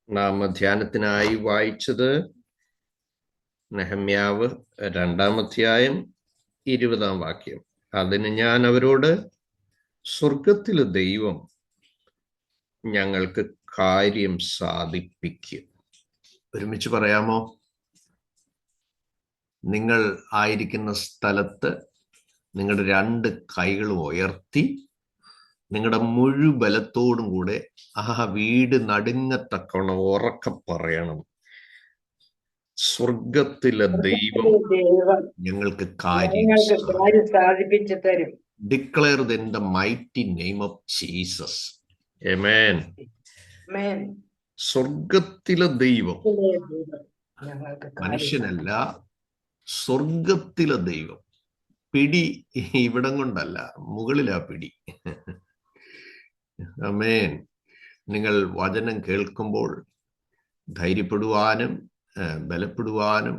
നാം ധ്യാനത്തിനായി വായിച്ചത് നെഹമ്യാവ് 2-ാം അധ്യായം 20-ാം വാക്യം. അതിന് ഞാൻ അവരോട്, സ്വർഗത്തിലെ ദൈവം ഞങ്ങൾക്ക് കാര്യം സാധിപ്പിക്കും. ഒരുമിച്ച് പറയാമോ? നിങ്ങൾ ആയിരിക്കുന്ന സ്ഥലത്ത് നിങ്ങളുടെ 2 കൈകളും ഉയർത്തി നിങ്ങളുടെ മുഴുബലത്തോടും കൂടെ ആ വീട് നടുങ്ങത്തക്കവണ്ണം ഉറക്കെ പറയണം, സ്വർഗത്തിലെ ദൈവം ഞങ്ങൾക്ക് കാര്യം സാധിപ്പിച്ചു തരും. Declare in the mighty name of Jesus. Amen. Amen. സ്വർഗത്തിലെ ദൈവം, മനുഷ്യനല്ല, സ്വർഗത്തിലെ ദൈവം. പിടി ഇവിടം കൊണ്ടല്ല, മുകളിലാ പിടി. ആമേൻ. നിങ്ങൾ വചനം കേൾക്കുമ്പോൾ ധൈര്യപ്പെടുവാനും ബലപ്പെടുവാനും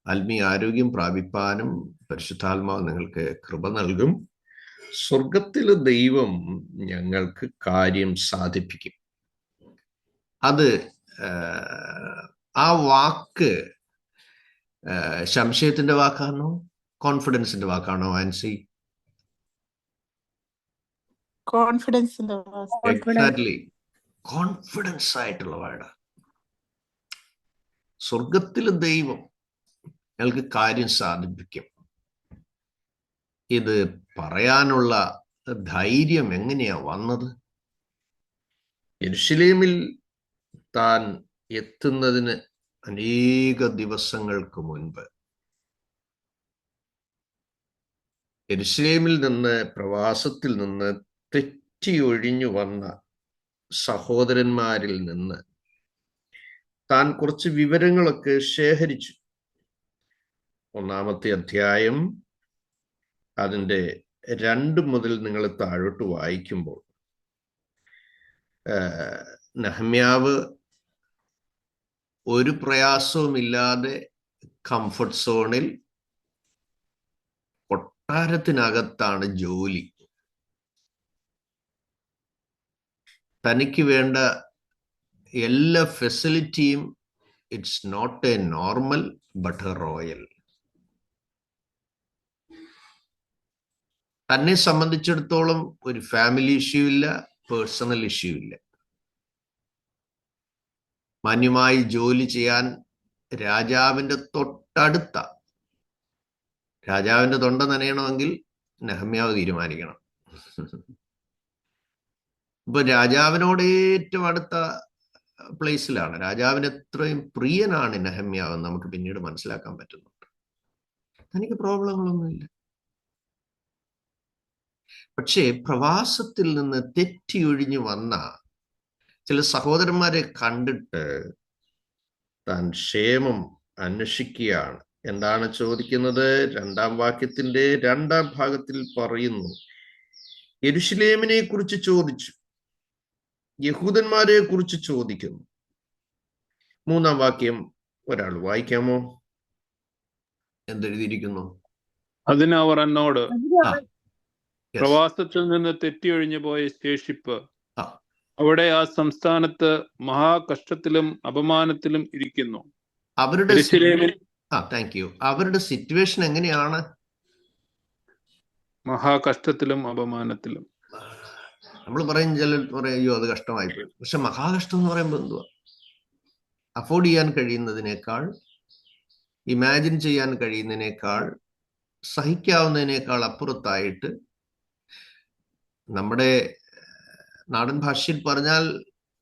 ആത്മീയ ആരോഗ്യം പ്രാപിപ്പാനും പരിശുദ്ധാത്മാവ് നിങ്ങൾക്ക് കൃപ നൽകും. സ്വർഗത്തിലെ ദൈവം ഞങ്ങൾക്ക് കാര്യം സാധിപ്പിക്കും. അത് ആ വാക്ക് സംശയത്തിന്റെ വാക്കാണോ കോൺഫിഡൻസിന്റെ വാക്കാണോ ആൻസി? എക്സാക്ട്ലി, കോൺഫിഡൻസ് ആയിട്ടുള്ള വേർഡ്. സ്വർഗത്തിലെ ദൈവം ഞങ്ങൾക്ക് കാര്യം സാധിപ്പിക്കും. ഇത് പറയാനുള്ള ധൈര്യം എങ്ങനെയാ വന്നത്? യെരൂശലേമിൽ താൻ എത്തുന്നതിന് അനേക ദിവസങ്ങൾക്ക് മുൻപ് യെരൂശലേമിൽ നിന്ന്, പ്രവാസത്തിൽ നിന്ന് തെറ്റിയൊഴിഞ്ഞു വന്ന സഹോദരന്മാരിൽ നിന്ന് താൻ കുറച്ച് വിവരങ്ങളൊക്കെ ശേഖരിച്ചു. 1-ാമത്തെ അധ്യായം അതിൻ്റെ 2 മുതൽ നിങ്ങൾ താഴോട്ട് വായിക്കുമ്പോൾ നെഹമ്യാവ് ഒരു പ്രയാസവുമില്ലാതെ കംഫർട്ട് സോണിൽ കൊട്ടാരത്തിനകത്താണ് ജോലി. തനിക്ക് വേണ്ട എല്ലാ ഫെസിലിറ്റിയും it's not a normal but a royal. തന്നെ സംബന്ധിച്ചിടത്തോളം ഒരു ഫാമിലി ഇഷ്യൂ ഇല്ല, പേഴ്സണൽ ഇഷ്യൂ ഇല്ല. മാന്യമായി ജോലി ചെയ്യാൻ രാജാവിൻ്റെ തൊട്ടടുത്ത, രാജാവിൻ്റെ തൊണ്ട നനയണമെങ്കിൽ നെഹമ്യാവ് തീരുമാനിക്കണം. ഇപ്പൊ രാജാവിനോട് ഏറ്റവും അടുത്ത പ്ലേസിലാണ്, രാജാവിന് എത്രയും പ്രിയനാണ് നെഹമ്യാവ്, നമുക്ക് പിന്നീട് മനസ്സിലാക്കാൻ പറ്റുന്നുണ്ട്. തനിക്ക് പ്രോബ്ലങ്ങളൊന്നുമില്ല. പക്ഷേ പ്രവാസത്തിൽ നിന്ന് തെറ്റിയൊഴിഞ്ഞു വന്ന ചില സഹോദരന്മാരെ കണ്ടിട്ട് താൻ ക്ഷേമം അന്വേഷിക്കുകയാണ്. എന്താണ് ചോദിക്കുന്നത്? 2-ാം വാക്യത്തിന്റെ 2-ാം ഭാഗത്തിൽ പറയുന്നു, യെരൂശലേമിനെ കുറിച്ച് ചോദിച്ചു, യഹൂദന്മാരെ കുറിച്ച് ചോദിക്കുന്നു. 3-ാം വാക്യം ഒരാൾ വായിക്കാമോ? എന്തെഴുതിയിരിക്കുന്നു? അതിന് അവർ എന്നോട്, പ്രവാസത്തിൽ നിന്ന് തെറ്റിയൊഴിഞ്ഞു പോയ ശേഷിപ്പ് അവിടെ ആ സംസ്ഥാനത്ത് മഹാകഷ്ടത്തിലും അപമാനത്തിലും ഇരിക്കുന്നു. അവരുടെ സിറ്റുവേഷൻ എങ്ങനെയാണ്? മഹാകഷ്ടത്തിലും അപമാനത്തിലും. നമ്മൾ പറയും, ചിലർ പറയും അയ്യോ അത് കഷ്ടമായി പോയി. പക്ഷെ മഹാകഷ്ടം എന്ന് പറയുമ്പോൾ എന്തുവാ? അഫോർഡ് ചെയ്യാൻ കഴിയുന്നതിനേക്കാൾ, ഇമാജിൻ ചെയ്യാൻ കഴിയുന്നതിനേക്കാൾ, സഹിക്കാവുന്നതിനേക്കാൾ അപ്പുറത്തായിട്ട്, നമ്മുടെ നാടൻ ഭാഷയിൽ പറഞ്ഞാൽ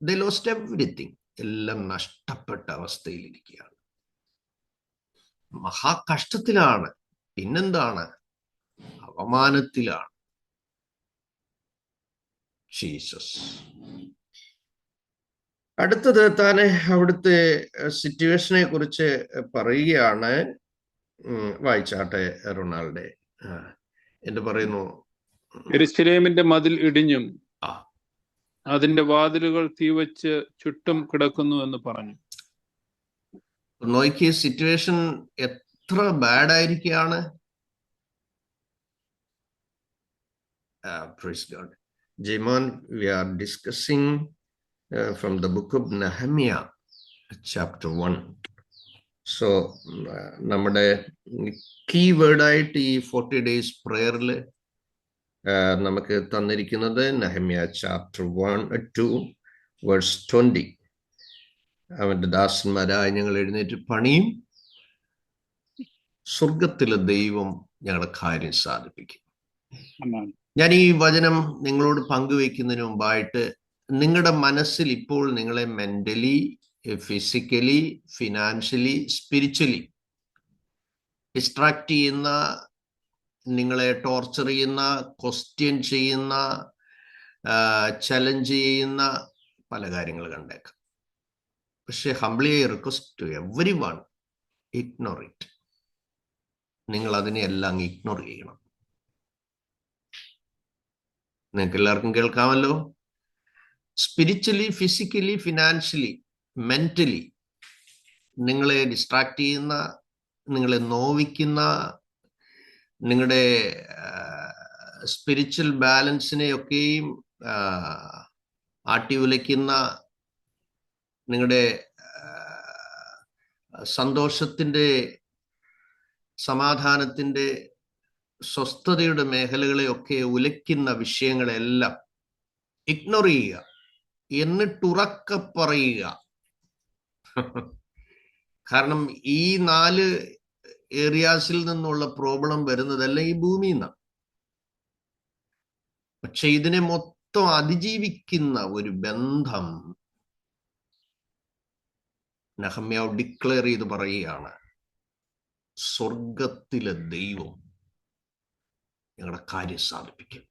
they lost everything, എല്ലാം നഷ്ടപ്പെട്ട അവസ്ഥയിലിരിക്കുകയാണ്. മഹാകഷ്ടത്തിലാണ്. പിന്നെന്താണ്? അപമാനത്തിലാണ്. ജീസസ്. അടുത്തത് താനെ അവിടുത്തെ സിറ്റുവേഷനെ കുറിച്ച് പറയുകയാണ്. വായിച്ചാട്ടെ റൊണാൾഡെ. എന്ത് പറയുന്നു? യെരൂശലേമിന്റെ മതിൽ ഇടിഞ്ഞും അതിന്റെ വാതിലുകൾ തീവച്ച് ചുറ്റും കിടക്കുന്നു എന്ന് പറഞ്ഞു. നോക്കിയ സിറ്റുവേഷൻ എത്ര ബാഡ് ആയിരിക്കുകയാണ്. Praise God. Jimon, we are discussing from the book of Nehemiah, chapter 1. So നമ്മുടെ കീ വേർഡായിട്ട് ഈ 40 days പ്രയറിൽ നമുക്ക് തന്നിരിക്കുന്നത് നെഹമ്യ ചാപ്റ്റർ 2 വേഴ്സ് 20. അവന്റെ ദാസന്മാരായ ഞങ്ങൾ എഴുന്നേറ്റ് പണിയും, സ്വർഗത്തിലെ ദൈവം ഞങ്ങളുടെ കാര്യം സാധിപ്പിക്കും. ഞാൻ ഈ വചനം നിങ്ങളോട് പങ്കുവെക്കുന്നതിന് മുമ്പായിട്ട് നിങ്ങളുടെ മനസ്സിൽ ഇപ്പോൾ നിങ്ങളെ mentally, physically, financially, spiritually distract ചെയ്യുന്ന, നിങ്ങളെ ടോർച്ചർ ചെയ്യുന്ന, ക്വസ്റ്റ്യൻ ചെയ്യുന്ന, ചലഞ്ച് ചെയ്യുന്ന പല കാര്യങ്ങൾ കണ്ടേക്കാം. പക്ഷെ humbly request to every one, ignore it. നിങ്ങൾ അതിനെ എല്ലാം ഇഗ്നോർ ചെയ്യണം. നിങ്ങൾക്ക് എല്ലാവർക്കും കേൾക്കാമല്ലോ. സ്പിരിച്വലി, ഫിസിക്കലി, ഫിനാൻഷ്യലി, മെന്റലി നിങ്ങളെ ഡിസ്ട്രാക്ട് ചെയ്യുന്ന, നിങ്ങളെ നോവിക്കുന്ന, നിങ്ങളുടെ സ്പിരിച്വൽ ബാലൻസിനെയൊക്കെയും ആട്ടി ഉലയ്ക്കുന്ന, നിങ്ങളുടെ സന്തോഷത്തിൻ്റെ, സമാധാനത്തിൻ്റെ, സ്വസ്ഥതയുടെ മേഖലകളെയൊക്കെ ഉലയ്ക്കുന്ന വിഷയങ്ങളെല്ലാം ഇഗ്നോർ ചെയ്യുക, എന്നിട്ടുറക്കെ പറയുക. കാരണം ഈ 4 ഏരിയാസിൽ നിന്നുള്ള പ്രോബ്ലം വരുന്നതല്ല ഈ ഭൂമിയിൽ നിന്നാണ്. പക്ഷെ ഇതിനെ മൊത്തം അതിജീവിക്കുന്ന ഒരു ബന്ധം നെഹമ്യാവ് ഡിക്ലെയർ ചെയ്ത് പറയുകയാണ്, സ്വർഗത്തിലെ ദൈവം ഞങ്ങളുടെ കാര്യം സാധിപ്പിക്കും.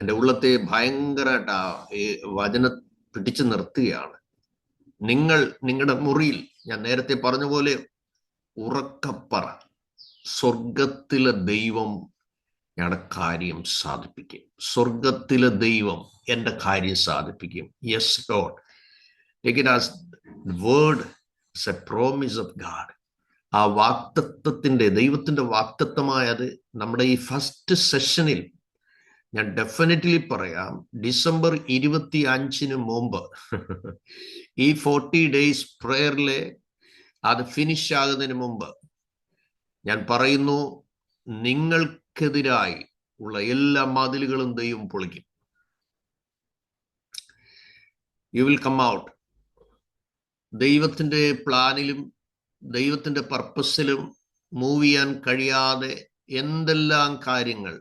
എൻ്റെ ഉള്ളത്തെ ഭയങ്കരമായിട്ട് ഈ വചനം പിടിച്ചു നിർത്തുകയാണ്. നിങ്ങൾ നിങ്ങളുടെ മുറിയിൽ, ഞാൻ നേരത്തെ പറഞ്ഞ പോലെ ഉറക്കപ്പറ, സ്വർഗത്തിലെ ദൈവം ഞങ്ങളുടെ കാര്യം സാധിപ്പിക്കും. സ്വർഗത്തിലെ ദൈവം എൻ്റെ കാര്യം സാധിപ്പിക്കും. Yes lord, take it as word, it's a promise of God. ആ വാക്തത്വത്തിൻ്റെ, ദൈവത്തിൻ്റെ വാക്തത്വമായത് നമ്മുടെ ഈ ഫസ്റ്റ് സെഷനിൽ ഞാൻ ഡെഫിനറ്റ്ലി പറയാം, ഡിസംബർ 25 മുമ്പ് ഈ 40 days പ്രയറിലെ അത് ഫിനിഷ് ആകുന്നതിന് മുമ്പ് ഞാൻ പറയുന്നു, നിങ്ങൾക്കെതിരായി ഉള്ള എല്ലാ മതിലുകളും ദൈവം പൊളിക്കും. You will come out. ദൈവത്തിൻ്റെ പ്ലാനിലും ദൈവത്തിൻ്റെ പർപ്പസിലും മൂവ് ചെയ്യാൻ കഴിയാതെ എന്തെല്ലാം കാര്യങ്ങൾ,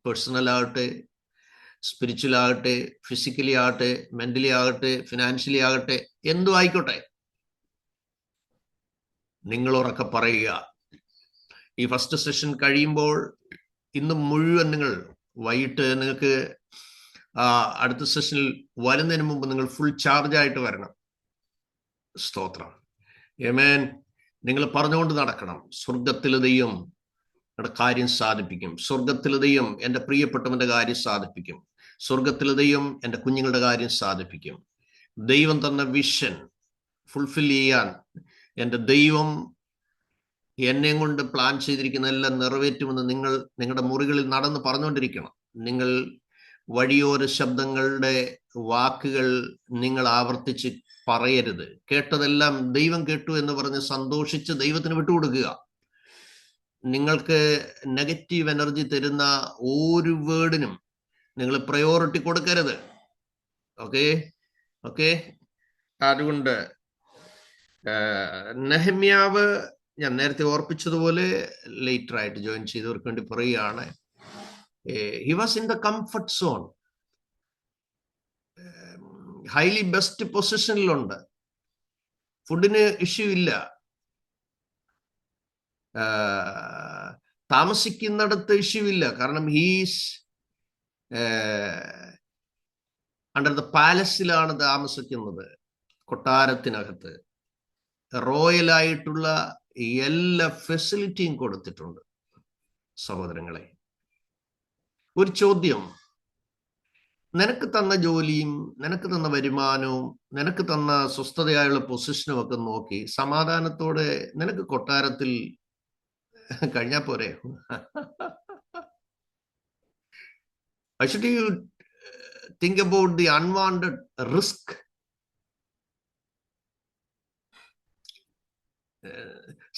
പേഴ്സണൽ ആകട്ടെ, സ്പിരിച്വൽ ആകട്ടെ, ഫിസിക്കലി ആകട്ടെ, മെന്റലി ആകട്ടെ, ഫിനാൻഷ്യലി ആകട്ടെ, എന്തും ആയിക്കോട്ടെ, നിങ്ങൾ ഉറക്കെ പറയുക. ഈ ഫസ്റ്റ് സെഷൻ കഴിയുമ്പോൾ ഇന്ന് മുഴുവൻ നിങ്ങൾ വൈകിട്ട് നിങ്ങൾക്ക് അടുത്ത സെഷനിൽ വരുന്നതിന് മുമ്പ് നിങ്ങൾ ഫുൾ ചാർജ് ആയിട്ട് വരണം. സ്തോത്രം. ആമേൻ. നിങ്ങൾ പറഞ്ഞുകൊണ്ട് നടക്കണം, സ്വർഗത്തിലെ ദൈവം എൻ്റെ കാര്യം സാധിപ്പിക്കും. സ്വർഗത്തിലെ ദൈവം എൻ്റെ പ്രിയപ്പെട്ടവന്റെ കാര്യം സാധിപ്പിക്കും. സ്വർഗത്തിലെ ദൈവം എൻ്റെ കുഞ്ഞുങ്ങളുടെ കാര്യം സാധിപ്പിക്കും. ദൈവം തന്ന വിഷൻ ഫുൾഫിൽ ചെയ്യാൻ എൻ്റെ ദൈവം എന്നെ കൊണ്ട് പ്ലാൻ ചെയ്തിരിക്കുന്ന എല്ലാം നിറവേറ്റുമെന്ന് നിങ്ങൾ നിങ്ങളുടെ മുറികളിൽ നടന്ന് പറഞ്ഞുകൊണ്ടിരിക്കണം. നിങ്ങൾ വഴിയോര ശബ്ദങ്ങളുടെ വാക്കുകൾ നിങ്ങൾ ആവർത്തിച്ച് പറയരുത്. കേട്ടതെല്ലാം ദൈവം കേട്ടു എന്ന് പറഞ്ഞ് സന്തോഷിച്ച് ദൈവത്തിന് വിട്ടുകൊടുക്കുക. നിങ്ങൾക്ക് നെഗറ്റീവ് എനർജി തരുന്ന ഒരു വേർഡിനും നിങ്ങൾ പ്രയോറിറ്റി കൊടുക്കരുത്. ഓക്കെ. അതുകൊണ്ട് നെഹമ്യാവ്, ഞാൻ നേരത്തെ ഓർപ്പിച്ചതുപോലെ ലേറ്റർ ആയിട്ട് ജോയിൻ ചെയ്തവർക്ക് വേണ്ടി പറയുകയാണ്, he was in the comfort zone, highly best പൊസിഷനിലുണ്ട്, ഫുഡിന് ഇഷ്യൂ ഇല്ല, താമസിക്കുന്നിടത്ത് ഇഷ്യൂ ഇല്ല. കാരണം ഹീസ് അണ്ടർ ദ പാലസിലാണ് താമസിക്കുന്നത്, കൊട്ടാരത്തിനകത്ത് റോയലായിട്ടുള്ള എല്ലാ ഫെസിലിറ്റിയും കൊടുത്തിട്ടുണ്ട്. സഹോദരങ്ങളെ, ഒരു ചോദ്യം, നിനക്ക് തന്ന ജോലിയും നിനക്ക് തന്ന വരുമാനവും നിനക്ക് തന്ന സ്വസ്ഥതയായുള്ള പൊസിഷനും ഒക്കെ നോക്കി സമാധാനത്തോടെ നിനക്ക് കൊട്ടാരത്തിൽ കഴിഞ്ഞാ പോരെ? Why should you think about the unwanted risk.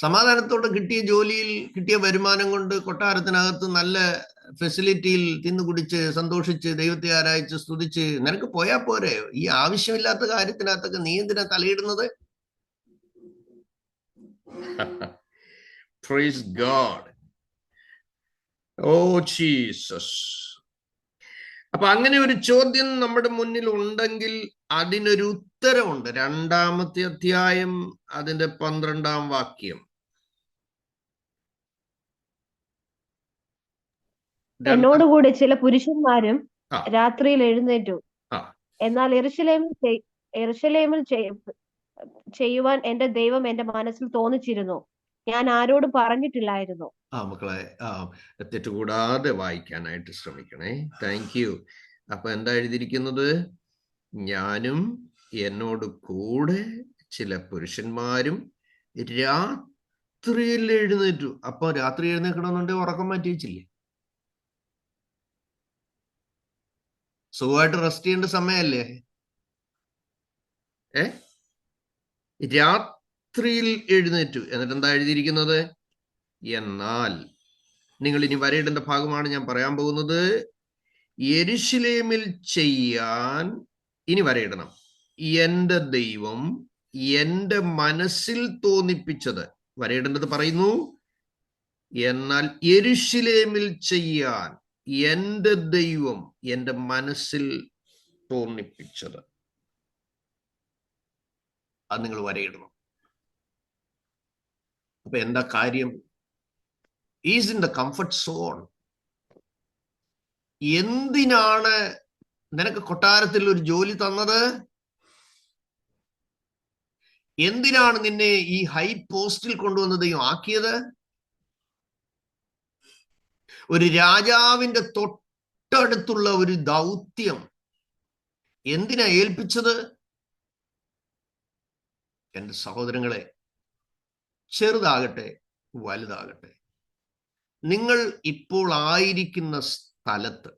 സമാധാനത്തോടെ കിട്ടിയ ജോലിയിൽ കിട്ടിയ വരുമാനം കൊണ്ട് കൊട്ടാരത്തിനകത്ത് നല്ല ഫെസിലിറ്റിയിൽ തിന്നുകുടിച്ച് സന്തോഷിച്ച് ദൈവത്തെ ആരായിച്ച് സ്തുതിച്ച് നിനക്ക് പോയാ പോരെ? ഈ ആവശ്യമില്ലാത്ത കാര്യത്തിനകത്തൊക്കെ നീ എന്തിനാ തലയിടുന്നത്? Praise God. Oh Jesus. അപ്പൊ അങ്ങനെ ഒരു ചോദ്യം നമ്മുടെ മുന്നിൽ ഉണ്ടെങ്കിൽ അതിനൊരു ഉത്തരമുണ്ട്. 2-ാമത്തെ അധ്യായം അതിന്റെ 12-ാം വാക്യം. എന്നോടുകൂടി ചില പുരുഷന്മാരും ആ. രാത്രിയിൽ എഴുന്നേറ്റു. ആ. എന്നാൽ യെരൂശലേമിൽ ചെയ്യുവാൻ എന്റെ ദൈവം എന്റെ മനസ്സിൽ തോന്നിച്ചിരുന്നു. ഞാൻ ആരോടും പറഞ്ഞിട്ടില്ലായിരുന്നു. മക്കളെ തെറ്റുകൂടാതെ വായിക്കാനായിട്ട് ശ്രമിക്കണേ. Thank you. അപ്പൊ എന്താ എഴുതിയിരിക്കുന്നത്? ഞാനും എന്നോട് കൂടെ ചില പുരുഷന്മാരും രാത്രിയിൽ എഴുന്നേറ്റു. അപ്പൊ രാത്രി എഴുന്നേക്കണമെന്നുണ്ടെങ്കിൽ ഉറക്കം മാറ്റി വെച്ചില്ലേ? സുഖമായിട്ട് റെസ്റ്റ് ചെയ്യേണ്ട സമയല്ലേ? രാത്രിയിൽ എഴുന്നേറ്റു. എന്നിട്ട് എന്താ എഴുതിയിരിക്കുന്നത്? എന്നാൽ നിങ്ങൾ ഇനി വരയിടേണ്ട ഭാഗമാണ് ഞാൻ പറയാൻ പോകുന്നത്. യെരൂശലേമിൽ ചെയ്യാൻ ഇനി വരയിടണം. എന്റെ ദൈവം എന്റെ മനസ്സിൽ തോന്നിപ്പിച്ചത്. വരയിടേണ്ടത് പറയുന്നു, എന്നാൽ യെരൂശലേമിൽ ചെയ്യാൻ എന്റെ ദൈവം എന്റെ മനസ്സിൽ തോന്നിപ്പിച്ചത്. അത് നിങ്ങൾ വരയിടണം. അപ്പൊ എന്താ കാര്യം? Is in the comfort zone. എന്തിനാണ് നിനക്ക് കൊട്ടാരത്തിൽ ഒരു ജോലി തന്നത്? എന്തിനാണ് നിന്നെ ഈ ഹൈ പോസ്റ്റിൽ കൊണ്ടുവന്നത് ആക്കിയത്? ഒരു രാജാവിന്റെ തൊട്ടടുത്തുള്ള ഒരു ദൗത്യം എന്തിനാ ഏൽപ്പിച്ചത്? എന്റെ സഹോദരങ്ങളെ, ചെറുതാകട്ടെ വലുതാകട്ടെ, നിങ്ങൾ ഇപ്പോൾ ആയിരിക്കുന്ന സ്ഥലത്ത്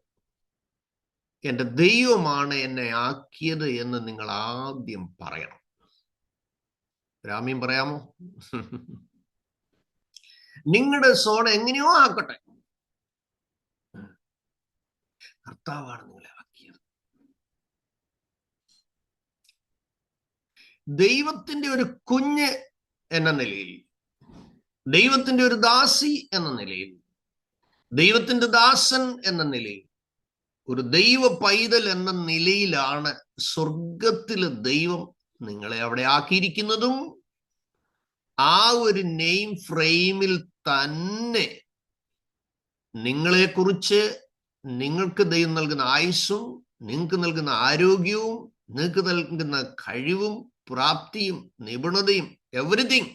എന്റെ ദൈവമാണ് എന്നെ ആക്കിയത് എന്ന് നിങ്ങൾ ആദ്യം പറയണം. രാമ്യം പറയാമോ? നിങ്ങളുടെ സോൺ എങ്ങനെയോ ആക്കട്ടെ, കർത്താവാണ് നിങ്ങളെ ആക്കിയത്. ദൈവത്തിന്റെ ഒരു കുഞ്ഞ് എന്ന നിലയിൽ, ദൈവത്തിന്റെ ഒരു ദാസി എന്ന നിലയിൽ, ദൈവത്തിന്റെ ദാസൻ എന്ന നിലയിൽ, ഒരു ദൈവ പൈതൽ എന്ന നിലയിലാണ് സ്വർഗത്തിലെ ദൈവം നിങ്ങളെ അവിടെ ആക്കിയിരിക്കുന്നതും ആ ഒരു നെയിം ഫ്രെയിമിൽ തന്നെ നിങ്ങളെക്കുറിച്ച് നിങ്ങൾക്ക് ദൈവം നൽകുന്ന ആയുസ്സും നിങ്ങൾക്ക് നൽകുന്ന ആരോഗ്യവും നിങ്ങൾക്ക് നൽകുന്ന കഴിവും പ്രാപ്തിയും നിപുണതയും എവരിതിങ്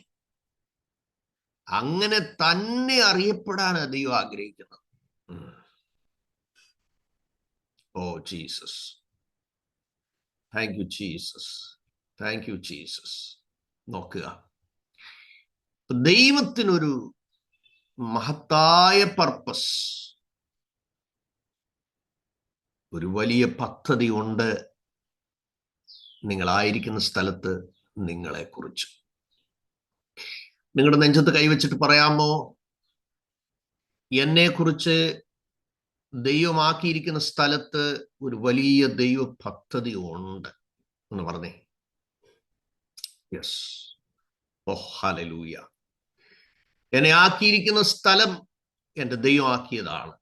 അങ്ങനെ തന്നെ അറിയപ്പെടാനാണ് ദൈവം ആഗ്രഹിക്കുന്നത്. Oh Jesus, thank you Jesus, thank you Jesus. നോക്കുക, ദൈവത്തിനൊരു മഹത്തായ പർപ്പസ്, ഒരു വലിയ പദ്ധതി ഉണ്ട് നിങ്ങളായിരിക്കുന്ന സ്ഥലത്ത് നിങ്ങളെ കുറിച്ച്. നിങ്ങളുടെ നെഞ്ചത്ത് കൈവച്ചിട്ട് പറയാമോ, എന്നെ കുറിച്ച് ദൈവമാക്കിയിരിക്കുന്ന സ്ഥലത്ത് ഒരു വലിയ ദൈവ പദ്ധതി ഉണ്ട് എന്ന് പറഞ്ഞേ. യെസ്. ഓ ഹല്ലേലൂയ. എന്നെ ആക്കിയിരിക്കുന്ന സ്ഥലം എന്റെ ദൈവം ആക്കിയതാണ്.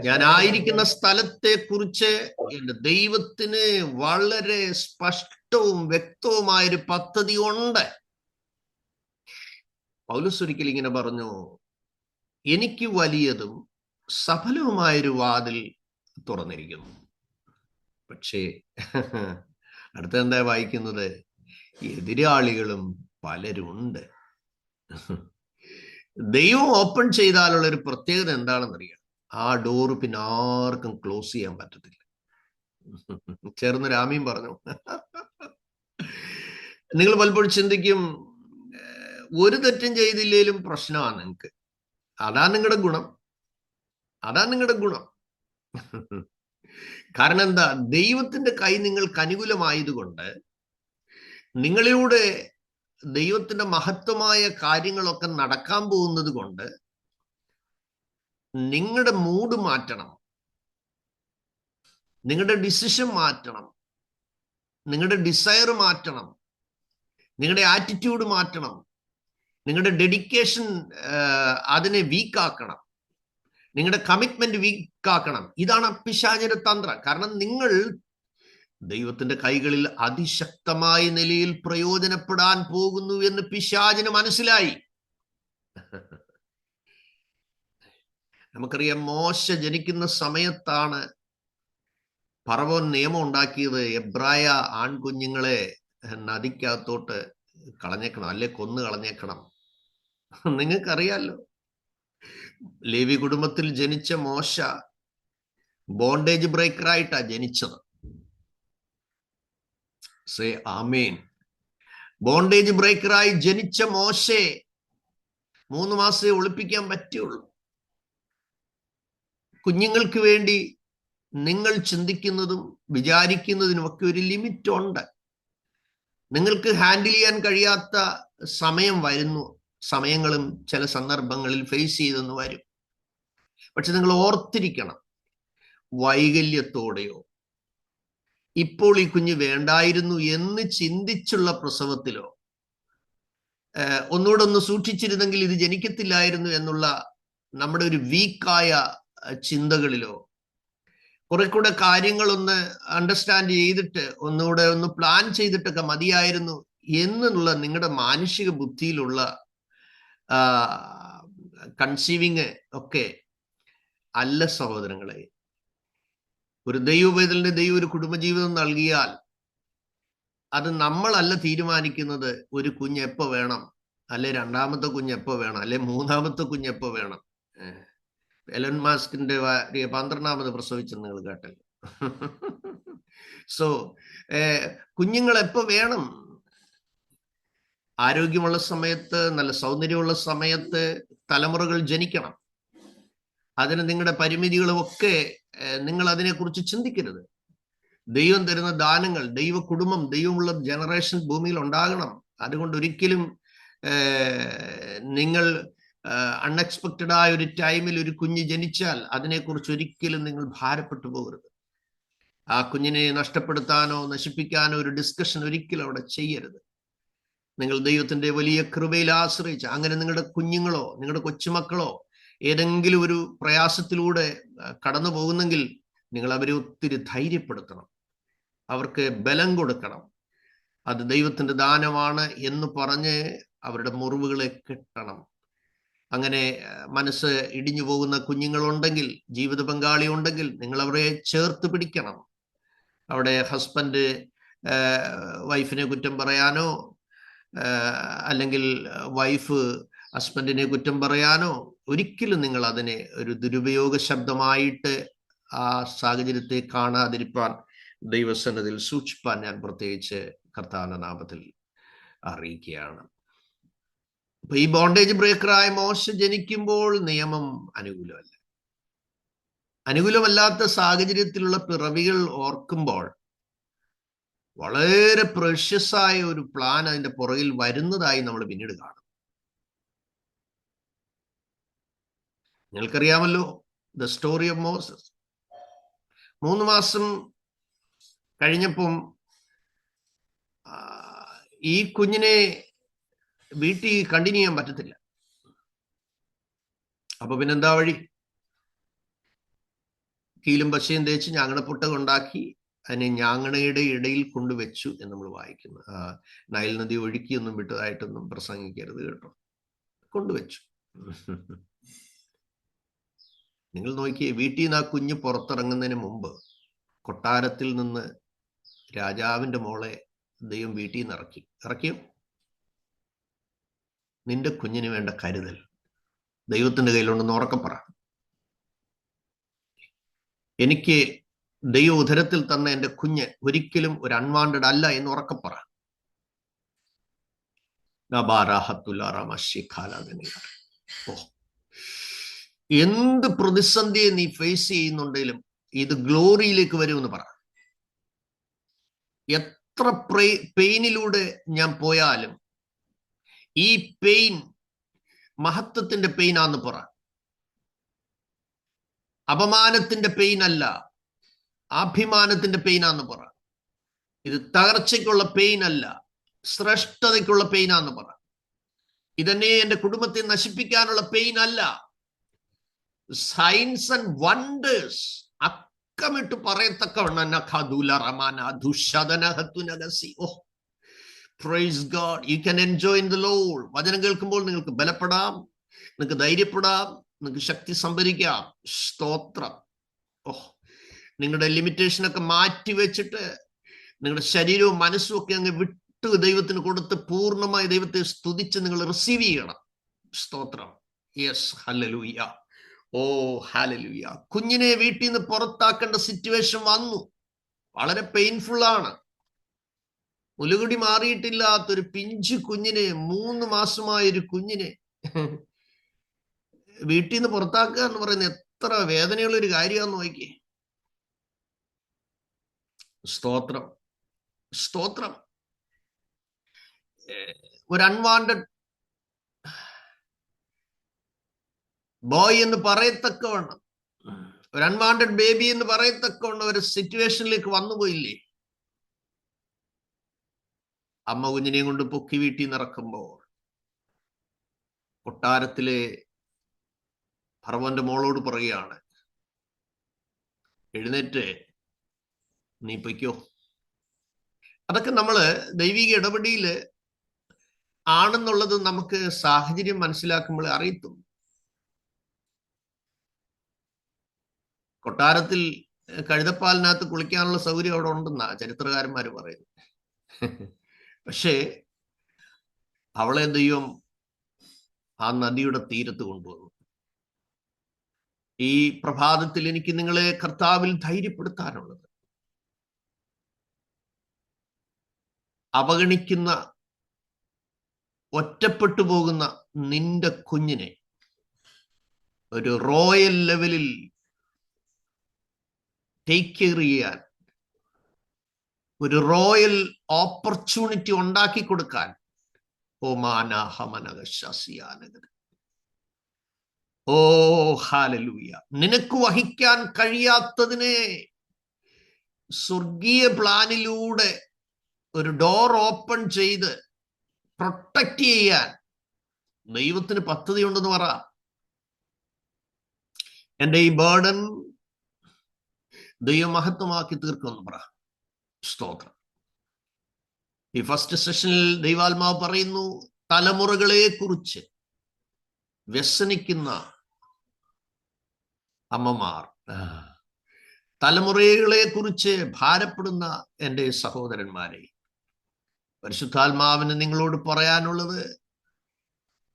ഞാൻ ആയിരിക്കുന്ന സ്ഥലത്തെ കുറിച്ച് എന്റെ ദൈവത്തിന് വളരെ സ്പഷ്ടവും വ്യക്തവുമായൊരു പദ്ധതി ഉണ്ട്. പൗലോസ് ഒരിക്കൽ ഇങ്ങനെ പറഞ്ഞു, എനിക്ക് വലിയതും സഫലവുമായൊരു വാതിൽ തുറന്നിരിക്കുന്നു. പക്ഷേ അടുത്ത എന്താ വായിക്കുന്നത്? എതിരാളികളും പലരുണ്ട്. ദൈവം ഓപ്പൺ ചെയ്താലുള്ള ഒരു പ്രത്യേകത എന്താണെന്നറിയാം, ആ ഡോറ് പിന്നെ ആർക്കും ക്ലോസ് ചെയ്യാൻ പറ്റത്തില്ല. ചേർന്ന് രാമിയും പറഞ്ഞു. നിങ്ങൾ പലപ്പോഴും ചിന്തിക്കും, ഒരു തെറ്റും ചെയ്തില്ലേലും പ്രശ്നമാണ് നിങ്ങൾക്ക്. അതാ നിങ്ങളുടെ ഗുണം, അതാ നിങ്ങളുടെ ഗുണം. കാരണം എന്താ? ദൈവത്തിന്റെ കൈ നിങ്ങൾക്ക് അനുകൂലമായതുകൊണ്ട്, നിങ്ങളിലൂടെ ദൈവത്തിന്റെ മഹത്വമായ കാര്യങ്ങളൊക്കെ നടക്കാൻ പോകുന്നത് കൊണ്ട് നിങ്ങളുടെ മൂഡ് മാറ്റണം, നിങ്ങളുടെ ഡിസിഷൻ മാറ്റണം, നിങ്ങളുടെ ഡിസയർ മാറ്റണം, നിങ്ങളുടെ ആറ്റിറ്റ്യൂഡ് മാറ്റണം, നിങ്ങളുടെ ഡെഡിക്കേഷൻ അതിനെ വീക്കാക്കണം, നിങ്ങളുടെ കമ്മിറ്റ്മെന്റ് വീക്കാക്കണം. ഇതാണ് പിശാചിന്റെ തന്ത്രം. കാരണം നിങ്ങൾ ദൈവത്തിന്റെ കൈകളിൽ അതിശക്തമായ നിലയിൽ പ്രയോജനപ്പെടാൻ പോകുന്നു എന്ന് പിശാചിന് മനസ്സിലായി. നമുക്കറിയാം, മോശ ജനിക്കുന്ന സമയത്താണ് ഫറവോൻ നിയമം ഉണ്ടാക്കിയത്, എബ്രായ ആൺകുഞ്ഞുങ്ങളെ നദിക്കകത്തോട്ട് കളഞ്ഞേക്കണം, അല്ലെ കൊന്നു കളഞ്ഞേക്കണം. നിങ്ങൾക്കറിയാലോ, ലേവി കുടുംബത്തിൽ ജനിച്ച മോശ ബോണ്ടേജ് ബ്രേക്കറായിട്ടാ ജനിച്ചത്. സേ ആമേൻ. ബോണ്ടേജ് ബ്രേക്കറായി ജനിച്ച മോശെ 3 മാസേ ഒളിപ്പിക്കാൻ പറ്റുള്ളൂ. കുഞ്ഞുങ്ങൾക്ക് വേണ്ടി നിങ്ങൾ ചിന്തിക്കുന്നതും വിചാരിക്കുന്നതിനുമൊക്കെ ഒരു ലിമിറ്റ് ഉണ്ട്. നിങ്ങൾക്ക് ഹാൻഡിൽ ചെയ്യാൻ കഴിയാത്ത സമയം വരുന്നു, സമയങ്ങളും ചില സന്ദർഭങ്ങളിൽ ഫേസ് ചെയ്തെന്ന് വരും. പക്ഷെ നിങ്ങൾ ഓർത്തിരിക്കണം, വൈകല്യത്തോടെയോ ഇപ്പോൾ ഈ കുഞ്ഞ് വേണ്ടായിരുന്നു എന്ന് ചിന്തിച്ചുള്ള പ്രസവത്തിലോ ഒന്നുകൂടെ ഒന്ന് സൂക്ഷിച്ചിരുന്നെങ്കിൽ ഇത് ജനിക്കത്തില്ലായിരുന്നു എന്നുള്ള നമ്മുടെ ഒരു വീക്കായ ചിന്തകളിലോ കുറെ കൂടെ കാര്യങ്ങളൊന്ന് അണ്ടർസ്റ്റാൻഡ് ചെയ്തിട്ട് ഒന്നുകൂടെ ഒന്ന് പ്ലാൻ ചെയ്തിട്ടൊക്കെ മതിയായിരുന്നു എന്നുള്ള നിങ്ങളുടെ മാനുഷിക ബുദ്ധിയിലുള്ള കൺസീവിങ് ഒക്കെ അല്ല സഹോദരങ്ങളെ. ഒരു ദൈവവേദലിന്റെ ദൈവം ഒരു കുടുംബജീവിതം നൽകിയാൽ അത് നമ്മളല്ല തീരുമാനിക്കുന്നത്. ഒരു കുഞ്ഞ് എപ്പോ വേണം, അല്ലെ രണ്ടാമത്തെ കുഞ്ഞ് എപ്പോ വേണം, അല്ലെ മൂന്നാമത്തെ കുഞ്ഞ് എപ്പോ വേണം. എലൻ മാസ്കിന്റെ 12ാമത് പ്രസവിച്ചെന്ന് നിങ്ങൾ കേട്ടല്ലോ. സോ കുഞ്ഞുങ്ങൾ എപ്പോ വേണം? ആരോഗ്യമുള്ള സമയത്ത്, നല്ല സൗന്ദര്യമുള്ള സമയത്ത് തലമുറകൾ ജനിക്കണം. അതിന് നിങ്ങളുടെ പരിമിതികളും ഒക്കെ നിങ്ങൾ അതിനെക്കുറിച്ച് ചിന്തിക്കരുത്. ദൈവം തരുന്ന ദാനങ്ങൾ, ദൈവ കുടുംബം, ദൈവമുള്ള ജനറേഷൻ ഭൂമിയിൽ ഉണ്ടാകണം. അതുകൊണ്ട് ഒരിക്കലും നിങ്ങൾ അൺഎക്സ്പെക്റ്റഡ് ആയ ഒരു ടൈമിൽ ഒരു കുഞ്ഞ് ജനിച്ചാൽ അതിനെക്കുറിച്ച് ഒരിക്കലും നിങ്ങൾ ഭാരപ്പെട്ടു പോകരുത്. ആ കുഞ്ഞിനെ നഷ്ടപ്പെടുത്താനോ നശിപ്പിക്കാനോ ഒരു ഡിസ്കഷൻ ഒരിക്കലും അവിടെ ചെയ്യരുത്. നിങ്ങൾ ദൈവത്തിന്റെ വലിയ കൃപയിൽ ആശ്രയിച്ച്, അങ്ങനെ നിങ്ങളുടെ കുഞ്ഞുങ്ങളോ നിങ്ങളുടെ കൊച്ചുമക്കളോ ഏതെങ്കിലും ഒരു പ്രയാസത്തിലൂടെ കടന്നു പോകുന്നെങ്കിൽ നിങ്ങൾ അവരെ ഒത്തിരി ധൈര്യപ്പെടുത്തണം, അവർക്ക് ബലം കൊടുക്കണം. അത് ദൈവത്തിന്റെ ദാനമാണ് എന്ന് പറഞ്ഞ് അവരുടെ മുറിവുകളെ കെട്ടണം. അങ്ങനെ മനസ്സ് ഇടിഞ്ഞു പോകുന്ന കുഞ്ഞുങ്ങളുണ്ടെങ്കിൽ, ജീവിത പങ്കാളി ഉണ്ടെങ്കിൽ നിങ്ങൾ അവരെ ചേർത്ത് പിടിക്കണം. അവിടെ ഹസ്ബൻഡ് വൈഫിനെ കുറ്റം പറയാനോ അല്ലെങ്കിൽ വൈഫ് ഹസ്ബൻഡിനെ കുറ്റം പറയാനോ ഒരിക്കലും നിങ്ങൾ അതിനെ ഒരു ദുരുപയോഗ ശബ്ദമായിട്ട് ആ സാഹചര്യത്തെ കാണാതിരിപ്പാൻ ദൈവസന്നിധിയിൽ സൂക്ഷിപ്പാൻ ഞാൻ പ്രത്യേകിച്ച് കർത്താവിന്റെ നാമത്തിൽ അറിയിക്കുകയാണ്. അപ്പൊ ഈ ബോണ്ടേജ് ബ്രേക്കറായ മോശ ജനിക്കുമ്പോൾ നിയമം അനുകൂലമല്ല. അനുകൂലമല്ലാത്ത സാഹചര്യത്തിലുള്ള പിറവികൾ ഓർക്കുമ്പോൾ വളരെ പ്രഷ്യസായ ഒരു പ്ലാൻ അതിന്റെ പുറകിൽ വരുന്നതായി നമ്മൾ പിന്നീട് കാണും. നിങ്ങൾക്കറിയാമല്ലോ ദ സ്റ്റോറി ഓഫ് മോസസ്. 3 മാസം കഴിഞ്ഞപ്പം ഈ കുഞ്ഞിനെ വീട്ടിൽ കണ്ടിന്യൂ ചെയ്യാൻ പറ്റത്തില്ല. അപ്പൊ പിന്നെന്താ വഴി? കീലും പശയും തേച്ച് ഞാങ്ങണപ്പൊട്ടകം ഉണ്ടാക്കി അതിനെ ഞാങ്ങണയുടെ ഇടയിൽ കൊണ്ടുവച്ചു എന്ന് നമ്മൾ വായിക്കുന്നു. നൈൽ നദി ഒഴുക്കിയൊന്നും വിട്ടതായിട്ടൊന്നും പ്രസംഗിക്കരുത് കേട്ടോ. കൊണ്ടുവച്ചു. നിങ്ങൾ നോക്കിയേ, വീട്ടിൽ നിന്ന് ആ കുഞ്ഞ് പുറത്തിറങ്ങുന്നതിന് മുമ്പ് കൊട്ടാരത്തിൽ നിന്ന് രാജാവിന്റെ മോളെ ദൈവം വീട്ടിൽ നിന്ന് ഇറക്കിയോ? നിന്റെ കുഞ്ഞിന് വേണ്ട കരുതൽ ദൈവത്തിന്റെ കയ്യിലുണ്ടെന്ന് ഉറക്കെ പറ. എനിക്ക് ദൈവ ഉദരത്തിൽ തന്ന എൻ്റെ കുഞ്ഞ് ഒരിക്കലും ഒരു അൺവാണ്ടഡ് അല്ല എന്ന് ഉറക്കെ പറ. എന്ത് പ്രതിസന്ധിയെ നീ ഫേസ് ചെയ്യുന്നുണ്ടെങ്കിലും ഇത് ഗ്ലോറിയിലേക്ക് വരുമെന്ന് പറ. എത്ര പെയിനിലൂടെ ഞാൻ പോയാലും ഈ പെയിൻ മഹത്വത്തിന്റെ പെയിനാന്ന് പറ. അപമാനത്തിന്റെ പെയിൻ അല്ല, അഭിമാനത്തിന്റെ പെയിനാന്ന് പറ. ഇത് തകർച്ചയ്ക്കുള്ള പെയിൻ അല്ല, ശ്രേഷ്ഠതയ്ക്കുള്ള പെയിനാന്ന് പറ. ഇതന്നെ എന്റെ കുടുംബത്തെ നശിപ്പിക്കാനുള്ള പെയിൻ അല്ല. സയൻസ് ആൻഡ് വണ്ടേഴ്സ് അക്കമിട്ട് പറയത്തക്കവണ്ണം. Praise God. You can enjoy in the Lord. വചനം കേൾക്കുമ്പോൾ നിങ്ങൾക്ക് ബലപ്പെടാം, നിങ്ങൾക്ക് ധൈര്യപ്പെടാം, നിങ്ങൾക്ക് ശക്തി സംഭരിക്കാം. സ്തോത്രം. നിങ്ങളുടെ ലിമിറ്റേഷനൊക്കെ മാറ്റി വെച്ചിട്ട് നിങ്ങളുടെ ശരീരവും മനസ്സും ഒക്കെ അങ്ങ് വിട്ട് ദൈവത്തിന് കൊടുത്ത് പൂർണ്ണമായി ദൈവത്തെ സ്തുതിച്ച് നിങ്ങൾ റിസീവ് ചെയ്യണം. സ്തോത്രം. Yes, hallelujah. Oh hallelujah. കുഞ്ഞിനെ വീട്ടിൽ നിന്ന് പുറത്താക്കേണ്ട സിറ്റുവേഷൻ വന്നു. വളരെ പെയിൻഫുൾ ആണ്. മുലുകുടി മാറിയിട്ടില്ലാത്തൊരു പിഞ്ചു കുഞ്ഞിനെ, 3 മാസമായൊരു കുഞ്ഞിനെ വീട്ടിൽ നിന്ന് പുറത്താക്കുക എന്ന് പറയുന്നത് എത്ര വേദനയുള്ള ഒരു കാര്യമാണെന്ന് നോക്കിയേ. സ്തോത്രം, സ്തോത്രം. ഒരു അൺവാണ്ടഡ് ബോയ് എന്ന് പറയത്തക്കവണ്ണം, ഒരു അൺവാണ്ടഡ് ബേബി എന്ന് പറയത്തക്കവണ്ണം ഒരു സിറ്റുവേഷനിലേക്ക് വന്നുപോയില്ലേ? അമ്മ കുഞ്ഞിനെയും കൊണ്ട് പൊക്കി വീട്ടിൽ നിറക്കുമ്പോൾ കൊട്ടാരത്തിലെ ഫറവോന്റെ മോളോട് പറയുകയാണ്, എഴുന്നേറ്റ് നീ പൊയ്ക്കോ. അതൊക്കെ നമ്മള് ദൈവിക ഇടപെടിയില് ആണെന്നുള്ളത് നമുക്ക് സാഹചര്യം മനസ്സിലാക്കുമ്പോൾ അറിയത്തും. കൊട്ടാരത്തിൽ കഴുതപ്പാലിനകത്ത് കുളിക്കാനുള്ള സൗകര്യം അവിടെ ഉണ്ടെന്നാ ചരിത്രകാരന്മാര് പറയുന്നു. പക്ഷേ അവളെ ദൈവം ആ നദിയുടെ തീരത്ത് കൊണ്ടുവന്നു. ഈ പ്രഭാതത്തിൽ എനിക്ക് നിങ്ങളെ കർത്താവിൽ ധൈര്യപ്പെടുത്താനുള്ളത്, അവഗണിക്കുന്ന, ഒറ്റപ്പെട്ടു പോകുന്ന നിന്റെ കുഞ്ഞിനെ ഒരു റോയൽ ലെവലിൽ ടേക്ക് കെയർ ചെയ്യാൻ, ഒരു റോയൽ ഓപ്പർച്യൂണിറ്റി ഉണ്ടാക്കി കൊടുക്കാൻ ഓ ഹല്ലേലൂയ. നിനക്ക് വഹിക്കാൻ കഴിയാത്തതിനെ സ്വർഗീയ പ്ലാനിലൂടെ ഒരു ഡോർ ഓപ്പൺ ചെയ്ത് പ്രൊട്ടക്ട് ചെയ്യാൻ ദൈവത്തിന് പദ്ധതി ഉണ്ടെന്ന് പറ. എന്റെ ഈ ബേർഡൻ ദൈവമഹത്വമാക്കി തീർക്കുമെന്ന് പറ. സ്തോത്രം. ഈ ഫസ്റ്റ് സെഷനിൽ ദൈവാത്മാവ് പറയുന്നു, തലമുറകളെ കുറിച്ച് വ്യസനിക്കുന്ന അമ്മമാർ, തലമുറകളെ കുറിച്ച് ഭാരപ്പെടുന്ന എൻ്റെ സഹോദരന്മാരെ, പരിശുദ്ധാത്മാവിന് നിങ്ങളോട് പറയാനുള്ളത്,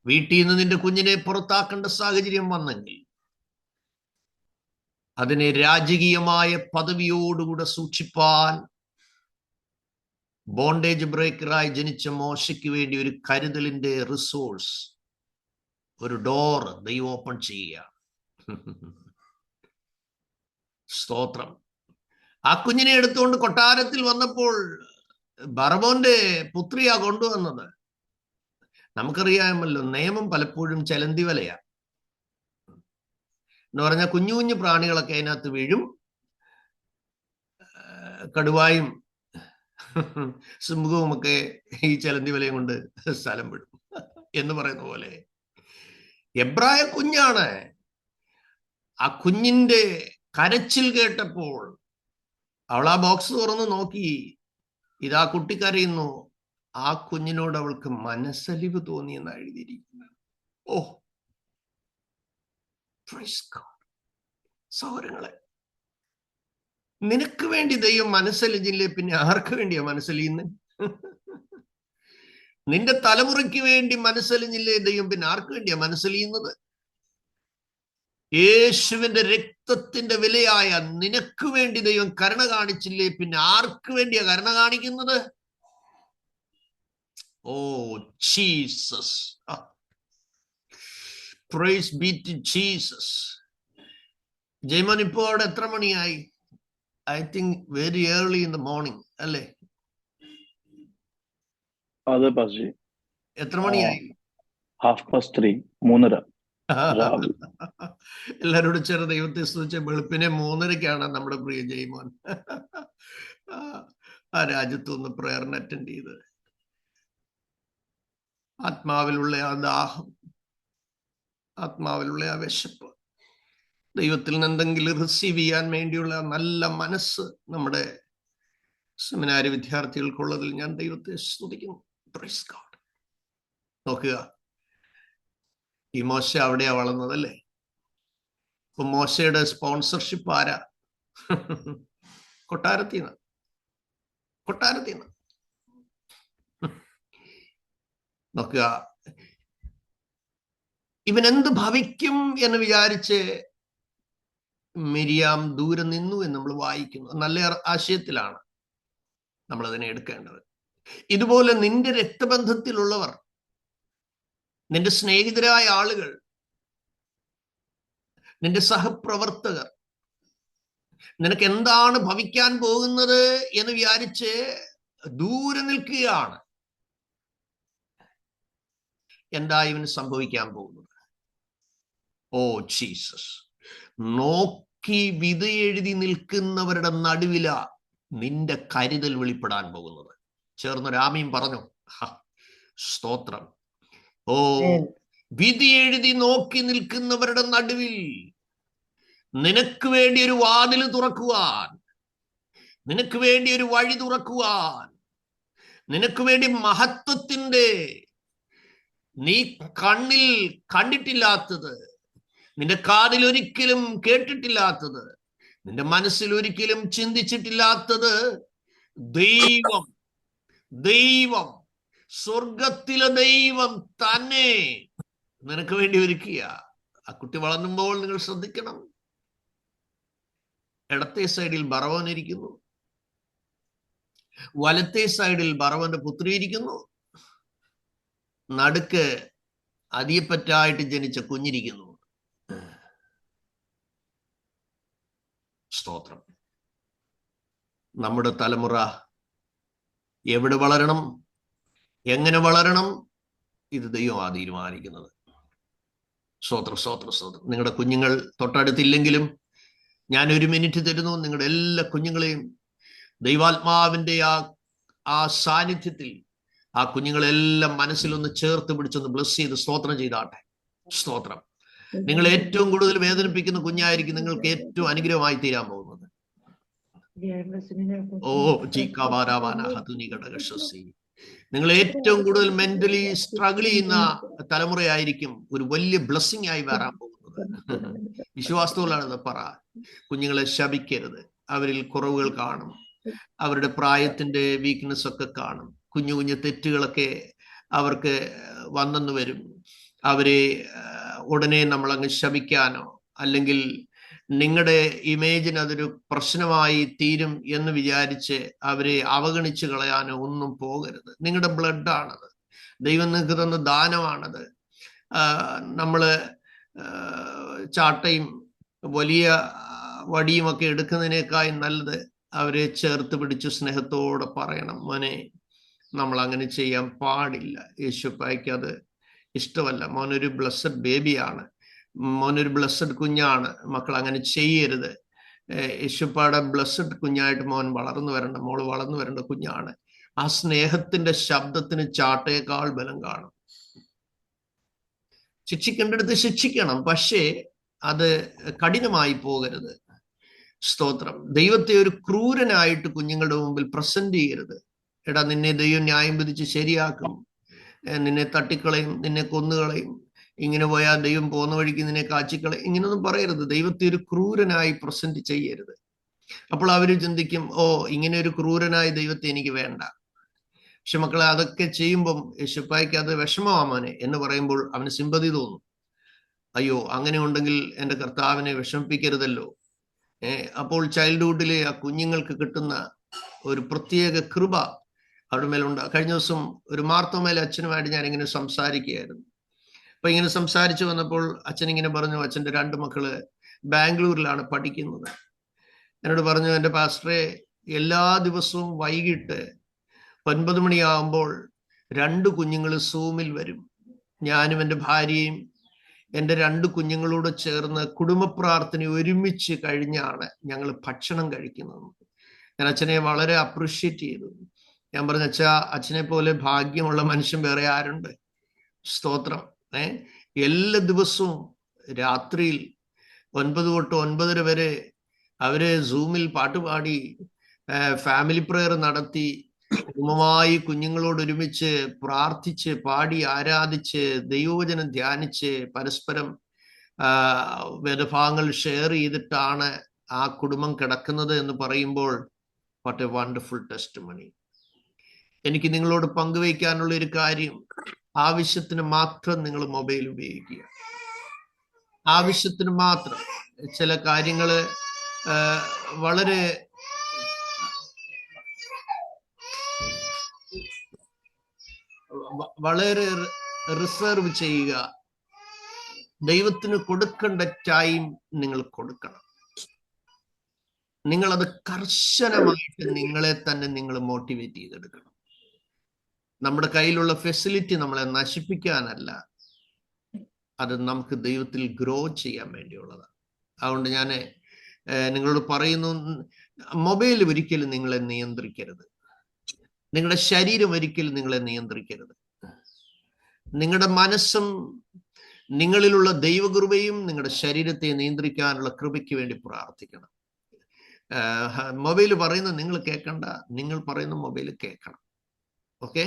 വീട്ടിൽ നിന്ന് നിന്റെ കുഞ്ഞിനെ പുറത്താക്കേണ്ട സാഹചര്യം വന്നെങ്കിൽ അതിനെ രാജകീയമായ പദവിയോടുകൂടെ സൂക്ഷിപ്പാൻ ബോണ്ടേജ് ബ്രേക്കറായി ജനിച്ച മോശയ്ക്ക് വേണ്ടി ഒരു കരുതലിന്റെ റിസോഴ്സ്, ഒരു ഡോർ ദൈവം ഓപ്പൺ ചെയ്യുക. സ്തോത്രം. ആ കുഞ്ഞിനെ എടുത്തുകൊണ്ട് കൊട്ടാരത്തിൽ വന്നപ്പോൾ ഫറവോന്റെ പുത്രിയാ കൊണ്ടുവന്നത്. നമുക്കറിയാമല്ലോ, നിയമം പലപ്പോഴും ചലന്തി വലയാ എന്ന് പറഞ്ഞാൽ കുഞ്ഞു കുഞ്ഞു പ്രാണികളൊക്കെ അതിനകത്ത് വീഴും, കടുവായും സിംഹവുമൊക്കെ ഈ ചലന്തി വലയം കൊണ്ട് സ്ഥലം വിടും എന്ന് പറയുന്ന പോലെ എബ്രായ കുഞ്ഞാണ്. ആ കുഞ്ഞിന്റെ കരച്ചിൽ കേട്ടപ്പോൾ അവൾ ആ ബോക്സ് തുറന്ന് നോക്കി, ഇതാ കുട്ടി കരയുന്നു. ആ കുഞ്ഞിനോട് അവൾക്ക് മനസ്സലിവ് തോന്നിയെന്ന് എഴുതിയിരിക്കുന്നത്. ഓ സഹോദരങ്ങളെ, നിനക്ക് വേണ്ടി ദൈവം മനസ്സലിഞ്ഞില്ലേ, പിന്നെ ആർക്ക് വേണ്ടിയാ മനസ്സലിയുന്നത്? നിന്റെ തലമുറയ്ക്ക് വേണ്ടി മനസ്സലിഞ്ഞില്ലേ ദൈവം, പിന്നെ ആർക്ക് വേണ്ടിയാ മനസ്സലിയുന്നത്? യേശുവിന്റെ രക്തത്തിന്റെ വിലയായ നിനക്ക് വേണ്ടി ദൈവം കരുണ കാണിച്ചില്ലേ, പിന്നെ ആർക്ക് വേണ്ടിയാ കരുണ കാണിക്കുന്നത്? Oh Jesus, praise be to Jesus. Jaimon ഇപ്പോ അവിടെ എത്ര മണിയായി? I think very early in the morning അല്ലേ? അതെ പാസ്റ്റർ. എത്ര മണിയായി? 3:30 3:30 രാവിലെ. എല്ലാരോടും ചേർന്ന് ദൈവത്തെ സ്തുതിച്ച വെളുപ്പിനെ 3:30 നമ്മുടെ പ്രിയ ജയ്മോൻ ആ രാജ്യത്ത് നിന്ന് പ്രേയറിന് അറ്റൻഡ് ചെയ്ത്. ആത്മാവിലുള്ള ആ ദാഹം, ആത്മാവിലുള്ള ആ വിശപ്പ്, ദൈവത്തിൽ നിന്ന് എന്തെങ്കിലും റിസീവ് ചെയ്യാൻ വേണ്ടിയുള്ള നല്ല മനസ്സ് നമ്മുടെ സെമിനാരി വിദ്യാർത്ഥികൾക്കുള്ളതിൽ ഞാൻ ദൈവത്തെ സ്തുതിക്കുന്നു. Praise God. നോക്കുക, ഈ മോശ അവിടെയാ വളർന്നതല്ലേ? അപ്പൊ മോശയുടെ സ്പോൺസർഷിപ്പ് ആരാ? കൊട്ടാരത്തിന്ന്. നോക്കുക, ഇവൻ എന്ത് ഭവിക്കും എന്ന് വിചാരിച്ച് മിരിയാം ദൂരെ നിന്നു എന്ന് നമ്മൾ വായിക്കുന്നു. നല്ല ആശയത്തിലാണ് നമ്മൾ അതിനെ എടുക്കേണ്ടത്. ഇതുപോലെ നിന്റെ രക്തബന്ധത്തിലുള്ളവർ, നിന്റെ സ്നേഹിതരായ ആളുകൾ, നിന്റെ സഹപ്രവർത്തകർ നിനക്ക് എന്താണ് ഭവിക്കാൻ പോകുന്നത് എന്ന് വിചാരിച്ച് ദൂരെ നിൽക്കുകയാണ്. എന്താ ഇവന് സംഭവിക്കാൻ പോകുന്നത്? ഓ ജീസസ്, നോക്കി വിധ എഴുതി നിൽക്കുന്നവരുടെ നടുവില നിന്റെ കരുതൽ വെളിപ്പെടാൻ പോകുന്നത്. ചേർന്നൊരാമയും പറഞ്ഞു. സ്തോത്രം. ഓ, വിധി എഴുതി നോക്കി നിൽക്കുന്നവരുടെ നടുവിൽ നിനക്ക് വേണ്ടി ഒരു വാതിൽ തുറക്കുവാൻ, നിനക്ക് വേണ്ടി ഒരു വഴി തുറക്കുവാൻ, നിനക്ക് വേണ്ടി മഹത്വത്തിന്റെ, നീ കണ്ണിൽ കണ്ടിട്ടില്ലാത്തത്, നിന്റെ കാതിൽ ഒരിക്കലും കേട്ടിട്ടില്ലാത്തത്, നിന്റെ മനസ്സിൽ ഒരിക്കലും ചിന്തിച്ചിട്ടില്ലാത്തത് ദൈവം, ദൈവം, സ്വർഗത്തിലെ ദൈവം തന്നെ നിനക്ക് വേണ്ടി ഒരുക്കിയ. ആ കുട്ടി വളർന്നുമ്പോൾ നിങ്ങൾ ശ്രദ്ധിക്കണം, ഇടത്തെ സൈഡിൽ ബറവൻ ഇരിക്കുന്നു, വലത്തെ സൈഡിൽ ബറവന്റെ പുത്രി ഇരിക്കുന്നു, നടുക്ക് അതിയപ്പറ്റായിട്ട് ജനിച്ച കുഞ്ഞിരിക്കുന്നു. സ്തോത്രം. നമ്മുടെ തലമുറ എവിടെ വളരണം, എങ്ങനെ വളരണം, ഇത് ദൈവമാ തീരുമാനിക്കുന്നത്. സ്തോത്രം, സ്തോത്രം, സ്തോത്രം. നിങ്ങളുടെ കുഞ്ഞുങ്ങൾ തൊട്ടടുത്തില്ലെങ്കിലും ഞാൻ 1 മിനിറ്റ് തരുന്നു. നിങ്ങളുടെ എല്ലാ കുഞ്ഞുങ്ങളെയും ദൈവാത്മാവിന്റെ ആ സാന്നിധ്യത്തിൽ ആ കുഞ്ഞുങ്ങളെല്ലാം മനസ്സിലൊന്ന് ചേർത്ത് പിടിച്ചൊന്ന് ബ്ലസ് ചെയ്ത് സ്തോത്രം ചെയ്താട്ടെ. സ്തോത്രം. നിങ്ങൾ ഏറ്റവും കൂടുതൽ വേദനിപ്പിക്കുന്ന കുഞ്ഞായിരിക്കും നിങ്ങൾക്ക് ഏറ്റവും അനുഗ്രഹമായി തീരാൻ പോകുന്നത്. ഓ നിങ്ങൾ ഏറ്റവും കൂടുതൽ മെന്റലി സ്ട്രഗിൾ ചെയ്യുന്ന തലമുറയായിരിക്കും ഒരു വലിയ ബ്ലെസ്സിങ് ആയി വരാൻ പോകുന്നത്. വിശ്വാസത്തോടാണ് പറ. കുഞ്ഞുങ്ങളെ ശപിക്കരുത്. അവരിൽ കുറവുകൾ കാണും, അവരുടെ പ്രായത്തിന്റെ വീക്ക്നെസ് ഒക്കെ കാണും, കുഞ്ഞു കുഞ്ഞു തെറ്റുകളൊക്കെ അവർക്ക് വന്നെന്ന് വരും. അവരെ ഉടനെ നമ്മൾ അങ്ങ് ശപിക്കാനോ അല്ലെങ്കിൽ നിങ്ങളുടെ ഇമേജിന് അതൊരു പ്രശ്നമായി തീരും എന്ന് വിചാരിച്ച് അവരെ അവഗണിച്ച് കളയാനോ ഒന്നും പോകരുത്. നിങ്ങളുടെ ബ്ലഡാണത്, ദൈവം നിങ്ങൾക്ക് തന്ന ദാനമാണത്. നമ്മള് ചാട്ടയും വലിയ വടിയും ഒക്കെ എടുക്കുന്നതിനേക്കായി നല്ലത് അവരെ ചേർത്ത് പിടിച്ച് സ്നേഹത്തോടെ പറയണം, മോനെ നമ്മൾ അങ്ങനെ ചെയ്യാൻ പാടില്ല, യേശുപ്പായ്ക്ക് അത് ഇഷ്ടമല്ല, മോനൊരു ബ്ലസ്സഡ് ബേബിയാണ്, മോനൊരു ബ്ലസ്സഡ് കുഞ്ഞാണ്, മക്കൾ അങ്ങനെ ചെയ്യരുത്, യേശുപ്പാടെ ബ്ലസ്സഡ് കുഞ്ഞായിട്ട് മോൻ വളർന്നു വരേണ്ട, മോള് വളർന്നു വരേണ്ട കുഞ്ഞാണ്. ആ സ്നേഹത്തിന്റെ ശബ്ദത്തിന് ചാട്ടയേക്കാൾ ബലം കാണും. ശിക്ഷിക്കേണ്ടടുത്ത് ശിക്ഷിക്കണം, പക്ഷേ അത് കഠിനമായി പോകരുത്. സ്തോത്രം. ദൈവത്തെ ഒരു ക്രൂരനായിട്ട് കുഞ്ഞുങ്ങളുടെ മുമ്പിൽ പ്രസന്റ് ചെയ്യരുത്. എടാ, നിന്നെ ദൈവം ന്യായം വിധിച്ച് ശരിയാക്കും, നിന്നെ തട്ടിക്കളയും, നിന്നെ കൊന്നുകളയും, ഇങ്ങനെ പോയാൽ ദൈവം പോകുന്ന വഴിക്ക് നിന്നെ കാച്ചിക്കളയും, ഇങ്ങനൊന്നും പറയരുത്. ദൈവത്തെ ഒരു ക്രൂരനായി പ്രസന്റ് ചെയ്യരുത്. അപ്പോൾ അവര് ചിന്തിക്കും, ഓ ഇങ്ങനെ ഒരു ക്രൂരനായ ദൈവത്തെ എനിക്ക് വേണ്ട. പക്ഷെ മക്കളെ, അതൊക്കെ ചെയ്യുമ്പം യേശുപ്പായ്ക്ക് അത് വിഷമമാമോനെ എന്ന് പറയുമ്പോൾ അവന് സിമ്പതി തോന്നും. അയ്യോ, അങ്ങനെ ഉണ്ടെങ്കിൽ എൻ്റെ കർത്താവിനെ വിഷമിപ്പിക്കരുതല്ലോ. അപ്പോൾ ചൈൽഡ്ഹുഡിലെ ആ കുഞ്ഞുങ്ങൾക്ക് കിട്ടുന്ന ഒരു പ്രത്യേക കൃപ അവരുടെ മേലുണ്ട്. കഴിഞ്ഞ ദിവസം ഒരു മാർത്തോമയിലെ അച്ഛനുമായിട്ട് ഞാൻ ഇങ്ങനെ സംസാരിക്കുകയായിരുന്നു. അപ്പൊ ഇങ്ങനെ സംസാരിച്ചു വന്നപ്പോൾ അച്ഛൻ ഇങ്ങനെ പറഞ്ഞു, അച്ഛൻ്റെ 2 മക്കള് ബാംഗ്ലൂരിലാണ് പഠിക്കുന്നത്. എന്നോട് പറഞ്ഞു, എൻ്റെ പാസ്റ്ററെ, എല്ലാ ദിവസവും വൈകിട്ട് 9 മണിയാകുമ്പോൾ 2 കുഞ്ഞുങ്ങൾ സൂമിൽ വരും. ഞാനും എൻ്റെ ഭാര്യയും എൻ്റെ 2 കുഞ്ഞുങ്ങളോട് ചേർന്ന് കുടുംബ പ്രാർത്ഥന ഒരുമിച്ച് കഴിഞ്ഞാണ് ഞങ്ങൾ ഭക്ഷണം കഴിക്കുന്നത്. ഞാൻ അച്ഛനെ വളരെ അപ്രിഷ്യേറ്റ് ചെയ്തു. ഞാൻ പറഞ്ഞു, അച്ഛാ, അച്ഛനെ പോലെ ഭാഗ്യമുള്ള മനുഷ്യൻ വേറെ ആരുണ്ട്? സ്തോത്രം. എല്ലാ ദിവസവും രാത്രിയിൽ 9 തൊട്ട് 9:30 വരെ അവര് സൂമിൽ പാട്ടുപാടി ഫാമിലി പ്രയർ നടത്തി കുടുംബമായി കുഞ്ഞുങ്ങളോട് ഒരുമിച്ച് പ്രാർത്ഥിച്ച് പാടി ആരാധിച്ച് ദൈവവചനം ധ്യാനിച്ച് പരസ്പരം വേദഭാഗങ്ങൾ ഷെയർ ചെയ്തിട്ടാണ് ആ കുടുംബം കിടക്കുന്നത് എന്ന് പറയുമ്പോൾ വാട്ട് എ വണ്ടർഫുൾ ടെസ്റ്റിമണി. എനിക്ക് നിങ്ങളോട് പങ്കുവയ്ക്കാനുള്ള ഒരു കാര്യം, ആവശ്യത്തിന് മാത്രം നിങ്ങൾ മൊബൈൽ ഉപയോഗിക്കുക. ആവശ്യത്തിന് മാത്രം. ചില കാര്യങ്ങള് വളരെ വളരെ റിസർവ് ചെയ്യുക. ദൈവത്തിന് കൊടുക്കേണ്ട ടൈം നിങ്ങൾ കൊടുക്കണം. നിങ്ങളത് കർശനമായിട്ട് നിങ്ങളെ തന്നെ നിങ്ങൾ മോട്ടിവേറ്റ് ചെയ്തെടുക്കണം. നമ്മുടെ കയ്യിലുള്ള ഫെസിലിറ്റി നമ്മളെ നശിപ്പിക്കാനല്ല, അത് നമുക്ക് ദൈവത്തിൽ ഗ്രോ ചെയ്യാൻ വേണ്ടിയുള്ളതാണ്. അതുകൊണ്ട് ഞാൻ നിങ്ങളോട് പറയുന്നു, മൊബൈൽ ഒരിക്കലും നിങ്ങളെ നിയന്ത്രിക്കരുത്. നിങ്ങളുടെ ശരീരം ഒരിക്കലും നിങ്ങളെ നിയന്ത്രിക്കരുത്. നിങ്ങളുടെ മനസ്സും നിങ്ങളിലുള്ള ദൈവകൃപയും നിങ്ങളുടെ ശരീരത്തെ നിയന്ത്രിക്കാനുള്ള കൃപയ്ക്ക് വേണ്ടി പ്രാർത്ഥിക്കണം. മൊബൈൽ പറയുന്നത് നിങ്ങൾ കേൾക്കണ്ട, നിങ്ങൾ പറയുന്ന മൊബൈൽ കേൾക്കണം. ഓക്കെ?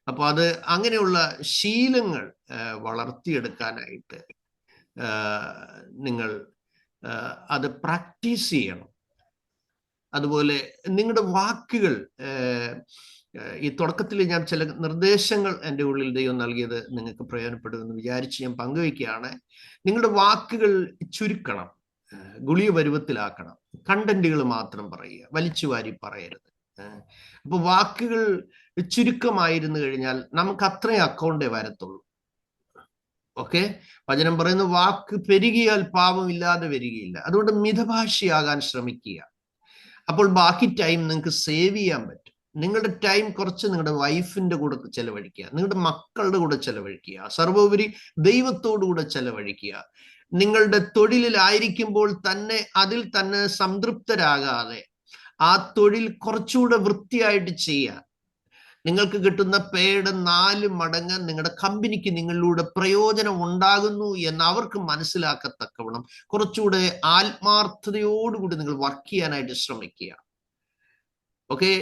അപ്പൊ അത് അങ്ങനെയുള്ള ശീലങ്ങൾ വളർത്തിയെടുക്കാനായിട്ട് നിങ്ങൾ അത് പ്രാക്ടീസ് ചെയ്യണം. അതുപോലെ നിങ്ങളുടെ വാക്കുകൾ, ഈ തുടക്കത്തിൽ ഞാൻ ചില നിർദ്ദേശങ്ങൾ എൻ്റെ ഉള്ളിൽ ദൈവം നൽകിയത് നിങ്ങൾക്ക് പ്രയോജനപ്പെടുമെന്ന് വിചാരിച്ച് ഞാൻ പങ്കുവയ്ക്കുകയാണ്. നിങ്ങളുടെ വാക്കുകൾ ചുരുക്കണം, ഗുളിക പരുവത്തിലാക്കണം. കണ്ടന്റുകൾ മാത്രം പറയുക, വലിച്ചുവാരി പറയരുത്. അപ്പൊ വാക്കുകൾ ചുരുക്കമായിരുന്നു കഴിഞ്ഞാൽ നമുക്ക് അത്രയും അക്കൗണ്ടേ വരത്തുള്ളൂ. ഓക്കെ? വചനം പറയുന്ന വാക്ക് പെരുകിയാൽ പാപമില്ലാതെ വരികയില്ല. അതുകൊണ്ട് മിതഭാഷയാകാൻ ശ്രമിക്കുക. അപ്പോൾ ബാക്കി ടൈം നിങ്ങൾക്ക് സേവ് ചെയ്യാൻ പറ്റും. നിങ്ങളുടെ ടൈം കുറച്ച് നിങ്ങളുടെ വൈഫിന്റെ കൂടെ ചെലവഴിക്കുക, നിങ്ങളുടെ മക്കളുടെ കൂടെ ചെലവഴിക്കുക, സർവോപരി ദൈവത്തോടു കൂടെ ചെലവഴിക്കുക. നിങ്ങളുടെ തൊഴിലിലായിരിക്കുമ്പോൾ തന്നെ അതിൽ തന്നെ സംതൃപ്തരാകാതെ ആ തൊഴിൽ കുറച്ചുകൂടെ വൃത്തിയായിട്ട് ചെയ്യുക. നിങ്ങൾക്ക് കിട്ടുന്ന പേയുടെ 4 മടങ്ങ് നിങ്ങളുടെ കമ്പനിക്ക് നിങ്ങളിലൂടെ പ്രയോജനം ഉണ്ടാകുന്നു എന്ന് അവർക്ക് മനസ്സിലാക്കത്തക്കവണ്ണം കുറച്ചുകൂടെ ആത്മാർത്ഥതയോടുകൂടി നിങ്ങൾ വർക്ക് ചെയ്യാനായിട്ട് ശ്രമിക്കുക. ഓക്കെ?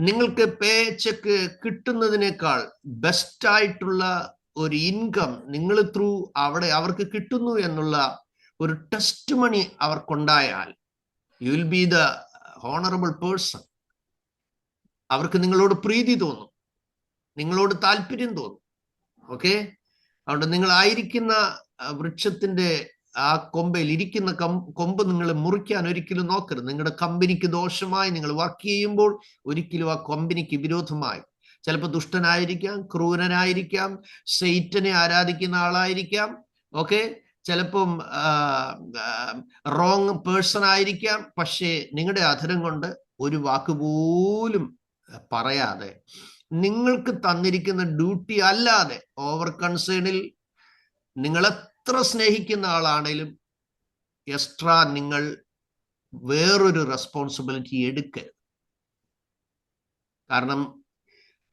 നിങ്ങൾക്ക് പേ ചെക്ക് കിട്ടുന്നതിനേക്കാൾ ബെസ്റ്റായിട്ടുള്ള ഒരു ഇൻകം നിങ്ങൾ ത്രൂ അവിടെ അവർക്ക് കിട്ടുന്നു എന്നുള്ള ഒരു ടെസ്റ്റ് മണി അവർക്കുണ്ടായാൽ you will be the honourable person. അവർക്ക് നിങ്ങളോട് പ്രീതി തോന്നും, നിങ്ങളോട് താല്പര്യം തോന്നും. ഓക്കെ? അതുകൊണ്ട് നിങ്ങളായിരിക്കുന്ന വൃക്ഷത്തിന്റെ ആ കൊമ്പയിൽ ഇരിക്കുന്ന കൊമ്പ് നിങ്ങൾ മുറിക്കാൻ ഒരിക്കലും നോക്കരുത്. നിങ്ങളുടെ കമ്പനിക്ക് ദോഷമായി നിങ്ങൾ വർക്ക് ചെയ്യുമ്പോൾ ഒരിക്കലും ആ കമ്പനിക്ക് വിരോധമായി, ചിലപ്പോൾ ദുഷ്ടനായിരിക്കാം, ക്രൂരനായിരിക്കാം, സൈറ്റനെ ആരാധിക്കുന്ന ആളായിരിക്കാം. ഓക്കെ? ചിലപ്പം റോങ് പേഴ്സൺ ആയിരിക്കാം. പക്ഷേ നിങ്ങളുടെ അധരം കൊണ്ട് ഒരു വാക്ക് പോലും പറയാതെ നിങ്ങൾക്ക് തന്നിരിക്കുന്ന ഡ്യൂട്ടി അല്ലാതെ ഓവർ കൺസേണിൽ നിങ്ങൾ എത്ര സ്നേഹിക്കുന്ന ആളാണേലും എക്സ്ട്രാ നിങ്ങൾ വേറൊരു റെസ്പോൺസിബിലിറ്റി എടുക്കരുത്. കാരണം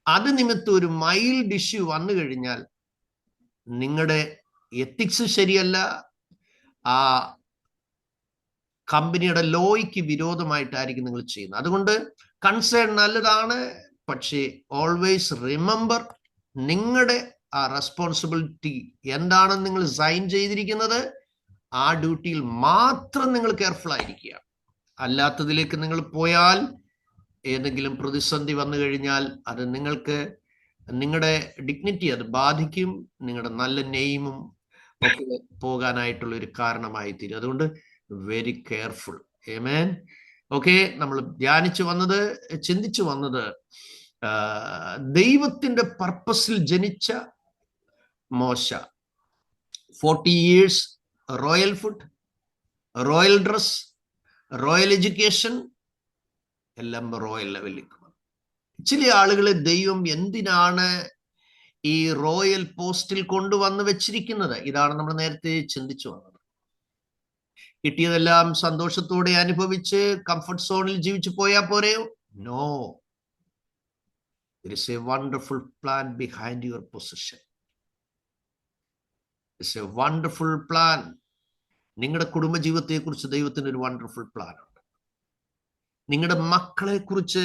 അത് നിമിത്തം ഒരു മൈൽഡ് ഇഷ്യൂ വന്നു കഴിഞ്ഞാൽ നിങ്ങളുടെ എത്തിക്സ് ശരിയല്ല, ആ കമ്പനിയുടെ ലോയ്ക്ക് വിരോധമായിട്ടായിരിക്കും നിങ്ങൾ ചെയ്യുന്നത്. അതുകൊണ്ട് കൺസേൺ നല്ലതാണ്, പക്ഷേ ഓൾവേസ് റിമെമ്പർ നിങ്ങളുടെ ആ റെസ്പോൺസിബിലിറ്റി എന്താണെന്ന് നിങ്ങൾ സൈൻ ചെയ്തിരിക്കുന്നത്, ആ ഡ്യൂട്ടിയിൽ മാത്രം നിങ്ങൾ കെയർഫുൾ ആയിരിക്കുക. അല്ലാത്തതിലേക്ക് നിങ്ങൾ പോയാൽ ഏതെങ്കിലും പ്രതിസന്ധി വന്നു കഴിഞ്ഞാൽ അത് നിങ്ങൾക്ക് നിങ്ങളുടെ ഡിഗ്നിറ്റി അത് ബാധിക്കും, നിങ്ങളുടെ നല്ല നെയിമും ഒക്കെ പോകാനായിട്ടുള്ള ഒരു കാരണമായി തീരും. അതുകൊണ്ട് വെരി കെയർഫുൾ. ആമേൻ. ഓക്കെ? നമ്മൾ ധ്യാനിച്ചു വന്നത്, ചിന്തിച്ചു വന്നത് ദൈവത്തിന്റെ പർപ്പസിൽ ജനിച്ച മോശ, 40 years royal food, royal dress, royal education എല്ലാം റോയൽ ലെവലിലേക്ക് വന്നു. ചില ആളുകളെ ദൈവം എന്തിനാണ് ഈ റോയൽ പോസ്റ്റിൽ കൊണ്ടുവന്ന് വെച്ചിരിക്കുന്നത്? ഇതാണ് നമ്മൾ നേരത്തെ ചിന്തിച്ചു വന്നത്. കിട്ടിയതെല്ലാം സന്തോഷത്തോടെ അനുഭവിച്ച് കംഫർട്ട് സോണിൽ ജീവിച്ചു പോയാൽ പോരെയോ? No, there is a wonderful plan behind your possession. It's a wonderful plan. നിങ്ങളുടെ കുടുംബജീവിതത്തെ കുറിച്ച് ദൈവത്തിന് ഒരു വണ്ടർഫുൾ പ്ലാൻ ഉണ്ട്. നിങ്ങളുടെ മക്കളെ കുറിച്ച്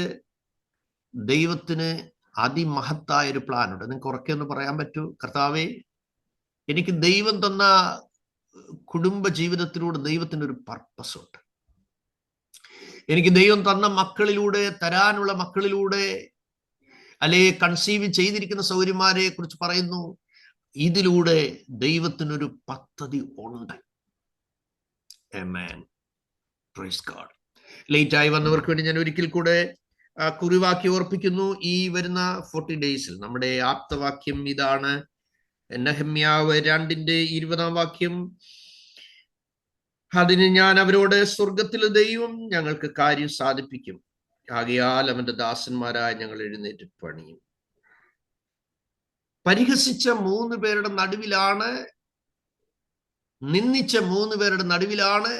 ദൈവത്തിന് അതിമഹത്തായ ഒരു പ്ലാൻ ഉണ്ട്. നിങ്ങൾക്ക് ഉറക്കെ ഒന്ന് പറയാൻ പറ്റൂ, കർത്താവേ, എനിക്ക് ദൈവം തന്ന കുടുംബ ജീവിതത്തിലൂടെ ദൈവത്തിന് ഒരു പർപ്പസ് ഉണ്ട്. എനിക്ക് ദൈവം തന്ന മക്കളിലൂടെ, തരാനുള്ള മക്കളിലൂടെ, അല്ലെ കൺസീവ് ചെയ്തിരിക്കുന്ന സൗര്യന്മാരെ കുറിച്ച് പറയുന്നു, ഇതിലൂടെ ദൈവത്തിനൊരു പദ്ധതി ഉണ്ട്. ആമേൻ. Praise God. ലേറ്റായി വന്നവർക്ക് വേണ്ടി ഞാൻ ഒരിക്കൽ കൂടെ കുറിവാക്യം ഓർപ്പിക്കുന്നു. ഈ വരുന്ന 40 ഡേയ്സിൽ നമ്മുടെ ആപ്തവാക്യം ഇതാണ്. നെഹമ്യാവ് 2:20 വാക്യം. അതിന് ഞാൻ അവരോട്, സ്വർഗത്തിലെ ദൈവം ഞങ്ങൾക്ക് കാര്യം സാധിപ്പിക്കും, ആകയാൽ അവന്റെ ദാസന്മാരായ ഞങ്ങൾ എഴുന്നേറ്റ് പണിയും. പരിഹസിച്ച 3 പേരുടെ നടുവിലാണ്, നിന്ദിച്ച 3 പേരുടെ നടുവിലാണ്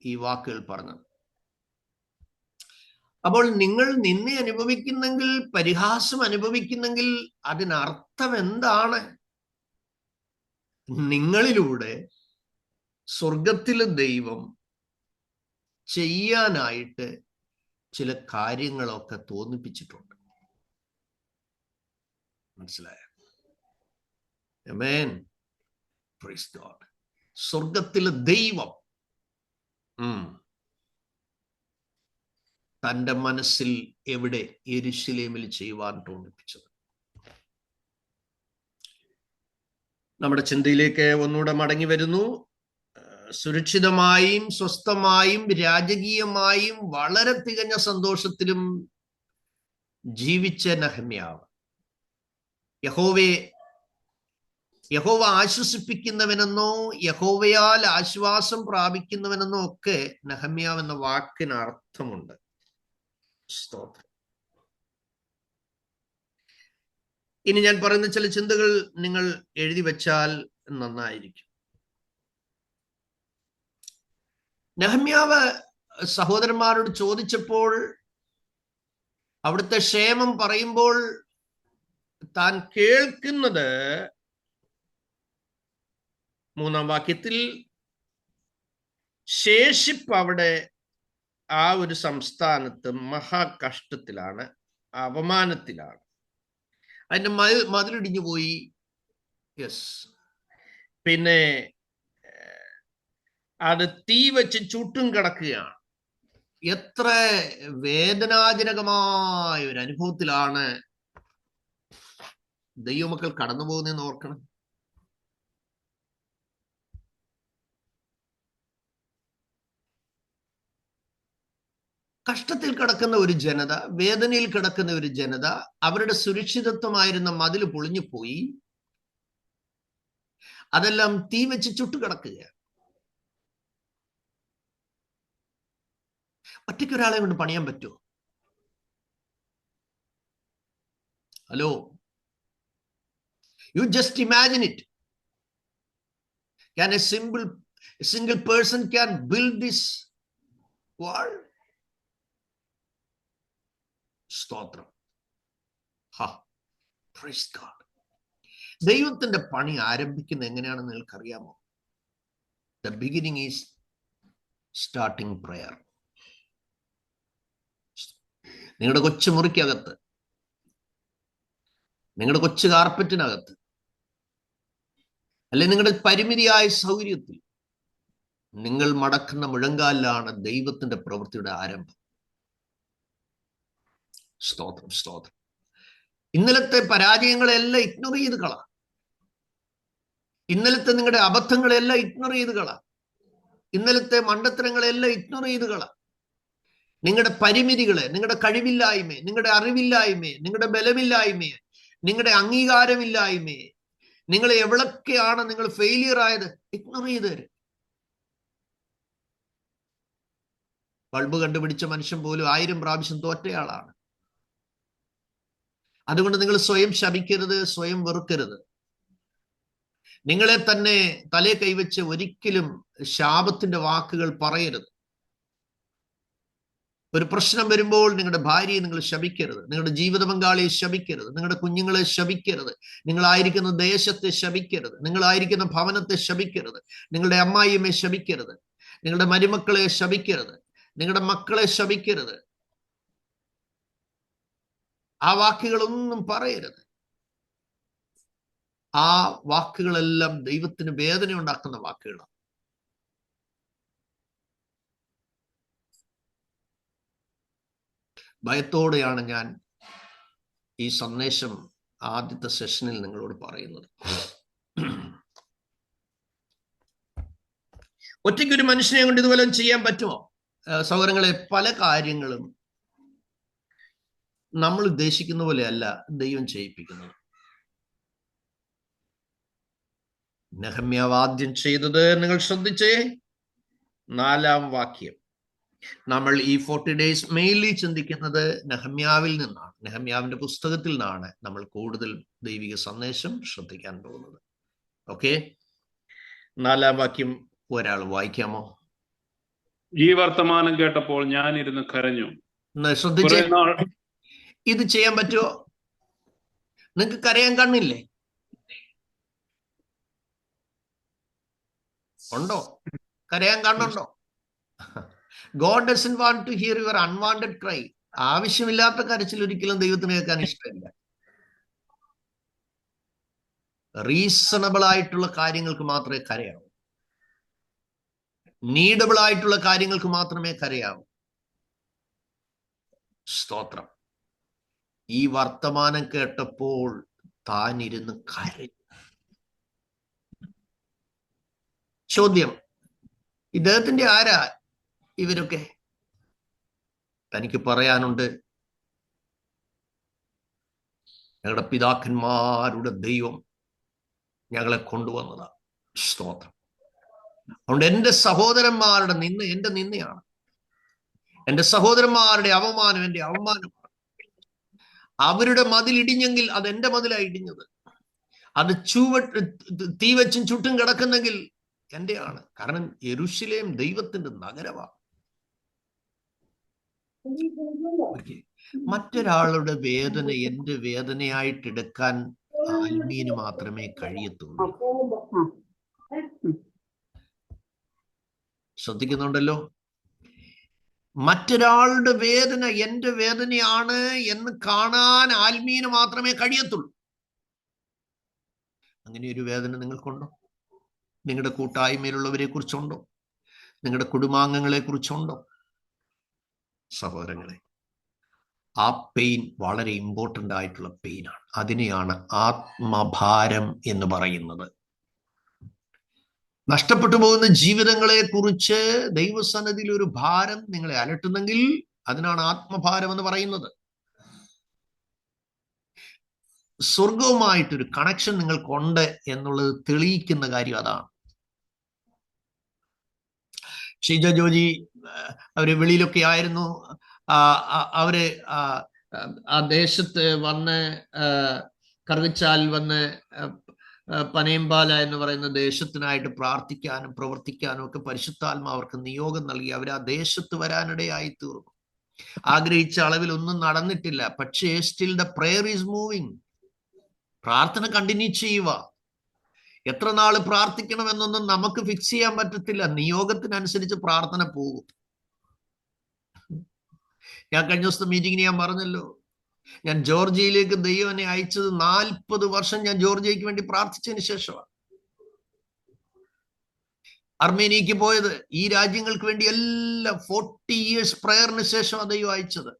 ഈ വാക്കുകൾ പറഞ്ഞത്. അപ്പോൾ നിങ്ങൾ നിന്നെ അനുഭവിക്കുന്നെങ്കിൽ, പരിഹാസം അനുഭവിക്കുന്നെങ്കിൽ അതിനർത്ഥം എന്താണ്? നിങ്ങളിലൂടെ സ്വർഗത്തിലെ ദൈവം ചെയ്യാനായിട്ട് ചില കാര്യങ്ങളൊക്കെ തോന്നിപ്പിച്ചിട്ടുണ്ട്. മനസ്സിലായോ? ആമേൻ. Praise God. സ്വർഗത്തിലെ ദൈവം തന്റെ മനസ്സിൽ എവിടെ? യെരുശലേമിൽ ചെയ്യുവാൻ തോന്നിപ്പിച്ചത്. നമ്മുടെ ചിന്തയിലേക്ക് ഒന്നുകൂടെ മടങ്ങി വരുന്നു. സുരക്ഷിതമായും സ്വസ്ഥമായും രാജകീയമായും വളരെ തികഞ്ഞ സന്തോഷത്തിലും ജീവിച്ച നെഹമ്യാവ്, യഹോവ ആശ്വസിപ്പിക്കുന്നവനെന്നോ യഹോവയാൽ ആശ്വാസം പ്രാപിക്കുന്നവനെന്നോ ഒക്കെ നെഹമ്യാവ് എന്ന വാക്കിന് അർത്ഥമുണ്ട്. സ്തോത്രം. ഇനി ഞാൻ പറയുന്ന ചില ചിന്തകൾ നിങ്ങൾ എഴുതി വെച്ചാൽ നന്നായിരിക്കും. നെഹമ്യാവ് സഹോദരന്മാരോട് ചോദിച്ചപ്പോൾ, അവിടുത്തെ ക്ഷേമം പറയുമ്പോൾ താൻ കേൾക്കുന്നത് 3-ാം വാക്യത്തിൽ, ശേഷിപ്പ് അവിടെ ആ ഒരു സംസ്ഥാനത്ത് മഹാകഷ്ടത്തിലാണ്, അപമാനത്തിലാണ്. അതിന്റെ മതിലിടിഞ്ഞു പോയി. യെസ്. പിന്നെ അത് തീ വെച്ച് ചുട്ടും കിടക്കുകയാണ്. എത്ര വേദനാജനകമായ ഒരു അനുഭവത്തിലാണ് ദൈവമക്കൾ കടന്നു പോകുന്നതെന്ന് ഓർക്കണം. കഷ്ടത്തിൽ കിടക്കുന്ന ഒരു ജനത, വേദനയിൽ കിടക്കുന്ന ഒരു ജനത, അവരുടെ സുരക്ഷിതത്വമായിരുന്ന മതിൽ പൊളിഞ്ഞു പോയി. അതെല്ലാം തീ വെച്ച് ചുട്ടു കിടക്കുകയാണ്. ഒറ്റയ്ക്കൊരാളെ കൊണ്ട് പണിയാൻ പറ്റുമോ? Hello, you just imagine it. Can a single person can build this wall? സ്തോത്രം. Praise God. ദൈവത്തിന്റെ പണി ആരംഭിക്കുന്നത് എങ്ങനെയാണെന്ന് നിങ്ങൾക്കറിയാമോ? The beginning is starting prayer. നിങ്ങളുടെ കൊച്ചു മുറിക്കകത്ത്, നിങ്ങളുടെ കൊച്ചു കാർപ്പറ്റിനകത്ത്, അല്ലെ നിങ്ങളുടെ പരിമിതിയായ സൗകര്യത്തിൽ നിങ്ങൾ മടക്കുന്ന മുഴങ്കാലിലാണ് ദൈവത്തിന്റെ പ്രവൃത്തിയുടെ ആരംഭം. സ്തോത്രം, സ്തോത്രം. ഇന്നലത്തെ പരാജയങ്ങളെല്ലാം ഇഗ്നോർ ചെയ്ത് കള. ഇന്നലത്തെ നിങ്ങളുടെ അബദ്ധങ്ങളെല്ലാം ഇഗ്നോർ ചെയ്ത് കള. ഇന്നലത്തെ മണ്ടത്തരങ്ങളെല്ലാം ഇഗ്നോർ ചെയ്ത് കള. നിങ്ങളുടെ പരിമിതികളെ, നിങ്ങളുടെ കഴിവില്ലായ്മയെ, നിങ്ങളുടെ അറിവില്ലായ്മയെ, നിങ്ങളുടെ ബലമില്ലായ്മയെ, നിങ്ങളുടെ അംഗീകാരമില്ലായ്മയെ, നിങ്ങൾ എവിടൊക്കെയാണ് നിങ്ങൾ ഫെയിലിയർ ആയത്, ഇഗ്നോർ ചെയ്ത് തരും. ബൾബ് കണ്ടുപിടിച്ച മനുഷ്യൻ പോലും 1000 പ്രാവശ്യം തോറ്റയാളാണ്. അതുകൊണ്ട് നിങ്ങൾ സ്വയം ശപിക്കരുത്, സ്വയം വെറുക്കരുത്. നിങ്ങളെ തന്നെ തലേ കൈവച്ച് ഒരിക്കലും ശാപത്തിന്റെ വാക്കുകൾ പറയരുത്. ഒരു പ്രശ്നം വരുമ്പോൾ നിങ്ങളുടെ ഭാര്യയെ നിങ്ങൾ ശപിക്കരുത്, നിങ്ങളുടെ ജീവിത പങ്കാളിയെ ശപിക്കരുത്, നിങ്ങളുടെ കുഞ്ഞുങ്ങളെ ശപിക്കരുത്, നിങ്ങളായിരിക്കുന്ന ദേശത്തെ ശപിക്കരുത്, നിങ്ങളായിരിക്കുന്ന ഭവനത്തെ ശപിക്കരുത്, നിങ്ങളുടെ അമ്മായിയമ്മയെ ശപിക്കരുത്, നിങ്ങളുടെ മരുമക്കളെ ശപിക്കരുത്, നിങ്ങളുടെ മക്കളെ ശപിക്കരുത്. ആ വാക്കുകളൊന്നും പറയരുത്. ആ വാക്കുകളെല്ലാം ദൈവത്തിന് വേദന ഉണ്ടാക്കുന്ന വാക്കുകളാണ്. ഭയത്തോടെയാണ് ഞാൻ ഈ സന്ദേശം ആദ്യത്തെ സെഷനിൽ നിങ്ങളോട് പറയുന്നത്. ഒറ്റയ്ക്കൊരു മനുഷ്യനെ കൊണ്ട് ഇതുപോലെ ചെയ്യാൻ പറ്റുമോ? സഹോദരങ്ങളെ, പല കാര്യങ്ങളും നമ്മൾ ഉദ്ദേശിക്കുന്ന പോലെയല്ല ദൈവം ചെയ്യിപ്പിക്കുന്നത്. നെഹമ്യാവ് ആദ്യം ചെയ്തത് നിങ്ങൾ ശ്രദ്ധിച്ചേ, 4-ാം വാക്യം. നമ്മൾ ഈ 40 ഡേയ്സ് മെയിൻലി ചിന്തിക്കുന്നത് നെഹമ്യാവിൽ നിന്നാണ്, നെഹമ്യാവിന്റെ പുസ്തകത്തിൽ നിന്നാണ് നമ്മൾ കൂടുതൽ ദൈവിക സന്ദേശം ശ്രദ്ധിക്കാൻ പോകുന്നത്. ഓക്കെ, 4-ാം വാക്യം ഒരാൾ വായിക്കാമോ? ഈ വർത്തമാനം കേട്ടപ്പോൾ ഞാൻ ഇരുന്ന് കരഞ്ഞു. ശ്രദ്ധിച്ചേ, ഇത് ചെയ്യാൻ പറ്റുമോ? നിങ്ങൾക്ക് കരയാൻ കണ്ണില്ലേ? ഉണ്ടോ? കരയാൻ കണ്ണുണ്ടോ? God doesn't want to hear your unwanted cry. ആവശ്യമില്ലാത്ത കരച്ചിൽ ഒരിക്കലും ദൈവത്തിന് കേൾക്കാൻ ഇഷ്ടമില്ല. റീസണബിൾ ആയിട്ടുള്ള കാര്യങ്ങൾക്ക് മാത്രമേ കരയാവൂ. നീഡബിൾ ആയിട്ടുള്ള കാര്യങ്ങൾക്ക് മാത്രമേ കരയാവൂ. സ്തോത്രം. ഈ വർത്തമാനം കേട്ടപ്പോൾ താൻ ഇരുന്ന് കരഞ്ഞു. ചോദ്യം, ഇദ്ദേഹത്തിന്റെ ആരാ ഇവരൊക്കെ? തനിക്ക് പറയാനുണ്ട്, ഞങ്ങളുടെ പിതാക്കന്മാരുടെ ദൈവം ഞങ്ങളെ കൊണ്ടുവന്നതാ. സ്തോത്രം. അതുകൊണ്ട് എൻ്റെ സഹോദരന്മാരുടെ നിന്ന എൻ്റെ നിന്നയാണ്, എൻ്റെ സഹോദരന്മാരുടെ അവമാനം എൻ്റെ അവമാനമാണ്. അവരുടെ മതിൽ ഇടിഞ്ഞെങ്കിൽ അത് എൻ്റെ മതിലാണ് ഇടിഞ്ഞത്. അത് തീ വെച്ചും ചുട്ടും കിടക്കുന്നെങ്കിൽ എന്റെയാണ്. കാരണം യെരൂശലേം ദൈവത്തിന്റെ നഗരമാണ്. മറ്റൊരാളുടെ വേദന എന്റെ വേദനയായിട്ട് എടുക്കാൻ ആത്മീയന് മാത്രമേ കഴിയത്തുള്ളൂ. ശ്രദ്ധിക്കുന്നുണ്ടല്ലോ, മറ്റൊരാളുടെ വേദന എന്റെ വേദനയാണ് എന്ന് കാണാൻ ആത്മീയന് മാത്രമേ കഴിയത്തുള്ളൂ. അങ്ങനെ ഒരു വേദന നിങ്ങൾക്കുണ്ടോ? നിങ്ങളുടെ കൂട്ടായ്മയിലുള്ളവരെ കുറിച്ചുണ്ടോ? നിങ്ങളുടെ കുടുംബാംഗങ്ങളെ കുറിച്ചുണ്ടോ? സഹോദരങ്ങളെ, ആ പെയിൻ വളരെ ഇമ്പോർട്ടൻ്റ് ആയിട്ടുള്ള പെയിനാണ്. അതിനെയാണ് ആത്മഭാരം എന്ന് പറയുന്നത്. നഷ്ടപ്പെട്ടു പോകുന്ന ജീവിതങ്ങളെ കുറിച്ച് ദൈവസന്നിധിയിൽ ഒരു ഭാരം നിങ്ങളെ അലട്ടുന്നെങ്കിൽ അതിനാണ് ആത്മഭാരം എന്ന് പറയുന്നത്. സ്വർഗവുമായിട്ടൊരു കണക്ഷൻ നിങ്ങൾക്കുണ്ട് എന്നുള്ളത് തെളിയിക്കുന്ന കാര്യം അതാണ്. ഷീജ ജോജി അവര് വെളിയിലൊക്കെ ആയിരുന്നു. അവര് ആ ദേശത്ത് വന്ന് കറുകച്ചാൽ വന്ന് പനയമ്പാല എന്ന് പറയുന്ന ദേശത്തിനായിട്ട് പ്രാർത്ഥിക്കാനും പ്രവർത്തിക്കാനും ഒക്കെ പരിശുദ്ധാത്മാവ് അവർക്ക് നിയോഗം നൽകി. അവർ ആ ദേശത്ത് വരാനിടയായി തീർന്നു. ആഗ്രഹിച്ച അളവിൽ ഒന്നും നടന്നിട്ടില്ല, പക്ഷേ still the prayer is moving. പ്രാർത്ഥന കണ്ടിന്യൂ ചെയ്യുക. എത്ര നാൾ പ്രാർത്ഥിക്കണം എന്നൊന്നും നമുക്ക് ഫിക്സ് ചെയ്യാൻ പറ്റത്തില്ല. നിയോഗത്തിനനുസരിച്ച് പ്രാർത്ഥന പോകും. ഞാൻ കഴിഞ്ഞ ദിവസത്തെ മീറ്റിങ്ങിന് ഞാൻ പറഞ്ഞല്ലോ, ഞാൻ ജോർജിയയിലേക്ക് ദൈവം എന്നെ അയച്ചത് 40 വർഷം ഞാൻ ജോർജിയയ്ക്ക് വേണ്ടി പ്രാർത്ഥിച്ചതിന് ശേഷമാണ്. അർമേനിയക്ക് പോയത് ഈ രാജ്യങ്ങൾക്ക് വേണ്ടി എല്ലാം 40 ഇയേഴ്സ് പ്രയറിന് ശേഷമാണ് ദൈവം അയച്ചത്.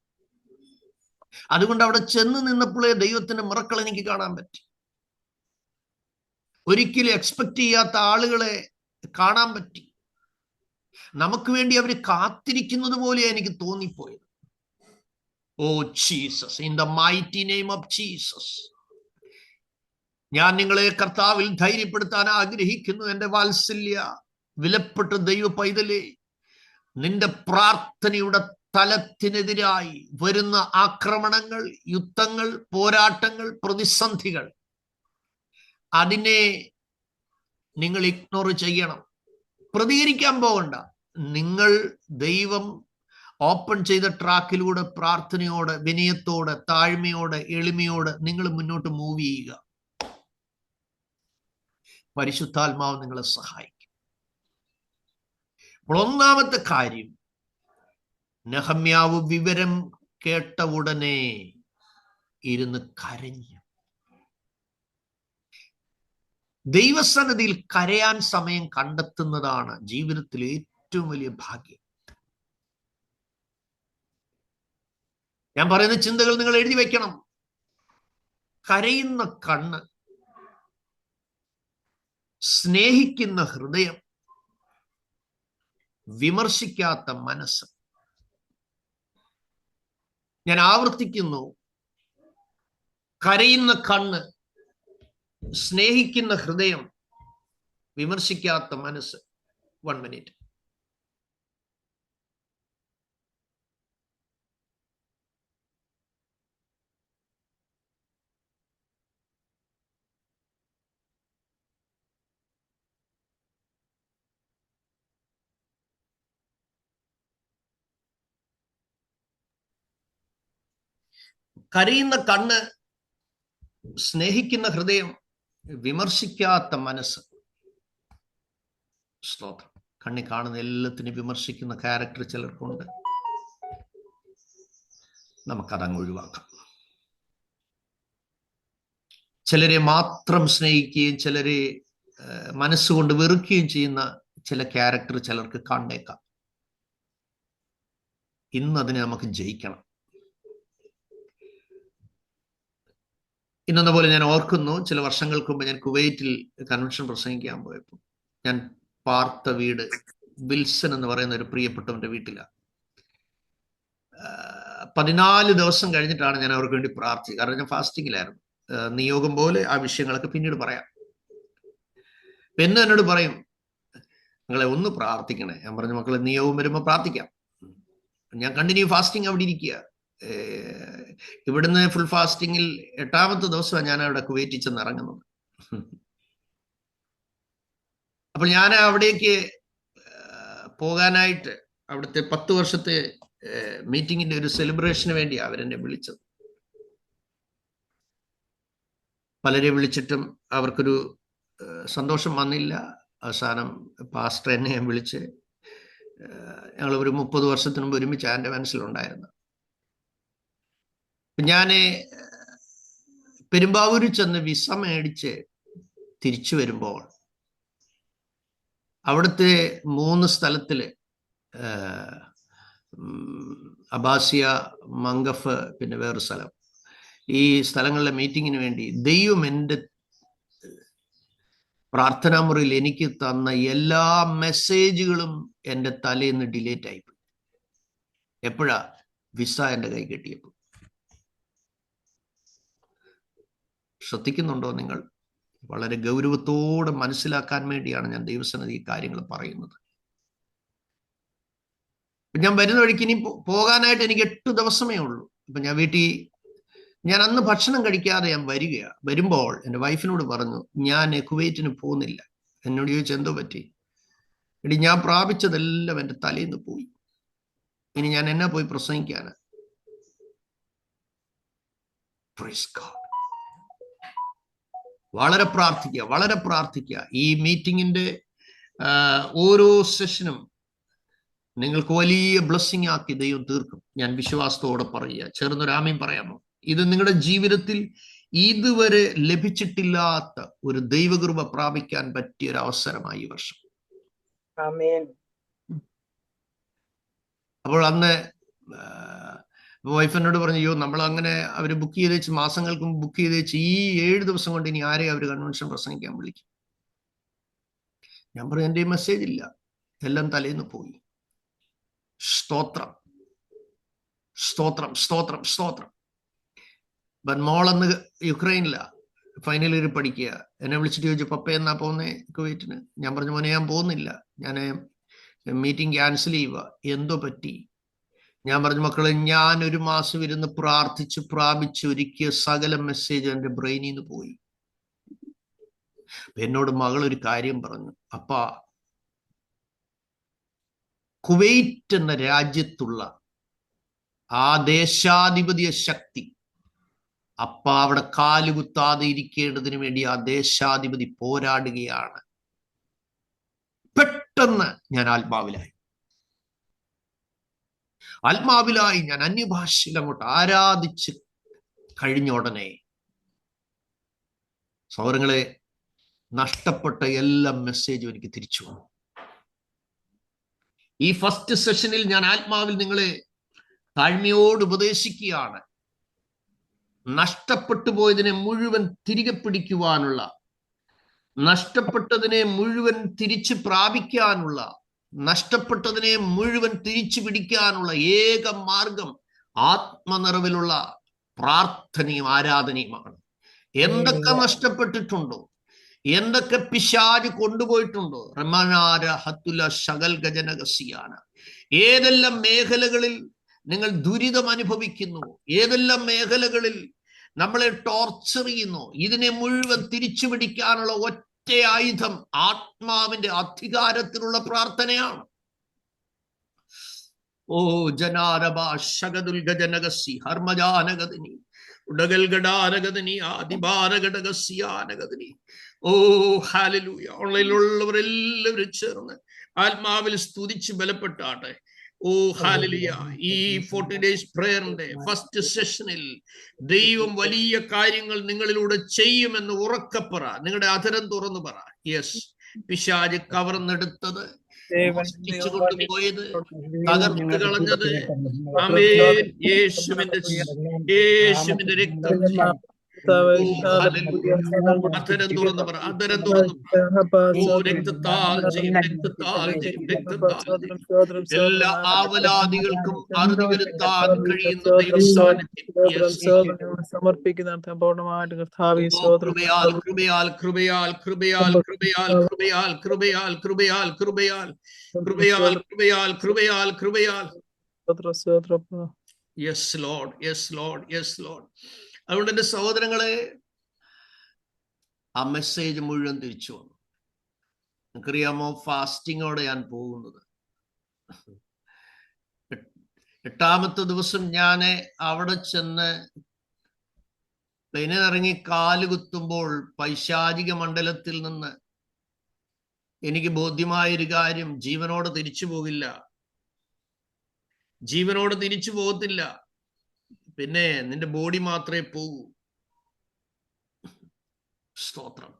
അതുകൊണ്ട് അവിടെ ചെന്ന് നിന്നപ്പോഴേ ദൈവത്തിന്റെ മിറക്കിൾ എനിക്ക് കാണാൻ പറ്റി. ഒരിക്കലും എക്സ്പെക്ട് ചെയ്യാത്ത ആളുകളെ കാണാൻ പറ്റി. നമുക്ക് വേണ്ടി അവര് കാത്തിരിക്കുന്നത് പോലെ എനിക്ക് തോന്നിപ്പോയത്. Oh Jesus, in the mighty name of Jesus, ഞാൻ നിങ്ങളെ കർത്താവിൽ ധൈര്യപ്പെടുത്താൻ ആഗ്രഹിക്കുന്നു. എൻ്റെ വാത്സല്യ വിലപ്പെട്ട ദൈവ പൈതലേ, നിന്റെ പ്രാർത്ഥനയുടെ തലത്തിനെതിരായി വരുന്ന ആക്രമണങ്ങൾ, യുദ്ധങ്ങൾ, പോരാട്ടങ്ങൾ, പ്രതിസന്ധികൾ, അതിനെ നിങ്ങൾ ഇഗ്നോർ ചെയ്യണം. പ്രതികരിക്കാൻ പോകണ്ട. നിങ്ങൾ ദൈവം ഓപ്പൺ ചെയ്ത ട്രാക്കിലൂടെ പ്രാർത്ഥനയോടെ, വിനയത്തോടെ, താഴ്മയോടെ, എളിമയോടെ നിങ്ങൾ മുന്നോട്ട് മൂവ് ചെയ്യുക. പരിശുദ്ധാത്മാവ് നിങ്ങളെ സഹായിക്കും. അപ്പോൾ ഒന്നാമത്തെ കാര്യം, നെഹമ്യാവ് വിവരം കേട്ട ഉടനെ ഇരുന്ന് കരഞ്ഞു. ദൈവസന്നിധിയിൽ കരയാൻ സമയം കണ്ടെത്തുന്നതാണ് ജീവിതത്തിലെ ഏറ്റവും വലിയ ഭാഗ്യം. ഞാൻ പറയുന്ന ചിന്തകൾ നിങ്ങൾ എഴുതി വെക്കണം. കരയുന്ന കണ്ണ്, സ്നേഹിക്കുന്ന ഹൃദയം, വിമർശിക്കാത്ത മനസ്സ്. ഞാൻ ആവർത്തിക്കുന്നു, കരയുന്ന കണ്ണ്, സ്നേഹിക്കുന്ന ഹൃദയം, വിമർശിക്കാത്ത മനസ്സ്. 1 minute. കരയുന്ന കണ്ണ്, സ്നേഹിക്കുന്ന ഹൃദയം, വിമർശിക്കാത്ത മനസ്സ്. സ്തോത്രം. കണ്ണി കാണുന്ന എല്ലാത്തിനും വിമർശിക്കുന്ന ക്യാരക്ടർ ചിലർക്കുണ്ട്. നമുക്കതങ്ങ് ഒഴിവാക്കാം. ചിലരെ മാത്രം സ്നേഹിക്കുകയും ചിലരെ മനസ്സുകൊണ്ട് വെറുക്കുകയും ചെയ്യുന്ന ചില ക്യാരക്ടർ ചിലർക്ക് കണ്ടേക്കാം. ഇന്നതിനെ നമുക്ക് ജയിക്കണം. ഇന്നെന്ന പോലെ ഞാൻ ഓർക്കുന്നു, ചില വർഷങ്ങൾക്ക് മുമ്പ് ഞാൻ കുവൈറ്റിൽ കൺവെൻഷൻ പ്രസംഗിക്കാൻ പോയപ്പോൾ ഞാൻ പാർത്ത വീട് വിൽസൺ എന്ന് പറയുന്ന ഒരു പ്രിയപ്പെട്ടവന്റെ വീട്ടിലാണ്. 14 ദിവസം കഴിഞ്ഞിട്ടാണ് ഞാൻ അവർക്ക് വേണ്ടി പ്രാർത്ഥിച്ചത്. കാരണം ഞാൻ ഫാസ്റ്റിങ്ങിലായിരുന്നു. നിയോഗം പോലെ ആ വിഷയങ്ങളൊക്കെ പിന്നീട് പറയാം. പിന്നെ എന്നോട് പറയും, നിങ്ങളെ ഒന്ന് പ്രാർത്ഥിക്കണേ. ഞാൻ പറഞ്ഞു, മക്കളെ നിയോഗം വരുമ്പോൾ പ്രാർത്ഥിക്കാം. ഞാൻ കണ്ടിന്യൂ ഫാസ്റ്റിംഗ് അവിടെ ഇരിക്കുക. ഇവിടുന്ന് ഫുൾ ഫാസ്റ്റിങ്ങിൽ 8ാമത്തെ ദിവസമാണ് ഞാൻ അവിടെ കുവൈറ്റിൽ ചെന്ന് ഇറങ്ങുന്നത്. അപ്പോൾ ഞാൻ അവിടേക്ക് പോകാനായിട്ട് അവിടുത്തെ 10 വർഷത്തെ മീറ്റിങ്ങിന്റെ ഒരു സെലിബ്രേഷന് വേണ്ടി അവരെന്നെ വിളിച്ചത്. പലരെ വിളിച്ചിട്ടും അവർക്കൊരു സന്തോഷം വന്നില്ല. അവസാനം പാസ്റ്റർ എന്നെ ഞാൻ വിളിച്ച്, ഞങ്ങൾ ഒരു 30 വർഷത്തിന് മുമ്പ് ഒരുമിച്ച് എൻ്റെ മനസ്സിലുണ്ടായിരുന്നു. ഞാൻ പെരുമ്പാവൂരിൽ ചെന്ന് വിസ മേടിച്ച് തിരിച്ചു വരുമ്പോൾ അവിടുത്തെ 3 സ്ഥലത്തില് അബാസിയ, മംഗഫ്, പിന്നെ വേറൊരു സ്ഥലം, ഈ സ്ഥലങ്ങളിലെ മീറ്റിങ്ങിന് വേണ്ടി ദൈവം എൻ്റെ പ്രാർത്ഥനാ മുറിയിൽ എനിക്ക് തന്ന എല്ലാ മെസ്സേജുകളും എൻ്റെ തലേന്ന് ഡിലേറ്റ് ആയിപ്പോയി. എപ്പോഴാ? വിസ എൻ്റെ കൈ കിട്ടിയപ്പോൾ. ശ്രദ്ധിക്കുന്നുണ്ടോ നിങ്ങൾ? വളരെ ഗൗരവത്തോടെ മനസ്സിലാക്കാൻ വേണ്ടിയാണ് ഞാൻ ദൈവസന്നിധി ഈ കാര്യങ്ങൾ പറയുന്നത്. ഞാൻ വരുന്ന വഴിക്ക് ഇനി പോകാനായിട്ട് എനിക്ക് 8 ദിവസമേ ഉള്ളൂ. ഇപ്പൊ ഞാൻ അന്ന് ഭക്ഷണം കഴിക്കാതെ ഞാൻ വരുമ്പോൾ എൻ്റെ വൈഫിനോട് പറഞ്ഞു, ഞാൻ കുവൈറ്റിന് പോകുന്നില്ല. എന്നോട് ചോദിച്ചു, എന്തോ പറ്റി? എടി, ഞാൻ പ്രാപിച്ചതെല്ലാം എൻ്റെ തലേന്ന് പോയി. ഇനി ഞാൻ എന്നാ പോയി പ്രസംഗിക്കാന്? Praise God. വളരെ പ്രാർത്ഥിക്കുക. ഈ മീറ്റിങ്ങിന്റെ ഓരോ സെഷനും നിങ്ങൾക്ക് വലിയ ബ്ലെസ്സിങ് ആക്കി ദൈവം തീർക്കും. ഞാൻ വിശ്വാസത്തോടെ പറയുക. ചേർന്നൊരു ആമേൻ പറയാമോ? ഇത് നിങ്ങളുടെ ജീവിതത്തിൽ ഇതുവരെ ലഭിച്ചിട്ടില്ലാത്ത ഒരു ദൈവകൃപ പ്രാപിക്കാൻ പറ്റിയ ഒരു അവസരമായി ഈ വർഷം. ആമേൻ. അപ്പോൾ അന്ന് വൈഫ് എന്നോട് പറഞ്ഞു, അയ്യോ, നമ്മൾ അങ്ങനെ അവര് ബുക്ക് ചെയ്ത് വെച്ച്, മാസങ്ങൾക്ക് മുമ്പ് ബുക്ക് ചെയ്ത് വെച്ച്, ഈ 7 ദിവസം കൊണ്ട് ഇനി ആരെയും അവർ കൺവെൻഷൻ പ്രസംഗിക്കാൻ വിളിക്കും? ഞാൻ പറഞ്ഞു, എൻ്റെ മെസ്സേജ് ഇല്ല, എല്ലാം തലേന്ന് പോയി. സ്തോത്രം. മോളന്ന് യുക്രൈനില ഫൈനൽ ഇയർ പഠിക്കുക. എന്നെ വിളിച്ചിട്ട് ചോദിച്ചു, പപ്പ എന്നാ പോകുന്നേ കുവൈറ്റിന്? ഞാൻ പറഞ്ഞു, മോനെ, ഞാൻ പോകുന്നില്ല. ഞാൻ മീറ്റിംഗ് ക്യാൻസൽ ചെയ്യുക. എന്തോ പറ്റി? ഞാൻ പറഞ്ഞു, മക്കളെ, ഞാൻ 1 മാസം ഇരുന്ന് പ്രാർത്ഥിച്ച് പ്രാപിച്ച് ഒരുക്കിയ സകല മെസ്സേജ് എൻ്റെ ബ്രെയിനിൽ നിന്ന് പോയി. എന്നോട് മകൾ ഒരു കാര്യം പറഞ്ഞു, അപ്പാ, കുവൈറ്റ് എന്ന രാജ്യത്തുള്ള ആ ദേശാധിപതിയ ശക്തി, അപ്പ അവിടെ കാലുകുത്താതെ ഇരിക്കേണ്ടതിന് വേണ്ടി ആ ദേശാധിപതി പോരാടുകയാണ്. പെട്ടെന്ന് ഞാൻ ആത്മാവിലായി. ഞാൻ അന്യഭാഷയിൽ അങ്ങോട്ട് ആരാധിച്ച് കഴിഞ്ഞ ഉടനെ, സഹോദരങ്ങളെ, നഷ്ടപ്പെട്ട എല്ലാ മെസ്സേജും എനിക്ക് തിരിച്ചു വന്നു. ഈ ഫസ്റ്റ് സെഷനിൽ ഞാൻ ആത്മാവിൽ നിങ്ങളെ താഴ്മയോട് ഉപദേശിക്കുകയാണ്. നഷ്ടപ്പെട്ടു പോയതിനെ മുഴുവൻ തിരികെ പിടിക്കുവാനുള്ള, നഷ്ടപ്പെട്ടതിനെ മുഴുവൻ തിരിച്ചു പ്രാപിക്കാനുള്ള, നഷ്ടപ്പെട്ടതിനെ മുഴുവൻ തിരിച്ചു പിടിക്കാനുള്ള ഏക മാർഗം ആത്മനിറവിലുള്ള പ്രാർത്ഥനയും ആരാധനയുമാണ്. എന്തൊക്കെ നഷ്ടപ്പെട്ടിട്ടുണ്ടോ, എന്തൊക്കെ പിശാച് കൊണ്ടുപോയിട്ടുണ്ടോ, റമനാര ഹത്തുല ശകൽ ഗജനകസിയാണ്. ഏതെല്ലാം മേഖലകളിൽ നിങ്ങൾ ദുരിതം അനുഭവിക്കുന്നു, ഏതെല്ലാം മേഖലകളിൽ നമ്മളെ ടോർച്ചർ ചെയ്യുന്നു, ഇതിനെ മുഴുവൻ തിരിച്ചു പിടിക്കാനുള്ള ഒറ്റ ആയുധം ആത്മാവിന്റെ അധികാരത്തിലുള്ള പ്രാർത്ഥനയാണ്. ഓ ജനാരബാ ശകതുൽ ഗജനകസി ഹർമജാനഗദിനി ഉടകൽഗടാനഗദിനി ആദിബാരഘടകസിയാനഗദിനി. ഓ ഹല്ലേലൂയ. ഓൺലൈനിലുള്ളവരെല്ലാവരും ചേർന്ന് ആത്മാവിൽ സ്തുതിച്ച് ബലപ്പെട്ടാട്ടെ. ഓ ഹല്ലേലൂയ. ഈ 40 ഡേയ്സ് പ്രയറിന്റെ ഫസ്റ്റ് സെഷനിൽ ദൈവം വലിയ കാര്യങ്ങൾ നിങ്ങളിലൂടെ ചെയ്യുമെന്ന് ഉറക്കപ്പറ. നിങ്ങളുടെ അധരം തുറന്നു പറ. യെസ്, പിശാച് കവർന്നെടുത്തത്, മോഷ്ടിച്ചു കൊണ്ടുപോയത്, തകർത്ത് കളഞ്ഞത്, ആമേൻ, യേശുവിന്റെ രക്തം. അധരം തുറന്നു പറ, അധരം തുറന്നു പറ. ഓ രക്തത്താൽ ജയം, രക്തത്താൽ ജയം, രക്തത്താൽ ജയം. എല്ലാ ആവലാദികൾക്കും അറുതി വരുത്താൻ കഴിയുന്ന ദൈവസാന്നിധ്യം. സമർപ്പിക്കുന്ന പൂർണ്ണമായിട്ട് കർത്താവേ കൃപയാൽ കൃപയാൽ കൃപയാൽ കൃപയാൽ കൃപയാൽ കൃപയാൽ കൃപയാൽ കൃപയാൽ കൃപയാൽ കൃപയാൽ കൃപയാൽ കൃപയാൽ കൃപയാൽ. Yes Lord, yes Lord, yes Lord. അതുകൊണ്ട് എന്റെ സഹോദരങ്ങളെ, ആ മെസ്സേജ് മുഴുവൻ തിരിച്ചു വന്നു. നിങ്ങൾക്കറിയാമോ, ഫാസ്റ്റിങ്ങോടെ ഞാൻ പോകുന്നത്. 8ാമത്തെ ദിവസം ഞാൻ അവിടെ ചെന്ന് പ്ലെയിനിറങ്ങി കാലുകുത്തുമ്പോൾ പൈശാചിക മണ്ഡലത്തിൽ നിന്ന് എനിക്ക് ബോധ്യമായൊരു കാര്യം, ജീവനോടെ തിരിച്ചു പോകില്ല, ജീവനോടെ തിരിച്ചു പോകത്തില്ല. പിന്നെ നിന്റെ ബോഡി മാത്രമേ പോകൂ. സ്തോത്രം.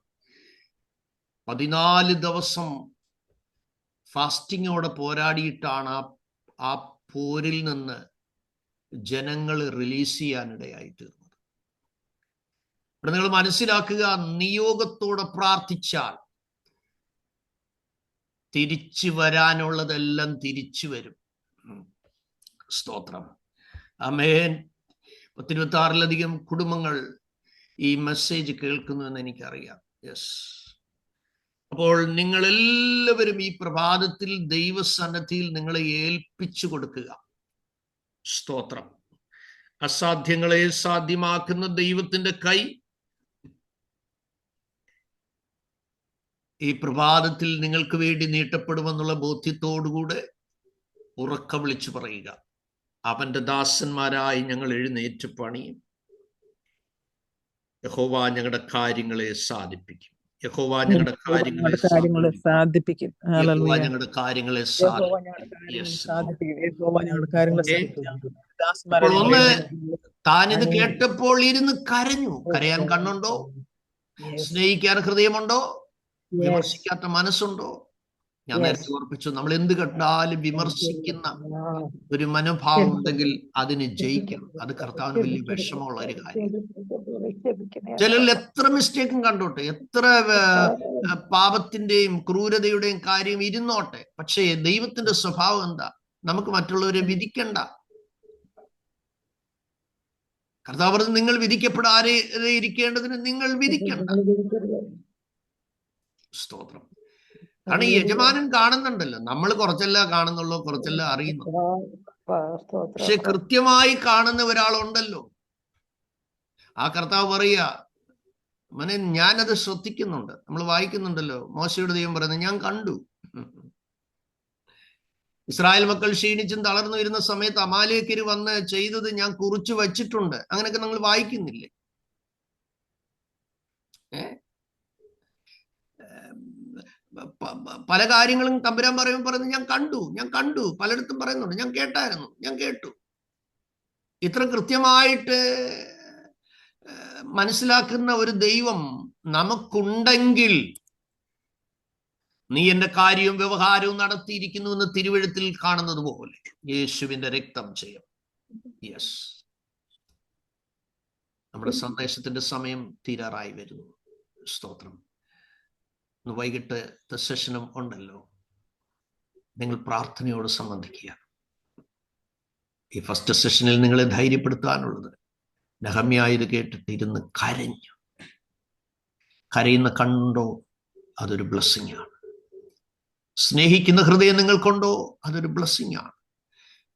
14 ദിവസം ഫാസ്റ്റിങ്ങോടെ പോരാടിയിട്ടാണ് ആ പോരിൽ നിന്ന് ജനങ്ങൾ റിലീസ് ചെയ്യാനിടയായി തീർന്നത്. ഇവിടെ നിങ്ങൾ മനസ്സിലാക്കുക, നിയോഗത്തോടെ പ്രാർത്ഥിച്ചാൽ തിരിച്ചു വരാനുള്ളതെല്ലാം തിരിച്ചു വരും. സ്തോത്രം. ആമേൻ. 26-ലധികം കുടുംബങ്ങൾ ഈ മെസ്സേജ് കേൾക്കുന്നു എന്ന് എനിക്കറിയാം. യെസ്. അപ്പോൾ നിങ്ങൾ എല്ലാവരും ഈ പ്രഭാതത്തിൽ ദൈവസന്നിധിയിൽ നിങ്ങളെ ഏൽപ്പിച്ചു കൊടുക്കുക. സ്തോത്രം. അസാധ്യങ്ങളെ സാധ്യമാക്കുന്ന ദൈവത്തിന്റെ കൈ ഈ പ്രഭാതത്തിൽ നിങ്ങൾക്ക് വേണ്ടി നീട്ടപ്പെടുമെന്നുള്ള ബോധ്യത്തോടുകൂടെ ഉറക്കം വിളിച്ചു പറയുക, അവന്റെ ദാസന്മാരായി ഞങ്ങൾ എഴുന്നേറ്റ് പണിയും. യഹോവ ഞങ്ങളുടെ കാര്യങ്ങളെ സാധിപ്പിക്കും. യഹോവ ഞങ്ങളുടെ കാര്യങ്ങളെ സാധിപ്പിക്കും. യഹോവ ഞങ്ങളുടെ കാര്യങ്ങളെ അപ്പോൾ ഒന്ന് താനിത് കേട്ടപ്പോൾ ഇരുന്ന് കരഞ്ഞു. കരയാൻ കണ്ണുണ്ടോ? സ്നേഹിക്കാൻ ഹൃദയമുണ്ടോ? വിമർശിക്കാത്ത മനസ്സുണ്ടോ? ഞാൻ നേരത്തെ ഓർപ്പിച്ചു, നമ്മൾ എന്ത് കണ്ടാലും വിമർശിക്കുന്ന ഒരു മനോഭാവം ഉണ്ടെങ്കിൽ അതിന് ജയിക്കണം. അത് കർത്താവിന് വലിയ വിഷമമുള്ള ഒരു കാര്യം. ചിലരിൽ എത്ര മിസ്റ്റേക്കും കണ്ടോട്ടെ, എത്ര പാപത്തിന്റെയും ക്രൂരതയുടെയും കാര്യം ഇരുന്നോട്ടെ, പക്ഷേ ദൈവത്തിന്റെ സ്വഭാവം എന്താ? നമുക്ക് മറ്റുള്ളവരെ വിധിക്കണ്ട. കർത്താവ് നിങ്ങൾ വിധിക്കപ്പെടാതെ ഇരിക്കേണ്ടതിന് നിങ്ങൾ വിധിക്കണ്ട. സ്തോത്രം. കാരണം ഈ യജമാനൻ കാണുന്നുണ്ടല്ലോ. നമ്മൾ കുറച്ചല്ല കാണുന്നുള്ളൂ, കുറച്ചല്ല അറിയുന്നു. പക്ഷെ കൃത്യമായി കാണുന്ന ഒരാളുണ്ടല്ലോ. ആ കർത്താവ് പറയുക, മോനെ ഞാനത് ശ്രദ്ധിക്കുന്നുണ്ട്. നമ്മൾ വായിക്കുന്നുണ്ടല്ലോ, മോശയുടെ ദൈവം പറയുന്നത് ഞാൻ കണ്ടു. ഇസ്രായേൽ മക്കൾ ക്ഷീണിച്ചും തളർന്നു വരുന്ന സമയത്ത് അമാലേക്കര് വന്ന് ചെയ്തത് ഞാൻ കുറിച്ചു വച്ചിട്ടുണ്ട്. അങ്ങനെയൊക്കെ നമ്മൾ വായിക്കുന്നില്ലേ? പല കാര്യങ്ങളും തമ്പുരാൻ പറയുന്നത് ഞാൻ കണ്ടു. പലയിടത്തും പറയുന്നുണ്ട് ഞാൻ കേട്ടായിരുന്നു, ഞാൻ കേട്ടു. ഇത്ര കൃത്യമായിട്ട് മനസ്സിലാക്കുന്ന ഒരു ദൈവം നമുക്കുണ്ടെങ്കിൽ നീ എന്റെ കാര്യവും വ്യവഹാരവും നടത്തിയിരിക്കുന്നു എന്ന് തിരുവെഴുത്തിൽ കാണുന്നത് പോലെ യേശുവിന്റെ രക്തം ചെയ്യും. യെസ്, നമ്മുടെ സന്ദേശത്തിന്റെ സമയം തീരാറായി വരുന്നു. സ്തോത്രം. ഇന്ന് വൈകിട്ട് സെഷനും ഉണ്ടല്ലോ. നിങ്ങൾ പ്രാർത്ഥനയോട് സംബന്ധിക്കുക. ഈ ഫസ്റ്റ് സെഷനിൽ നിങ്ങളെ ധൈര്യപ്പെടുത്താനുള്ളത്, നെഹമ്യാ ഇത് കേട്ടിട്ട് ഇരുന്ന് കരഞ്ഞു. കരയുന്ന കണ്ടോ, അതൊരു ബ്ലെസ്സിങ് ആണ്. സ്നേഹിക്കുന്ന ഹൃദയം നിങ്ങൾക്കുണ്ടോ, അതൊരു ബ്ലെസ്സിങ് ആണ്.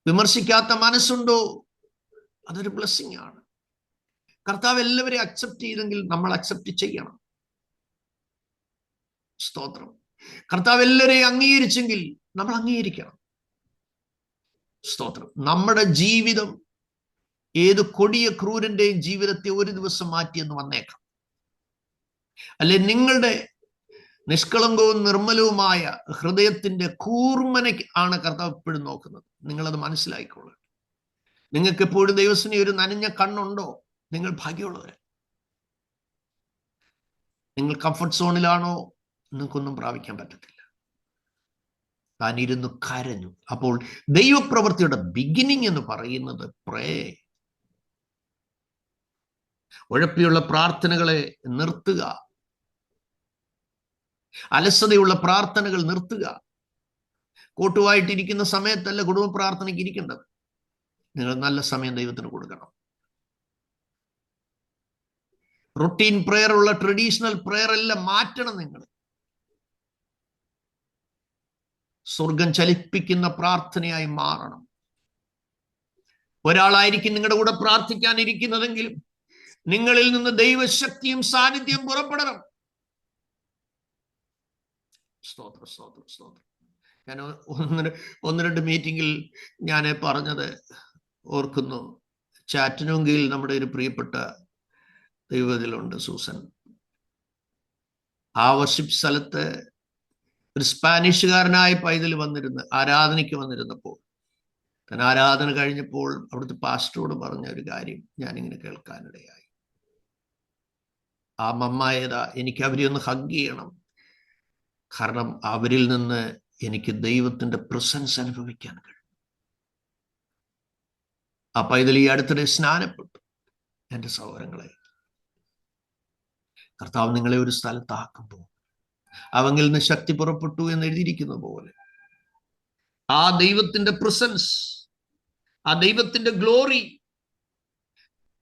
വിമർശിക്കാത്ത മനസ്സുണ്ടോ, അതൊരു ബ്ലെസ്സിങ് ആണ്. കർത്താവ് എല്ലാവരെയും അക്സെപ്റ്റ് ചെയ്തെങ്കിൽ നമ്മൾ അക്സെപ്റ്റ് ചെയ്യണം. സ്തോത്രം. കർത്താവ് എല്ലാവരെയും അംഗീകരിച്ചെങ്കിൽ നമ്മൾ അംഗീകരിക്കണം. സ്തോത്രം. നമ്മുടെ ജീവിതം ഏത് കൊടിയ ക്രൂരന്റെയും ജീവിതത്തെ ഒരു ദിവസം മാറ്റിയെന്ന് വന്നേക്കാം. അല്ലെ, നിങ്ങളുടെ നിഷ്കളങ്കവും നിർമ്മലവുമായ ഹൃദയത്തിന്റെ കൂർമ്മന ആണ് കർത്താവ് എപ്പോഴും നോക്കുന്നത്. നിങ്ങളത് മനസ്സിലായിക്കോളൂ. നിങ്ങൾക്ക് എപ്പോഴും ദൈവത്തിന് ഒരു നനഞ്ഞ കണ്ണുണ്ടോ, നിങ്ങൾ ഭാഗ്യമുള്ളവരെ. നിങ്ങൾ കംഫർട്ട് സോണിലാണോ, നിങ്ങൾക്കൊന്നും പ്രാപിക്കാൻ പറ്റത്തില്ല. താൻ ഇരുന്ന് കരഞ്ഞു. അപ്പോൾ ദൈവപ്രവൃത്തിയുടെ ബിഗിനിങ് എന്ന് പറയുന്നത് പ്രേ. ഉഴപ്പിയുള്ള പ്രാർത്ഥനകളെ നിർത്തുക. അലസതയുള്ള പ്രാർത്ഥനകൾ നിർത്തുക. കൂട്ടുവായിട്ടിരിക്കുന്ന സമയത്തല്ല കുടുംബ പ്രാർത്ഥനയ്ക്ക് ഇരിക്കേണ്ടത്. നിങ്ങൾ നല്ല സമയം ദൈവത്തിന് കൊടുക്കണം. റുട്ടീൻ പ്രെയർ ഉള്ള ട്രഡീഷണൽ പ്രെയർ എല്ലാം മാറ്റണം. നിങ്ങൾ സ്വർഗം ചലിപ്പിക്കുന്ന പ്രാർത്ഥനയായി മാറണം. ഒരാളായിരിക്കും നിങ്ങളുടെ കൂടെ പ്രാർത്ഥിക്കാനിരിക്കുന്നതെങ്കിലും നിങ്ങളിൽ നിന്ന് ദൈവശക്തിയും സാന്നിധ്യം പുറപ്പെടണം. സ്തോത്രം, സ്തോത്രം, സ്തോത്രം. ഞാൻ ഒന്ന് രണ്ട് മീറ്റിങ്ങിൽ ഞാൻ പറഞ്ഞത് ഓർക്കുന്നു. ചാറ്റനൂങ്കയിൽ നമ്മുടെ ഒരു പ്രിയപ്പെട്ട ദൈവത്തിലുണ്ട്, സൂസൻ. ആ വർഷിപ്പ് സ്ഥലത്ത് ഒരു സ്പാനിഷുകാരനായ പൈതൽ വന്നിരുന്ന് ആരാധനയ്ക്ക് വന്നിരുന്നപ്പോൾ, താൻ ആരാധന കഴിഞ്ഞപ്പോൾ അവിടുത്തെ പാസ്റ്ററോട് പറഞ്ഞ ഒരു കാര്യം ഞാനിങ്ങനെ കേൾക്കാനിടയായി. ആ മമ്മായതാ, എനിക്ക് അവരെ ഒന്ന് ഹഗ് ചെയ്യണം. കാരണം അവരിൽ നിന്ന് എനിക്ക് ദൈവത്തിന്റെ പ്രസൻസ് അനുഭവിക്കാൻ കഴിയും. ആ പൈതൽ ഈ അടുത്തിടെ സ്നാനപ്പെട്ടു. എൻ്റെ സഹോദരങ്ങളെ, കർത്താവ് നിങ്ങളെ ഒരു സ്ഥലത്താക്കുമ്പോൾ അവങ്കിൽ നിന്ന് ശക്തി പുറപ്പെട്ടു എന്ന് എഴുതിയിരിക്കുന്ന പോലെ ആ ദൈവത്തിന്റെ പ്രസൻസ്, ആ ദൈവത്തിന്റെ ഗ്ലോറി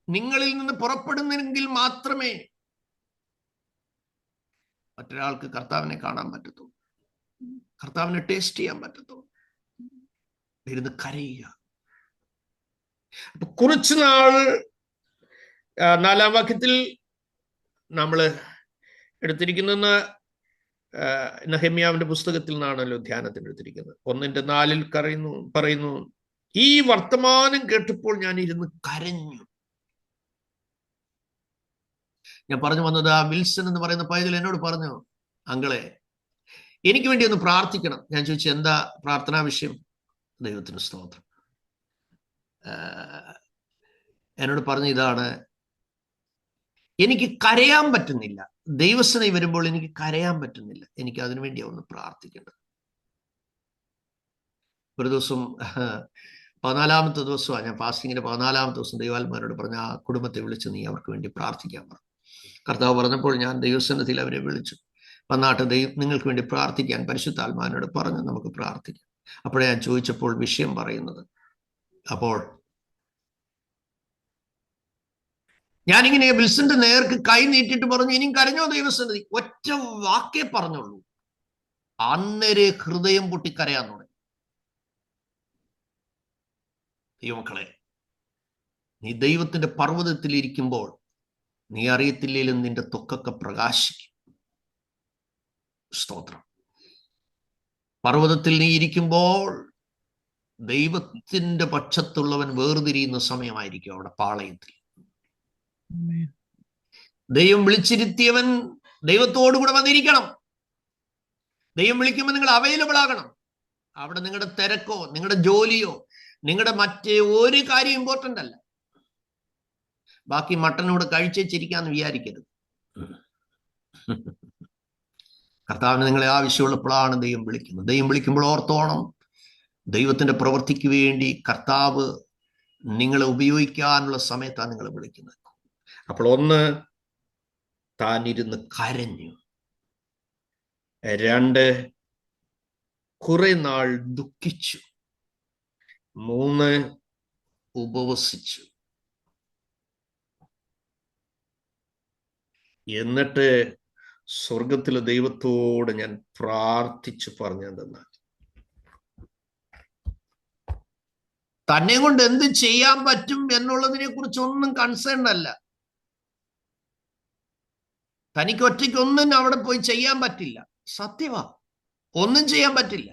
നിങ്ങളിൽ നിന്ന് പുറപ്പെടുന്നെങ്കിൽ മാത്രമേ മറ്റൊരാൾക്ക് കർത്താവിനെ കാണാൻ പറ്റത്തുള്ളൂ, കർത്താവിനെ ടേസ്റ്റ് ചെയ്യാൻ പറ്റത്തുള്ളൂ. ഇരുന്ന് കരയുക. അപ്പൊ കുറച്ചുനാൾ 4-ാം വാക്യത്തിൽ നമ്മൾ എടുത്തിരിക്കുന്ന നെഹമ്യാവിന്റെ പുസ്തകത്തിൽ നിന്നാണല്ലോ ധ്യാനത്തിന് എടുത്തിരിക്കുന്നത്. 1:4 പറയുന്നു, ഈ വർത്തമാനം കേട്ടപ്പോൾ ഞാൻ ഇരുന്ന് കരഞ്ഞു. ഞാൻ പറഞ്ഞു വന്നത്, ആ വിൽസൺ എന്ന് പറയുന്ന പൈതൽ എന്നോട് പറഞ്ഞു, അങ്കളെ എനിക്ക് വേണ്ടി ഒന്ന് പ്രാർത്ഥിക്കണം. ഞാൻ ചോദിച്ചു, എന്താ പ്രാർത്ഥനാ വിഷയം? ദൈവത്തിന് സ്തോത്രം. എന്നോട് പറഞ്ഞു, ഇതാണ്, എനിക്ക് കരയാൻ പറ്റുന്നില്ല. ദൈവസേന വരുമ്പോൾ എനിക്ക് കരയാൻ പറ്റുന്നില്ല. എനിക്ക് അതിനു വേണ്ടിയാണ് ഒന്ന് പ്രാർത്ഥിക്കേണ്ടത്. ഒരു ദിവസം 14-ാമത്തെ ദിവസമാണ്, ഞാൻ ഫാസ്റ്റിങ്ങിന്റെ 14-ാമത്തെ ദിവസം ദൈവാത്മാരോട് പറഞ്ഞ ആ കുടുംബത്തെ വിളിച്ച് നീ അവർക്ക് വേണ്ടി പ്രാർത്ഥിക്കാൻ പറഞ്ഞു. കർത്താവ് പറഞ്ഞപ്പോൾ ഞാൻ ദൈവസന്നിധിയിൽ അവരെ വിളിച്ചു. വന്നാട്ട് നിങ്ങൾക്ക് വേണ്ടി പ്രാർത്ഥിക്കാൻ പരിശുദ്ധാത്മാവിനോട് പറഞ്ഞു, നമുക്ക് പ്രാർത്ഥിക്കാം. അപ്പോഴേ ഞാൻ ചോദിച്ചപ്പോൾ വിഷയം പറയുന്നത്, അപ്പോൾ ഞാനിങ്ങനെ വിൽസന്റെ നേർക്ക് കൈ നീട്ടിട്ട് പറഞ്ഞു, ഇനിയും കരഞ്ഞോ ദൈവസന്നിധി? ഒറ്റ വാക്കേ പറഞ്ഞുള്ളൂ, അന്നേരെ ഹൃദയം പൊട്ടിക്കരയാൻ തുടങ്ങി. ദൈവമക്കളെ, നീ ദൈവത്തിന്റെ പർവ്വതത്തിൽ ഇരിക്കുമ്പോൾ നീ അറിയത്തില്ലേലും നിന്റെ ത്വക്കൊക്കെ പ്രകാശിക്കും. സ്തോത്രം. പർവ്വതത്തിൽ നീ ഇരിക്കുമ്പോൾ ദൈവത്തിന്റെ പക്ഷത്തുള്ളവൻ വേർതിരിയുന്ന സമയമായിരിക്കും അവിടെ പാളയത്തിൽ. Amen. ദൈവം വിളിച്ചിരുത്തിയവൻ ദൈവത്തോടുകൂടെ വന്നിരിക്കണം. ദൈവം വിളിക്കുമ്പോൾ നിങ്ങൾ അവൈലബിൾ ആകണം. അവിടെ നിങ്ങളുടെ തിരക്കോ നിങ്ങളുടെ ജോലിയോ നിങ്ങളുടെ മറ്റേ ഒരു കാര്യം ഇമ്പോർട്ടൻ്റ് അല്ല. ബാക്കി മട്ടനോട് കഴിച്ചിരിക്കാന്ന് വിചാരിക്കരുത്. കർത്താവിന് നിങ്ങളെ ആവശ്യമുള്ളപ്പോഴാണ് ദൈവം വിളിക്കുന്നത്. ദൈവം വിളിക്കുമ്പോൾ ഓർത്തോണം, ദൈവത്തിന്റെ പ്രവൃത്തിക്ക് വേണ്ടി കർത്താവ് നിങ്ങളെ ഉപയോഗിക്കാനുള്ള സമയത്താണ് നിങ്ങളെ വിളിക്കുന്നത്. അപ്പോൾ ഒന്ന്, താൻ ഇരുന്ന് കരഞ്ഞു. 2, കുറെ നാൾ ദുഃഖിച്ചു. 3, ഉപവസിച്ചു. എന്നിട്ട് സ്വർഗത്തിലെ ദൈവത്തോട് ഞാൻ പ്രാർത്ഥിച്ചു പറഞ്ഞതെന്നാൽ, തന്നെ കൊണ്ട് എന്ത് ചെയ്യാൻ പറ്റും എന്നുള്ളതിനെ കുറിച്ച് ഒന്നും കൺസേൺ അല്ല. തനിക്ക് ഒറ്റയ്ക്കൊന്നും അവിടെ പോയി ചെയ്യാൻ പറ്റില്ല. സത്യമാ, ഒന്നും ചെയ്യാൻ പറ്റില്ല.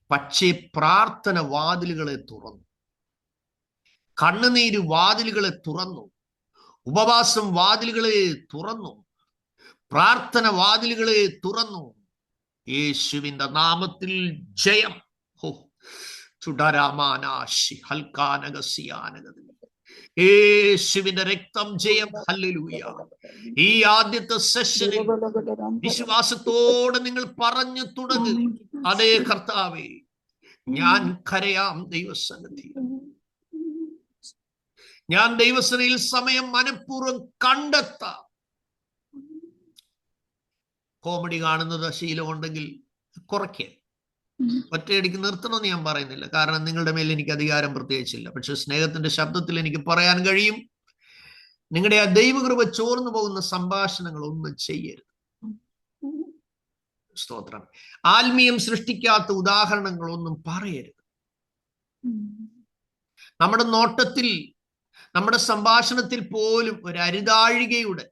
പക്ഷേ പ്രാർത്ഥന വാതിലുകളെ തുറന്നു, കണ്ണുനീര് വാതിലുകളെ തുറന്നു, ഉപവാസം വാതിലുകളെ തുറന്നു, പ്രാർത്ഥന വാതിലുകളെ തുറന്നു. യേശുവിന്റെ നാമത്തിൽ ജയം. ചുടരാമാനാശി ഹൽക്കാനഗസിയാനഗതി. യേശുവിന്റെ രക്തം ജയം. ഹല്ലേലൂയ. ഈ ആദ്യത്തെ സെഷനിൽ വിശ്വാസത്തോടെ നിങ്ങൾ പറഞ്ഞു തുടങ്ങി, അതേ കർത്താവേ, ഞാൻ കരയാം ദൈവസന്നിധി. ഞാൻ ദൈവസന്നിധിയിൽ സമയം മനഃപൂർവ്വം കണ്ടെത്താം. കോമഡി കാണുന്നത് ശീലമുണ്ടെങ്കിൽ കുറയ്ക്കുക. ഒറ്റയടിക്ക് നിർത്തണമെന്ന് ഞാൻ പറയുന്നില്ല, കാരണം നിങ്ങളുടെ മേൽ എനിക്ക് അധികാരം പ്രത്യേകിച്ചില്ല. പക്ഷെ സ്നേഹത്തിന്റെ ശബ്ദത്തിൽ എനിക്ക് പറയാൻ കഴിയും, നിങ്ങളുടെ ആ ദൈവകൃപ ചോർന്നു പോകുന്ന സംഭാഷണങ്ങൾ ഒന്നും ചെയ്യരുത്. സ്തോത്രം. ആത്മീയം സൃഷ്ടിക്കാത്ത ഉദാഹരണങ്ങളൊന്നും പറയരുത്. നമ്മുടെ നോട്ടത്തിൽ, നമ്മുടെ സംഭാഷണത്തിൽ പോലും ഒരു അരുതാഴികയുടെ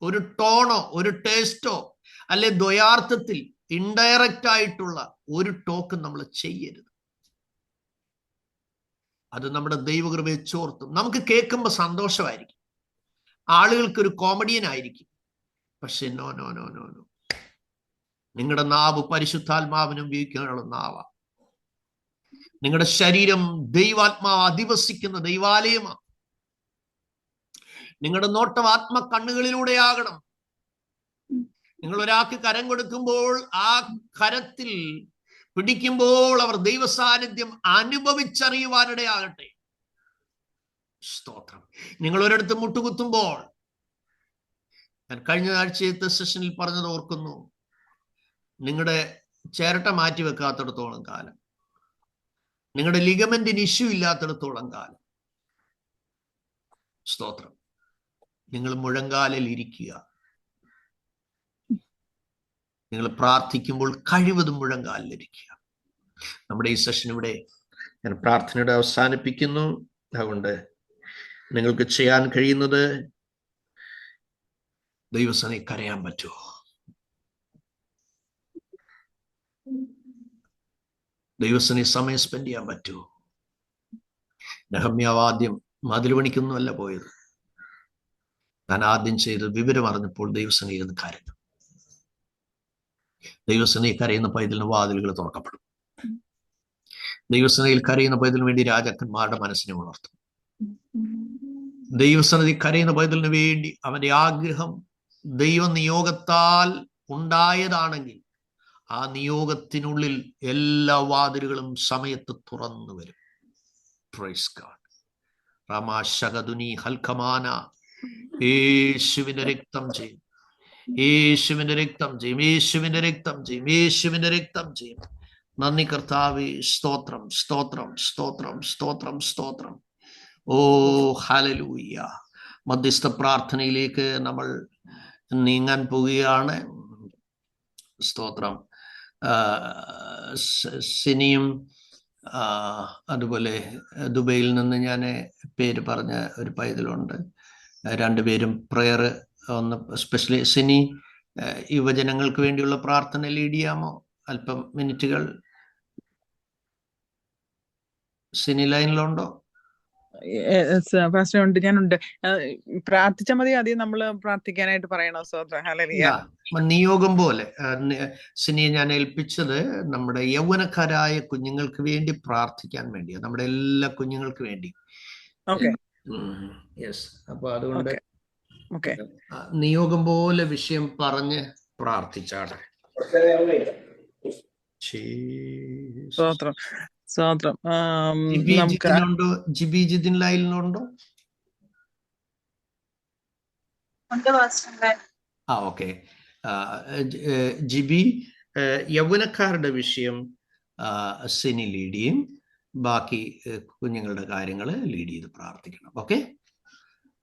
ഒരു ടോണോ ഒരു ടേസ്റ്റോ അല്ലെ ദ്വയാർത്ഥത്തിൽ ഇൻഡയറക്റ്റ് ആയിട്ടുള്ള ഒരു ടോക്ക് നമ്മൾ ചെയ്യരുത്. അത് നമ്മുടെ ദൈവകൃപയെ ചോർത്തും. നമുക്ക് കേൾക്കുമ്പോൾ സന്തോഷമായിരിക്കും, ആളുകൾക്കൊരു കോമഡിയൻ ആയിരിക്കും. പക്ഷെ no no no no no, നിങ്ങളുടെ നാവ് പരിശുദ്ധാത്മാവിനും ഉപയോഗിക്കാനുള്ള നാവാ. നിങ്ങളുടെ ശരീരം ദൈവാത്മാവ് അധിവസിക്കുന്ന ദൈവാലയമാണ്. നിങ്ങളുടെ നോട്ടം ആത്മ കണ്ണുകളിലൂടെയാകണം. നിങ്ങൾ ഒരാൾക്ക് കരം കൊടുക്കുമ്പോൾ ആ കരത്തിൽ പിടിക്കുമ്പോൾ അവർ ദൈവ സാന്നിധ്യം അനുഭവിച്ചറിയുവാനിടയാകട്ടെ. സ്തോത്രം. നിങ്ങൾ ഒരിടത്ത് മുട്ടുകുത്തുമ്പോൾ, ഞാൻ കഴിഞ്ഞ ആഴ്ചത്തെ സെഷനിൽ പറഞ്ഞത് ഓർക്കുന്നു, നിങ്ങളുടെ ചിരട്ട മാറ്റി വെക്കാത്തിടത്തോളം കാലം, നിങ്ങളുടെ ലിഗമെന്റിന് ഇഷ്യൂ ഇല്ലാത്തിടത്തോളം കാലം, സ്തോത്രം, നിങ്ങൾ മുഴങ്കാലിൽ ഇരിക്കുക. നിങ്ങൾ പ്രാർത്ഥിക്കുമ്പോൾ കഴിവതും മുഴങ്കാലിലിരിക്കുക. നമ്മുടെ ഈ സെഷൻ ഇവിടെ ഞാൻ പ്രാർത്ഥനയുടെ അവസാനിപ്പിക്കുന്നു. അതുകൊണ്ട് നിങ്ങൾക്ക് ചെയ്യാൻ കഴിയുന്നത്, ദൈവസനെ കരയാൻ പറ്റുമോ? ദൈവസനെ സമയം സ്പെൻഡ് ചെയ്യാൻ പറ്റുമോ? നെഹമ്യാവ് ആദ്യം മതിൽ പണിക്കൊന്നുമല്ല പോയത്. താൻ ആദ്യം ചെയ്ത് വിവരം അറിഞ്ഞപ്പോൾ ദൈവസനെ ഇരുന്ന് കരഞ്ഞു. ദൈവസനയിൽ കരയുന്ന പൈതലിന് വാതിലുകൾ തുറക്കപ്പെടും. ദൈവസനയിൽ കരയുന്ന പൈതലിന് വേണ്ടി രാജാക്കന്മാരുടെ മനസ്സിനെ ഉണർത്തും. ദൈവസന്നിധി കരയുന്ന പൈതലിന് വേണ്ടി അവന്റെ ആഗ്രഹം ദൈവ നിയോഗത്താൽ ഉണ്ടായതാണെങ്കിൽ ആ നിയോഗത്തിനുള്ളിൽ എല്ലാ വാതിലുകളും സമയത്ത് തുറന്നു വരും. Praise God. റമാശകദുനി ഹൽക്കമാന. യേശുവിന്റെ രക്തം ചെയ്യും, യേശുവിന്റെ രക്തം ചെയ്യും, യേശുവിന്റെ രക്തം ചെയ്യും, യേശുവിന്റെ രക്തം ചെയ്യും. നന്ദി കർത്താവേ. സ്തോത്രം, സ്തോത്രം, സ്തോത്രം, സ്തോത്രം, സ്തോത്രം. ഓ ഹല്ലേലൂയ. മധ്യസ്ഥ പ്രാർത്ഥനയിലേക്ക് നമ്മൾ നീങ്ങാൻ പോവുകയാണ്. സ്തോത്രം. സിനിയും അതുപോലെ ദുബൈയിൽ നിന്ന് ഞാൻ പേര് പറഞ്ഞ ഒരു പൈതലുണ്ട്. രണ്ടുപേരും പ്രെയർ ഒന്ന് സ്പെഷ്യലി സിനി യുവജനങ്ങൾക്ക് വേണ്ടിയുള്ള പ്രാർത്ഥന ലീഡ് ചെയ്യാമോ? അല്പം മിനിറ്റുകൾ. സിനി ലൈനിലുണ്ടോ? പാസ്റ്റർ ഉണ്ട്, ഞാനുണ്ട്. പ്രാർത്ഥിച്ചാൽ മതി, ആദ്യം നമ്മൾ പ്രാർത്ഥിക്കാനായിട്ട് പറയണോ? സ്തോത്രം, ഹല്ലേലൂയ. നിയോഗം പോലെ സിനിയെ ഞാൻ ഏൽപ്പിച്ചത് നമ്മുടെ യൗവനക്കാരായ കുഞ്ഞുങ്ങൾക്ക് വേണ്ടി പ്രാർത്ഥിക്കാൻ വേണ്ടിയാണ്, നമ്മുടെ എല്ലാ കുഞ്ഞുങ്ങൾക്ക് വേണ്ടി. യെസ്. അപ്പൊ അതുകൊണ്ട് നിയോഗം പോലെ വിഷയം പറഞ്ഞ് പ്രാർത്ഥിച്ചാണ്. സ്തോത്രം, സ്തോത്രം. ജിബി ജിതിൻ ലൈനിലുണ്ടോ? ഓക്കെ. ജിബി യൗവനക്കാരുടെ വിഷയം സിനി ലീഡ് ചെയ്യും, ബാക്കി കുഞ്ഞുങ്ങളുടെ കാര്യങ്ങൾ ലീഡ് ചെയ്ത് പ്രാർത്ഥിക്കണം. Okay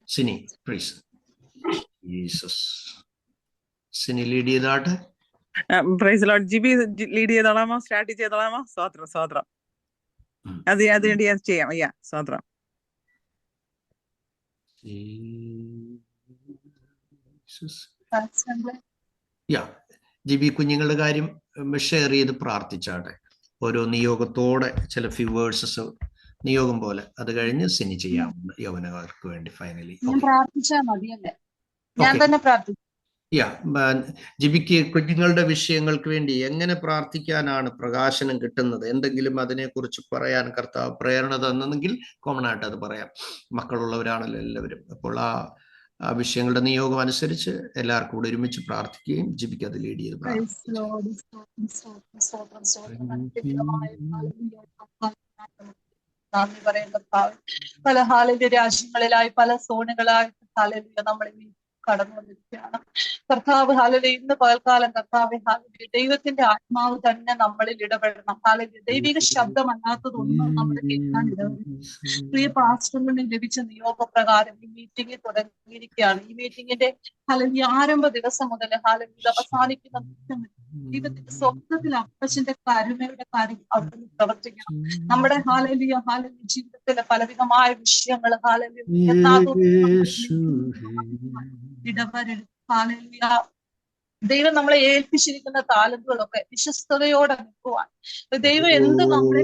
Sini, please. Jesus. Sini lead ചെയ്താട്ടെ. Praise lord. ജിബി ലീഡ് ചെയ്തോളാമോ? സ്റ്റാർട്ട് ചെയ്തോളാമോ? സ്തോത്രം, സ്തോത്രം. അത് വേണ്ടി ചെയ്യാം. അയ്യാ, സ്തോത്രം. ജിബി കുഞ്ഞുങ്ങളുടെ കാര്യം ഷെയർ ചെയ്ത് പ്രാർത്ഥിച്ചാട്ടെ. ഓരോ നിയോഗത്തോടെ ചില ഫ്യൂ വേഴ്സസ് നിയോഗം പോലെ, അത് കഴിഞ്ഞ് സിനി ചെയ്യാവുന്ന യൗവനക്കാർക്ക് വേണ്ടി ഫൈനലി. ജിബിക്ക് കുഞ്ഞുങ്ങളുടെ വിഷയങ്ങൾക്ക് വേണ്ടി എങ്ങനെ പ്രാർത്ഥിക്കാനാണ് പ്രകാശനം കിട്ടുന്നത്? എന്തെങ്കിലും അതിനെക്കുറിച്ച് പറയാൻ കർത്താവ് പ്രേരണ തന്നെങ്കിൽ കോമൺ ആയിട്ട് അത് പറയാം. മക്കളുള്ളവരാണല്ലോ എല്ലാവരും. അപ്പോൾ ആ വിഷയങ്ങളുടെ നിയോഗം അനുസരിച്ച് എല്ലാവർക്കും കൂടെ ഒരുമിച്ച് പ്രാർത്ഥിക്കുകയും ജിബിക്ക് അത് ലീഡ് ചെയ്ത് പല ഹാലിന്റെ രാജ്യങ്ങളിലായി, പല സോണുകളായിട്ട് ഹാലലിയ നമ്മൾ കടന്നു വന്നിരിക്കുകയാണ്. കർത്താവ് ഹാലലിയ ഇന്ന് പകൽക്കാലം കർത്താവ് ഹാലലിയ ദൈവത്തിന്റെ ആത്മാവ് തന്നെ നമ്മളിൽ ഇടപെടണം. ഹാലലിയ ദൈവിക ശബ്ദമല്ലാത്തതൊന്നും നമ്മൾ കേൾക്കാൻ ഇടവരുന്നു. പ്രിയ പാസ്റ്ററിന് ലഭിച്ച നിയോഗപ്രകാരം ഈ മീറ്റിംഗ് തുടങ്ങിയിരിക്കുകയാണ്. ഈ മീറ്റിംഗിന്റെ ഹാലലിയ ആരംഭ ദിവസം മുതൽ ഹാലലിയ അവസാനിക്കുന്ന ദൈവത്തിന്റെ സ്വപ്നത്തിൽ അപ്പച്ചന്റെ കരുണയുടെ കാര്യം അവിടുന്ന് പ്രവർത്തിക്കണം. നമ്മുടെ ഹാലലിയ ജീവിതത്തിലെ പലവിധമായ വിഷയങ്ങൾ ഹാലലിയ ഇടവരരുത്. ഹാലലിയ ദൈവം നമ്മളെ ഏൽപ്പിച്ചിരിക്കുന്ന താലന്തുകളൊക്കെ വിശ്വസ്തയോടെ നിൽക്കുവാൻ ദൈവം എന്ത് നമ്മളെ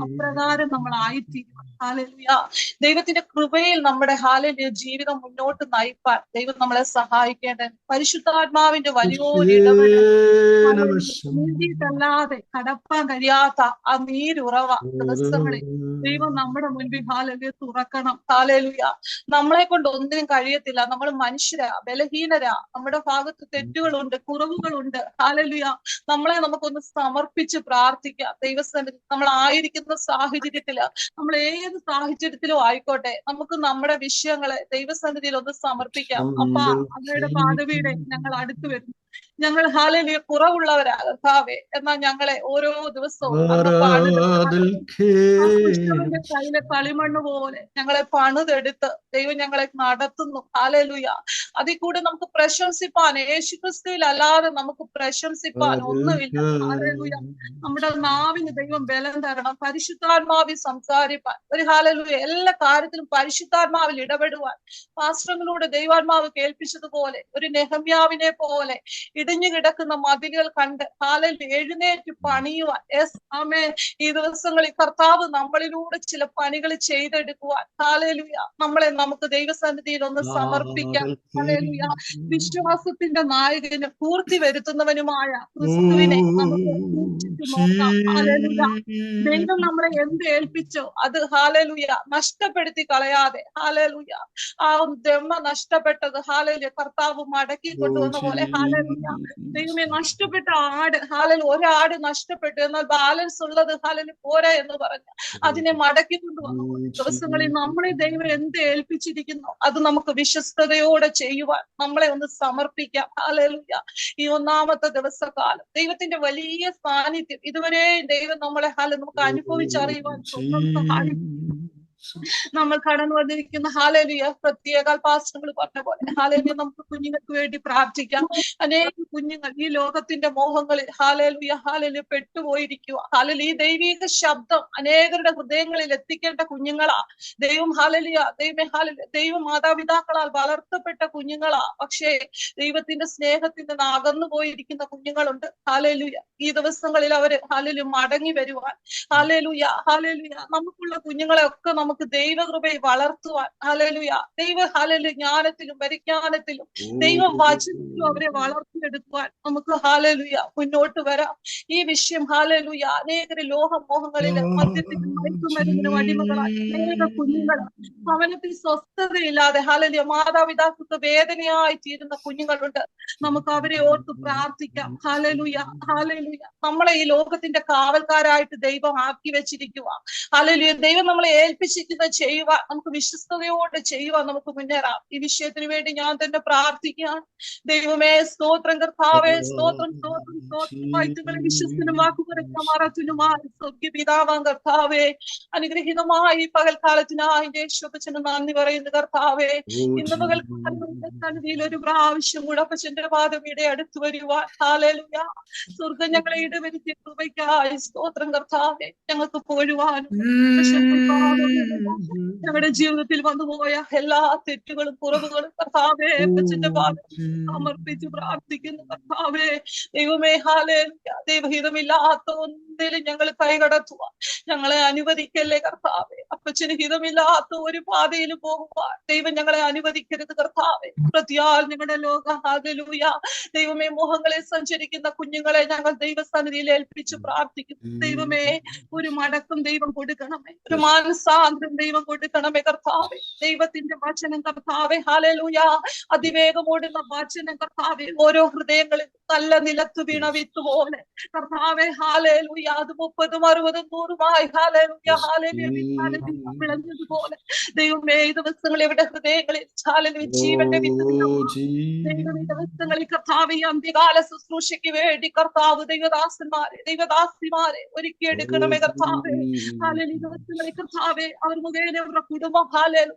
അപ്രകാരം നമ്മൾ ആയിത്തീരുവാൻ ഹാലലിയ ദൈവത്തിന്റെ കൃപയിൽ നമ്മുടെ ഹാലലിയ ജീവിതം മുന്നോട്ട് നയിപ്പാൻ ദൈവം നമ്മളെ സഹായിക്കേണ്ടത്. പരിശുദ്ധാത്മാവിന്റെ വലിയൊരു ഇടപെടലല്ലാതെ കടപ്പാൻ കഴിയാത്ത ആ നീരുറവ ദിവസങ്ങളിൽ ദൈവം നമ്മുടെ മുൻപിൽ ഹാലലിയ തുറക്കണം. ഹാലലിയ നമ്മളെ കൊണ്ട് ഒന്നിനും കഴിയത്തില്ല. നമ്മൾ മനുഷ്യരാ, ബലഹീനരാ, നമ്മുടെ ഭാഗത്ത് തെറ്റുകളുണ്ട്, കുറവുകളുണ്ട്. ഹാലലിയ നമ്മളെ നമുക്കൊന്ന് സമർപ്പിച്ച് പ്രാർത്ഥിക്കാം ദൈവസന്നിധി. നമ്മൾ ആയിരിക്കുന്ന സാഹചര്യത്തില്, നമ്മൾ ഏത് സാഹചര്യത്തിലും ആയിക്കോട്ടെ, നമുക്ക് നമ്മുടെ വിഷയങ്ങളെ ദൈവസന്നിധിയിൽ ഒന്ന് സമർപ്പിക്കാം. അപ്പ അങ്ങയുടെ പാദവീടെ ഞങ്ങൾ അടുത്ത് വരുന്നു. ഞങ്ങൾ ഹാലലിയ കുറവുള്ളവരാ കർത്താവേ, എന്നാൽ ഞങ്ങളെ ഓരോ ദിവസവും കയ്യിലെ കളിമണ്ണ് പോലെ ഞങ്ങളെ പണിതെടുത്ത് ദൈവം ഞങ്ങളെ നടത്തുന്നു. ഹാലലിയ അതിൽ കൂടെ നമുക്ക് പ്രശംസിപ്പാൻ യേശുക്രിസ്തുവിൽ അല്ലാതെ നമുക്ക് പ്രശംസിപ്പാൻ ഒന്നുമില്ല. ഹാലലിയ നമ്മുടെ നാവിന് ദൈവം ബലം തരണം. പരിശുദ്ധാത്മാവിൽ സംസാരിപ്പാൻ, ഒരു ഹാലലിയ എല്ലാ കാര്യത്തിലും പരിശുദ്ധാത്മാവിൽ ഇടപെടുവാൻ പാസ്റ്ററിലൂടെ ദൈവാത്മാവ് കേൾപ്പിച്ചതുപോലെ ഒരു നെഹമ്യാവിനെ പോലെ ഇടിഞ്ഞു കിടക്കുന്ന മതിലുകൾ കണ്ട് ഹാലലിയ എഴുന്നേറ്റ് പണിയുവാൻ. യെസ് ആമേൻ. ഈ ദിവസങ്ങളിൽ കർത്താവ് നമ്മളിലൂടെ ചില പണികൾ ചെയ്തെടുക്കുവാൻ ഹാലലിയ നമ്മളെ നമുക്ക് ദൈവസന്നിധിയിൽ ഒന്ന് സമർപ്പിക്കാം. ഹാലലിയ വിശ്വാസത്തിന്റെ നായകനും പൂർത്തി വരുത്തുന്നവനുമായ ക്രിസ്തുവിനെ നമുക്ക് നോക്കാം. ഹാലലിയ ദൈവം നമ്മളെ എന്ത് ഏൽപ്പിച്ചോ അത് ഹാലലിയ നഷ്ടപ്പെടുത്തി കളയാതെ, ഹാലലിയ ആ ബ്രഹ്മ നഷ്ടപ്പെട്ടത് ഹാലലിയ കർത്താവ് മടക്കി കൊണ്ടുവന്ന പോലെ, ഹാലലിയ ദൈവമേ നഷ്ടപ്പെട്ട ആട്, ഹാലൽ ഒരാട് നഷ്ടപ്പെട്ടു, എന്നാൽ ബാലൻസ് ഉള്ളത് ഹാലൽ പോരാ എന്ന് പറഞ്ഞ് അതിനെ മടക്കി കൊണ്ടുവന്നു. ദിവസങ്ങളിൽ നമ്മളെ ദൈവം എന്ത് ഏൽപ്പിച്ചിരിക്കുന്നു അത് നമുക്ക് വിശ്വസ്തയോടെ ചെയ്യുവാൻ നമ്മളെ ഒന്ന് സമർപ്പിക്കാം. ഹാലലിയ ഈ ഒന്നാമത്തെ ദിവസകാലം ദൈവത്തിന്റെ വലിയ സാന്നിധ്യം ഇതുവരെ ദൈവം നമ്മളെ നമുക്ക് അനുഭവിച്ചറിയുവാൻ നമ്മൾ കടന്നു വന്നിരിക്കുന്ന ഹാലേലുയ പ്രത്യേക പാസ്റ്ററുകൾ പറഞ്ഞ പോലെ ഹാലേലുയ നമുക്ക് കുഞ്ഞുങ്ങൾക്ക് വേണ്ടി പ്രാർത്ഥിക്കാം. അനേക കുഞ്ഞുങ്ങൾ ഈ ലോകത്തിന്റെ മോഹങ്ങളിൽ ഹാലേലുയ പെട്ടുപോയിരിക്കുക. ഹാലേലുയ ഈ ദൈവിക ശബ്ദം അനേകരുടെ ഹൃദയങ്ങളിൽ എത്തിക്കേണ്ട കുഞ്ഞുങ്ങളാ. ദൈവം ദൈവ മാതാപിതാക്കളാൽ വളർത്തപ്പെട്ട കുഞ്ഞുങ്ങളാ. പക്ഷേ ദൈവത്തിന്റെ സ്നേഹത്തിൽ നിന്ന് അകന്നു പോയിരിക്കുന്ന കുഞ്ഞുങ്ങളുണ്ട്. ഹാലേലുയ ഈ ദിവസങ്ങളിൽ അവര് മടങ്ങി വരുവാൻ നമുക്കുള്ള കുഞ്ഞുങ്ങളെ ഒക്കെ നമുക്ക് ദൈവകൃപയിൽ വളർത്തുവാൻ ജ്ഞാനത്തിലും പരിജ്ഞാനത്തിലും ദൈവവചനത്തിലും അവരെ വളർത്തിയെടുക്കുവാൻ നമുക്ക് മുന്നോട്ട് വരാം. ഈ വിഷയം അനേകര് ലോകമോഹങ്ങളില് മദ്യത്തിനും മയക്കുമരുന്നിനും അടിമകളായി അനേക കുഞ്ഞുങ്ങൾ ഭവനത്തിൽ സ്വസ്ഥതയില്ലാതെ മാതാപിതാക്കൾക്ക് വേദനയായി തീരുന്ന കുഞ്ഞുങ്ങളുണ്ട്. നമുക്ക് അവരെ ഓർത്ത് പ്രാർത്ഥിക്കാം. നമ്മളെ ഈ ലോകത്തിന്റെ കാവൽക്കാരായിട്ട് ദൈവം ആക്കി വെച്ചിരിക്കുക. ദൈവം നമ്മളെ ഏൽപ്പിച്ചിരിക്കുന്നത് ചെയ്യുവാൻ നമുക്ക് വിശ്വസ്തയോടെ ചെയ്യുവാൻ നമുക്ക് മുന്നേറാം. ഈ വിഷയത്തിന് വേണ്ടി ഞാൻ തന്നെ പ്രാർത്ഥിക്കുകയാണ്. ദൈവമേ സ്തോത്രം കർത്താവേ, സ്തോത്രം സ്തോത്രം സ്തോത്രം. വാഴ്ത്തുകളെ വിശ്വസ്തനും വാക്കുപരമാറത്തിനുമായി സ്വർഗ്ഗ പിതാവാം കർത്താവേ, അനുഗ്രഹീതമായി ഈ പകൽക്കാലത്തിനായി യേശുപ്പച്ചന് നന്ദി പറയുന്നു കർത്താവേ. ഇന്ന് പകൽക്കാലത്തിന്റെ സന്നിധിയിൽ ഒരു പ്രാവശ്യം കൂടെ അപ്പച്ചന്റെ പാദവിടെ അടുത്ത് വരുവാൻ സ്വർഗം ഞങ്ങളെ ഇടവരുത്തിയ കൃപയ്ക്കായി സ്തോത്രം കർത്താവേ. ഞങ്ങൾക്ക് പോഴുവാനും ഞങ്ങളുടെ ജീവിതത്തിൽ വന്നുപോയ എല്ലാ തെറ്റുകളും കുറവുകളും കർത്താവേ അപ്പച്ചന്റെ പാദം സമർപ്പിച്ച് പ്രാർത്ഥിക്കുന്നു കർത്താവേ. ദൈവമേ ദൈവഹിതമില്ലാത്ത ഒന്നിലും ഞങ്ങൾ കൈകടത്തുവാൻ ഞങ്ങളെ അനുവദിക്കല്ലേ കർത്താവേ. അപ്പച്ചന് ഹിതമില്ലാത്ത ഒരു പാതയിൽ പോകുവാൻ ദൈവം ഞങ്ങളെ അനുവദിക്കരുത് കർത്താവേ. പ്രതിയാൽ ഞങ്ങളുടെ ദൈവമേ മോഹങ്ങളിൽ സഞ്ചരിക്കുന്ന കുഞ്ഞുങ്ങളെ ഞങ്ങൾ ദൈവസന്നിധിയിൽ ഏൽപ്പിച്ച് പ്രാർത്ഥിക്കുന്നു. ദൈവമേ ഒരു മടക്കം ദൈവം കൊടുക്കണമേ, ഒരു മാനസാന്തരം ദൈവം കൊടുക്കണമേ കർത്താവേ. ദൈവത്തിന്റെ വചനം കർത്താവേ അതിവേഗം ഓടുന്ന വചനം കർത്താവേ ഓരോ ഹൃദയങ്ങളിൽ നല്ല നിലത്ത് വീണ വിത്ത് പോലെ കർത്താവേ അത് 30, 60, 100 വിളഞ്ഞതുപോലെ ദൈവമേ ഈ ദിവസങ്ങൾ എവിടെ ഹൃദയങ്ങളിൽ ജീവന്റെ വിത്ത് ദിവസങ്ങളിൽ കർത്താവ് അന്ത്യകാല ശുശ്രൂഷയ്ക്ക് വേണ്ടി കർത്താവ് ദൈവദാസിമാരെ ഒരുക്കിയെടുക്കണമേ കർത്താവേ. ദിവസങ്ങളിൽ കർത്താവേ അവർ മുഖേന അവരുടെ കുടുംബം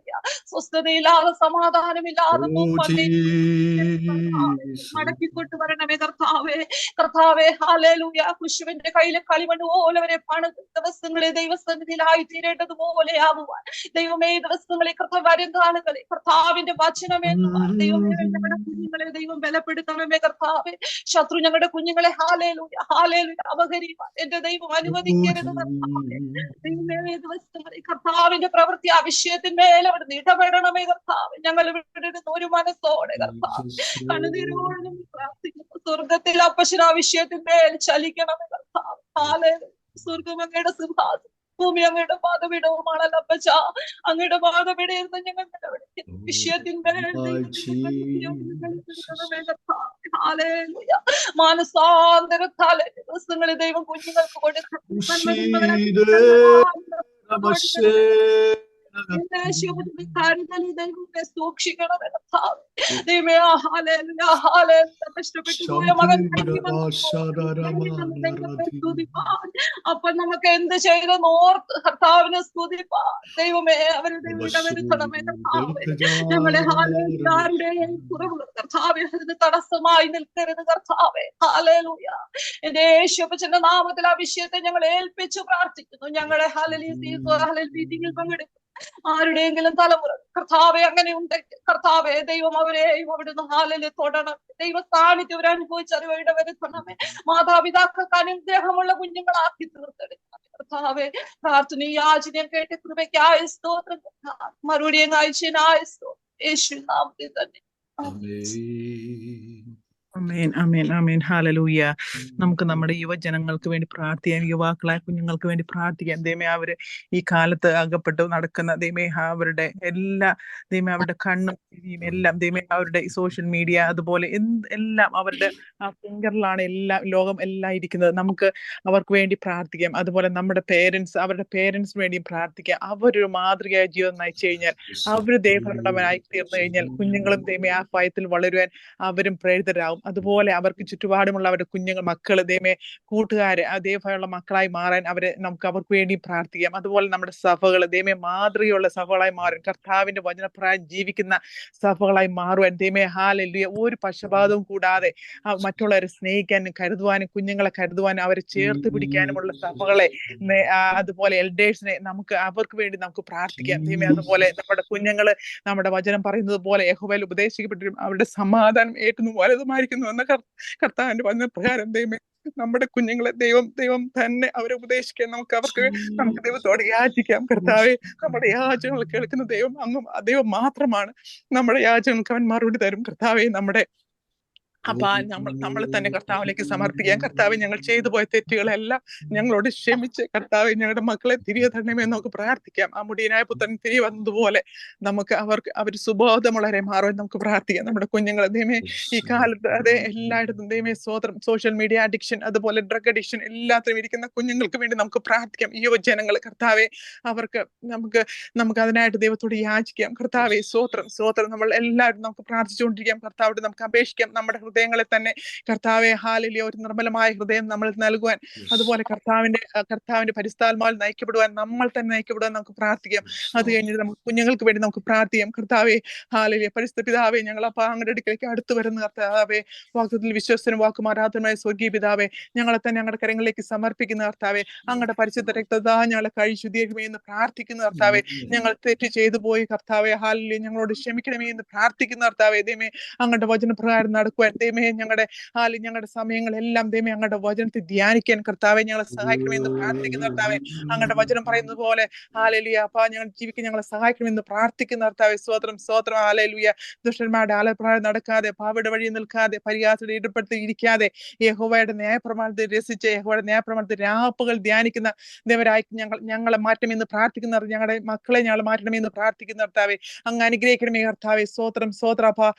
സ്വസ്ഥതയില്ലാതെ സമാധാനമില്ലാതെ മടക്കിക്കൊണ്ടു വരണമേ കർത്താവേ. കർത്താവേ കുശുവിന്റെ കയ്യിലെ കളിമണ്ണ് പോലെ അവരെ പണിത് ദിവസങ്ങളിൽ ദൈവസന്നിധിയിലായി തീരേണ്ടതുപോലെ ആകുവാൻ ദൈവമേ ഈ ദിവസങ്ങളിൽ കർത്താവ് വരും കാലങ്ങളിൽ കർത്താവിന്റെ വചനമെന്ന് ദൈവമേ ഞങ്ങളുടെ കുഞ്ഞുങ്ങളെ ദൈവം ബലപ്പെടുത്തണമേ കർത്താവേ. ശത്രു ഞങ്ങളുടെ കുഞ്ഞുങ്ങളെ അപഹരിക്കാൻ എന്റെ ദൈവം അനുവദിക്കരുത് കർത്താവേ. ദൈവമേ ദിവസങ്ങളിൽ കർത്താവിന്റെ പ്രവൃത്തി ആ വിഷയത്തിന്മേൽ അവിടെ ഇടപെടണമേ കർത്താവേ. ഞങ്ങൾ ഇവിടെ ഒരു മനസ്സോടെ കർത്താവ് കണ്ണുനീരോടും പ്രാർത്ഥിക്കുന്നു. സ്വർഗത്തിൽ അപ്പശന ആ വിഷയത്തിന്മേൽ ചലിക്കണമേ കർത്താവ്. സ്വർഗം അങ്ങയുടെ സിംഹാസനം, ഭൂമി അങ്ങയുടെ പാദപീഠവുമാണല്ലോ അപ്പച്ച. അങ്ങയുടെ പാദപീഠയിരുന്ന് ഞങ്ങൾ വിഷയത്തിന്മേൽ മാനസാന്തരത്താലെ ദിവസങ്ങളിൽ ദൈവം കുഞ്ഞുങ്ങൾക്ക് സൂക്ഷിക്കണമേ കർത്താവ്. അപ്പൊ നമുക്ക് എന്ത് ചെയ്തെന്ന് ഓർത്ത് കർത്താവിനെ സ്തുതിപ്പാൻ ദൈവമേ അവരെ ഇടവരുത്തണമേ കർത്താവേ. ഞങ്ങളുടെ ആരുടെയും കുറവുകൾ കർത്താവേ അതിന് തടസ്സമായി നിൽക്കരുത് കർത്താവേ. ഹല്ലേലൂയ. എന്റെ യേശുപ്പച്ചന്റെ നാമത്തിൽ ആ വിഷയത്തെ ഞങ്ങൾ ഏൽപ്പിച്ചു പ്രാർത്ഥിക്കുന്നു. ഞങ്ങളെ മീറ്റിംഗിൽ പങ്കെടുക്കും ആരുടെയെങ്കിലും തലമുറ കർത്താവെ അങ്ങനെ ഉണ്ടെങ്കിൽ കർത്താവെ ദൈവം അവരെയും അവിടുന്ന് തൊടണം. ദൈവ സാന്നിധ്യം അവർ അനുഭവിച്ചറിവയുടെ വരുത്തണമേ. മാതാപിതാക്കൾക്ക് അനുഗ്രഹമുള്ള കുഞ്ഞുങ്ങളാക്കി തീർത്തെടുക്കണം കർത്താവെ. പ്രാർത്ഥന യാചനയും കേട്ട് കൃപയ്ക്കായ സ്തോത്രം, മറുപടിയും കാഴ്ചനായ സ്തോത്രം യേശു നാമത്തിൽ തന്നെ. ആമേൻ ആമേൻ ആമേൻ. ഹല്ലേലൂയ. നമുക്ക് നമ്മുടെ യുവജനങ്ങൾക്ക് വേണ്ടി പ്രാർത്ഥിക്കാം, യുവാക്കളായ കുഞ്ഞുങ്ങൾക്ക് വേണ്ടി പ്രാർത്ഥിക്കാം. ദൈവമേ അവര് ഈ കാലത്ത് അകപ്പെട്ട് നടക്കുന്ന ദൈവമേ അവരുടെ എല്ലാ ദൈവമേ അവരുടെ കണ്ണും എല്ലാം ദൈവമേ അവരുടെ സോഷ്യൽ മീഡിയ അതുപോലെ എല്ലാം അവരുടെ ആ ഫിംഗറിലാണ് എല്ലാം ലോകം എല്ലാം ഇരിക്കുന്നത്. നമുക്ക് അവർക്ക് വേണ്ടി പ്രാർത്ഥിക്കാം. അതുപോലെ നമ്മുടെ പേരൻസ് അവരുടെ പേരൻസിന് വേണ്ടിയും പ്രാർത്ഥിക്കാം. അവരൊരു മാതൃകയായ ജീവിതം നയിച്ചു കഴിഞ്ഞാൽ അവര് ദൈവഭരണമായി തീർന്നു കഴിഞ്ഞാൽ കുഞ്ഞുങ്ങളും ദൈവമേ ആ ഭയത്തിൽ വളരുവാൻ അവരും പ്രേരിതരാകും. അതുപോലെ അതുപോലെ അവർക്ക് ചുറ്റുപാടുമുള്ള അവരുടെ കുഞ്ഞുങ്ങൾ, മക്കള്, ദൈവമേ കൂട്ടുകാര് അതേപോലെയുള്ള മക്കളായി മാറാൻ അവർക്ക് വേണ്ടി പ്രാർത്ഥിക്കാം. അതുപോലെ നമ്മുടെ സഭകൾ ദൈവമേ മാതൃകയുള്ള സഭകളായി മാറാൻ, കർത്താവിന്റെ വചനപ്രകാരം ജീവിക്കുന്ന സഭകളായി മാറുവാൻ ദൈവമേ ഹല്ലേലൂയ, ഒരു പക്ഷപാതവും കൂടാതെ മറ്റുള്ളവരെ സ്നേഹിക്കാനും കരുതുവാനും കുഞ്ഞുങ്ങളെ കരുതുവാനും അവരെ ചേർത്ത് പിടിക്കാനുമുള്ള സഭകളെ അതുപോലെ എൽഡേഴ്സിനെ അവർക്ക് വേണ്ടി നമുക്ക് പ്രാർത്ഥിക്കാം ദൈവമേ. അതുപോലെ നമ്മുടെ കുഞ്ഞുങ്ങള് നമ്മുടെ വചനം പറയുന്നത് പോലെ യഹോവയിൽ ഉപദേശിക്കപ്പെട്ടിരും അവരുടെ സമാധാനം ഏറ്റവും വലുതുമായിരിക്കുന്നു എന്ന കർത്താവിന്റെ വചനപ്രകാരം ദൈവമേ നമ്മുടെ കുഞ്ഞുങ്ങളെ ദൈവം തന്നെ അവരെ ഉപദേശിക്കാൻ നമുക്ക് ദൈവത്തോട് യാചിക്കാം. കർത്താവെ, നമ്മുടെ യാചനകൾ കേൾക്കുന്ന ദൈവം മാത്രമാണ്. നമ്മുടെ യാചനകൾക്ക് അവൻ മറുപടി തരും. കർത്താവെ, നമ്മൾ തന്നെ കർത്താവിലേക്ക് സമർപ്പിക്കാം. കർത്താവെ, ഞങ്ങൾ ചെയ്തു പോയ തെറ്റുകളെല്ലാം ഞങ്ങളോട് ക്ഷമിച്ച് കർത്താവെ ഞങ്ങളുടെ മക്കളെ തിരികെ തരണമേ നമുക്ക് പ്രാർത്ഥിക്കാം. ആ മുടിയനായ പുത്രൻ തിരികെ വന്നതുപോലെ അവർ സുബോധമുള്ളവരെ മാറുവാൻ നമുക്ക് പ്രാർത്ഥിക്കാം. നമ്മുടെ കുഞ്ഞുങ്ങളെ ദൈവമേ ഈ കാലത്ത് എല്ലായിടത്തും ദൈവമേ സ്വതന്ത്രം സോഷ്യൽ മീഡിയ അഡിക്ഷൻ, അതുപോലെ ഡ്രഗ് അഡിക്ഷൻ എല്ലാത്തിനും ഇരിക്കുന്ന കുഞ്ഞുങ്ങൾക്ക് വേണ്ടി നമുക്ക് പ്രാർത്ഥിക്കാം. ഈ യുവജനങ്ങൾ കർത്താവെ നമുക്ക് അതിനായിട്ട് ദൈവത്തോട് യാചിക്കാം. കർത്താവെ സ്വോത്രം നമ്മൾ എല്ലാവരും നമുക്ക് പ്രാർത്ഥിച്ചുകൊണ്ടിരിക്കാം. കർത്താവോട് നമുക്ക് അപേക്ഷിക്കാം. നമ്മുടെ ഹൃദയങ്ങളെ തന്നെ കർത്താവെ ഹല്ലേലൂയ ഒരു നിർമ്മലമായ ഹൃദയം നമ്മൾ നൽകുവാൻ, അതുപോലെ കർത്താവിന്റെ പരിശുദ്ധാത്മാവിൽ നയിക്കപ്പെടുവാൻ, നമ്മൾ തന്നെ നയിക്കപ്പെടുവാൻ നമുക്ക് പ്രാർത്ഥിക്കാം. അത് കഴിഞ്ഞിട്ട് നമുക്ക് കുഞ്ഞുങ്ങൾക്ക് വേണ്ടി നമുക്ക് പ്രാർത്ഥിക്കാം. കർത്താവെ ഹല്ലേലൂയ, പരിശുദ്ധ പിതാവേ, ഞങ്ങൾ അങ്ങയുടെ അടുക്കലേക്ക് അടുത്ത് വരുന്ന കർത്താവെ, വാഗ്ദത്തത്തിൽ വിശ്വസ്തനും വാക്കുമാറാത്തതുമായ സ്വർഗീയ പിതാവേ, ഞങ്ങളെ തന്നെ ഞങ്ങളുടെ കരങ്ങളിലേക്ക് സമർപ്പിക്കുന്ന കർത്താവെ, അങ്ങയുടെ പരിശുദ്ധ രക്തദാ ഞങ്ങളെ ശുദ്ധീകരിക്കണമേ എന്ന് പ്രാർത്ഥിക്കുന്ന കർത്താവെ, ഞങ്ങൾ തെറ്റ് ചെയ്തു പോയി കർത്താവെ ഹല്ലേലൂയ ഞങ്ങളോട് ക്ഷമിക്കണമേ എന്ന് പ്രാർത്ഥിക്കുന്ന കർത്താവെ, ദൈവമേ അങ്ങയുടെ വചനപ്രകാരം നടക്കുവാൻ ദൈവമേ ഞങ്ങളുടെ സമയങ്ങളെല്ലാം ദൈവമേ അങ്ങയുടെ വചനത്തെ ധ്യാനിക്കാൻ കർത്താവെ ഞങ്ങളെ സഹായിക്കണമെന്ന് പ്രാർത്ഥിക്കുന്ന കർത്താവെ, അങ്ങയുടെ വചനം പറയുന്നത് പോലെ ഹല്ലേലൂയ അപ്പാ ഞങ്ങൾ ജീവിക്കാൻ ഞങ്ങളെ സഹായിക്കണമെന്ന് പ്രാർത്ഥിക്കുന്ന കർത്താവെ, സ്വോത്രം ഹല്ലേലൂയ. ദുഷ്ടന്മാരുടെ ആലപ്രകാരം നടക്കാതെ, പാവയുടെ വഴി നിൽക്കാതെ, പരിഹാസയുടെ ഇടപെടുത്തി ഇരിക്കാതെ, യഹോവയുടെ ന്യായപ്രമാണത്തെ രസിച്ച് യഹോവയുടെ ന്യായപ്രമാണത്തെ രാപ്പകൽ ധ്യാനിക്കുന്ന ദേവരായി ഞങ്ങളെ മാറ്റണമെന്ന് പ്രാർത്ഥിക്കുന്ന, ഞങ്ങളുടെ മക്കളെ ഞങ്ങൾ മാറ്റണമെന്ന് പ്രാർത്ഥിക്കുന്ന കർത്താവെ, അങ്ങ് അനുഗ്രഹിക്കണമേ കർത്താവെ. സ്വോത്രം അപ്പാ